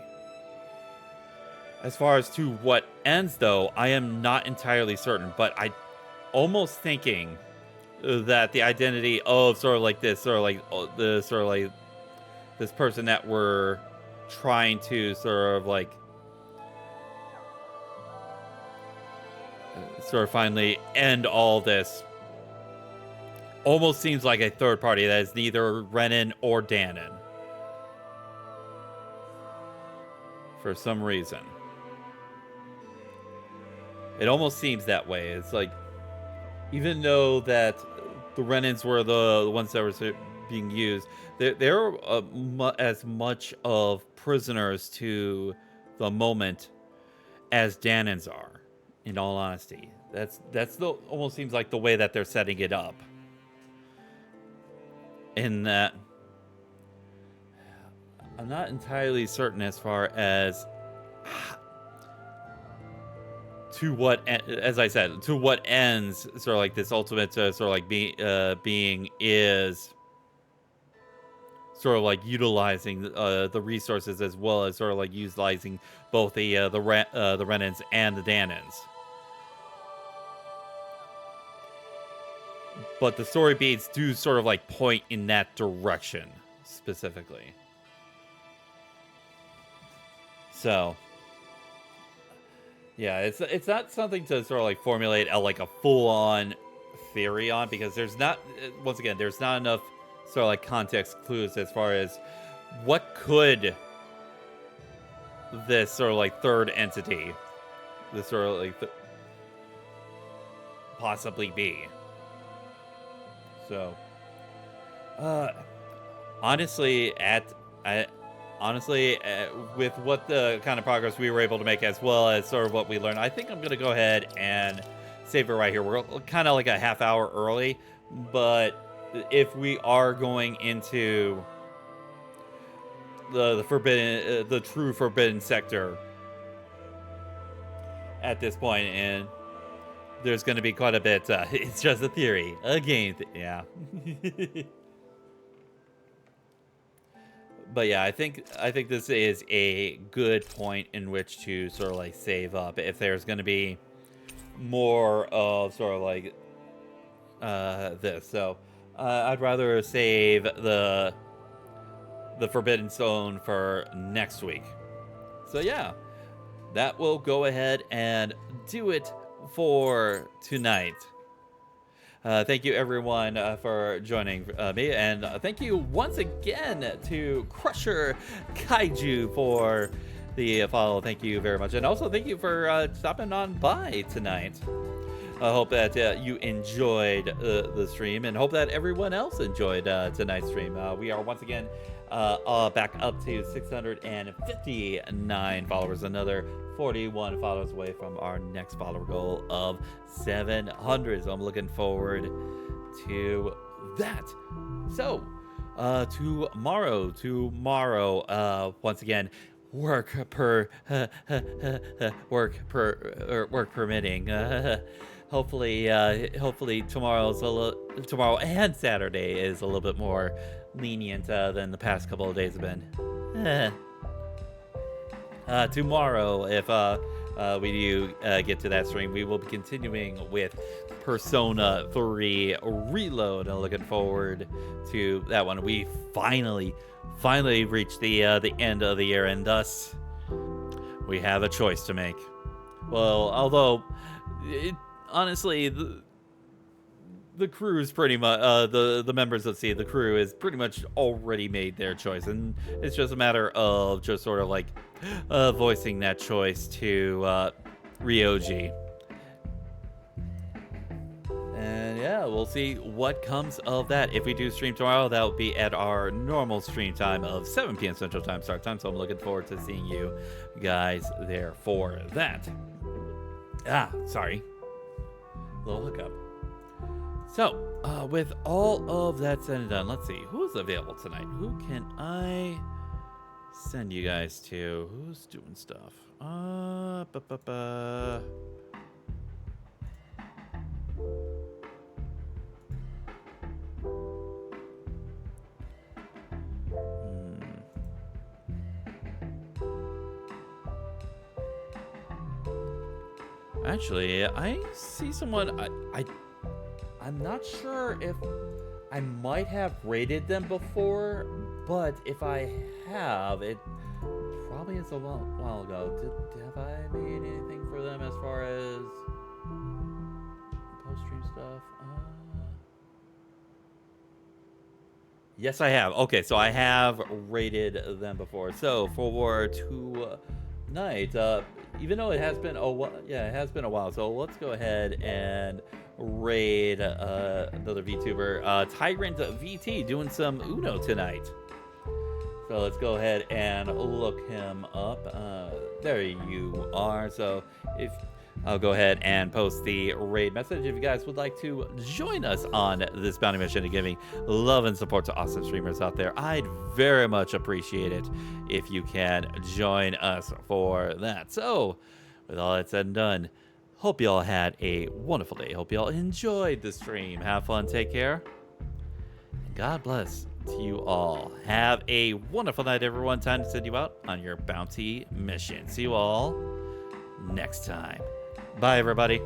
As far as to what ends, though, I am not entirely certain, but I almost thinking that the identity of sort of like this person that we're trying to sort of finally end all this almost seems like a third party that is neither Renan or Danon for some reason. It almost seems that way. It's like, even though that the Renans were the ones that were being used, they're as much of prisoners to the moment as Danons are, in all honesty. That's almost seems like the way that they're setting it up. In that, I'm not entirely certain as far as to what, as I said, to what ends sort of like this ultimate sort of like being is sort of like utilizing the resources as well as sort of like utilizing both the Renans and the Danons. But the story beats do sort of like point in that direction specifically. So Yeah, it's not something to sort of like formulate like a full-on theory on, because there's not, once again, there's not enough sort of like context clues as far as what could this sort of like third entity, this sort of like possibly be. So, honestly, with what the kind of progress we were able to make, as well as sort of what we learned, I think I'm gonna go ahead and save it right here. We're kind of like a half hour early, but if we are going into the forbidden, the true forbidden sector at this point, and there's going to be quite a bit. It's just a theory, a game. Yeah. But yeah, I think this is a good point in which to sort of like save up. If there's going to be more of sort of like this, so I'd rather save the Forbidden Stone for next week. So yeah, that will go ahead and do it for tonight. Thank you everyone for joining me, and thank you once again to Crusher Kaiju for the follow. Thank you very much, and also thank you for stopping on by tonight. I hope that you enjoyed the stream, and hope that everyone else enjoyed tonight's stream. We are once again back up to 659 followers, another 41 followers away from our next follower goal of 700. So I'm looking forward to that. So tomorrow, once again, work permitting. Hopefully tomorrow and Saturday is a little bit more lenient than the past couple of days have been. Tomorrow, if we do get to that stream, we will be continuing with Persona 3 Reload. I'm looking forward to that one. We finally reached the end of the year, and thus we have a choice to make. Well, although honestly, the crew is pretty much the members of the crew is pretty much already made their choice, and it's just a matter of just sort of like voicing that choice to Ryoji. And yeah, we'll see what comes of that. If we do stream tomorrow, that will be at our normal stream time of 7 p.m. Central Time start time. So I'm looking forward to seeing you guys there for that. Sorry, little hiccup. So, with all of that said and done, let's see, who's available tonight? Who can I send you guys to? Who's doing stuff? Actually, I see someone. I'm not sure if I might have rated them before, but if I have, it probably is a while ago. Have I made anything for them as far as post-stream stuff? Yes, I have. Okay, so I have rated them before. So for tonight, even though it has been a while, it has been a while. So let's go ahead and raid another VTuber, Tyrant VT, doing some Uno tonight. So let's go ahead and look him up. There you are. So I'll go ahead and post the raid message if you guys would like to join us on this bounty mission and giving love and support to awesome streamers out there. I'd very much appreciate it if you can join us for that. So with all that said and done, hope you all had a wonderful day. Hope you all enjoyed the stream. Have fun, take care, and God bless to you all. Have a wonderful night, everyone. Time to send you out on your bounty mission. See you all next time. Bye, everybody.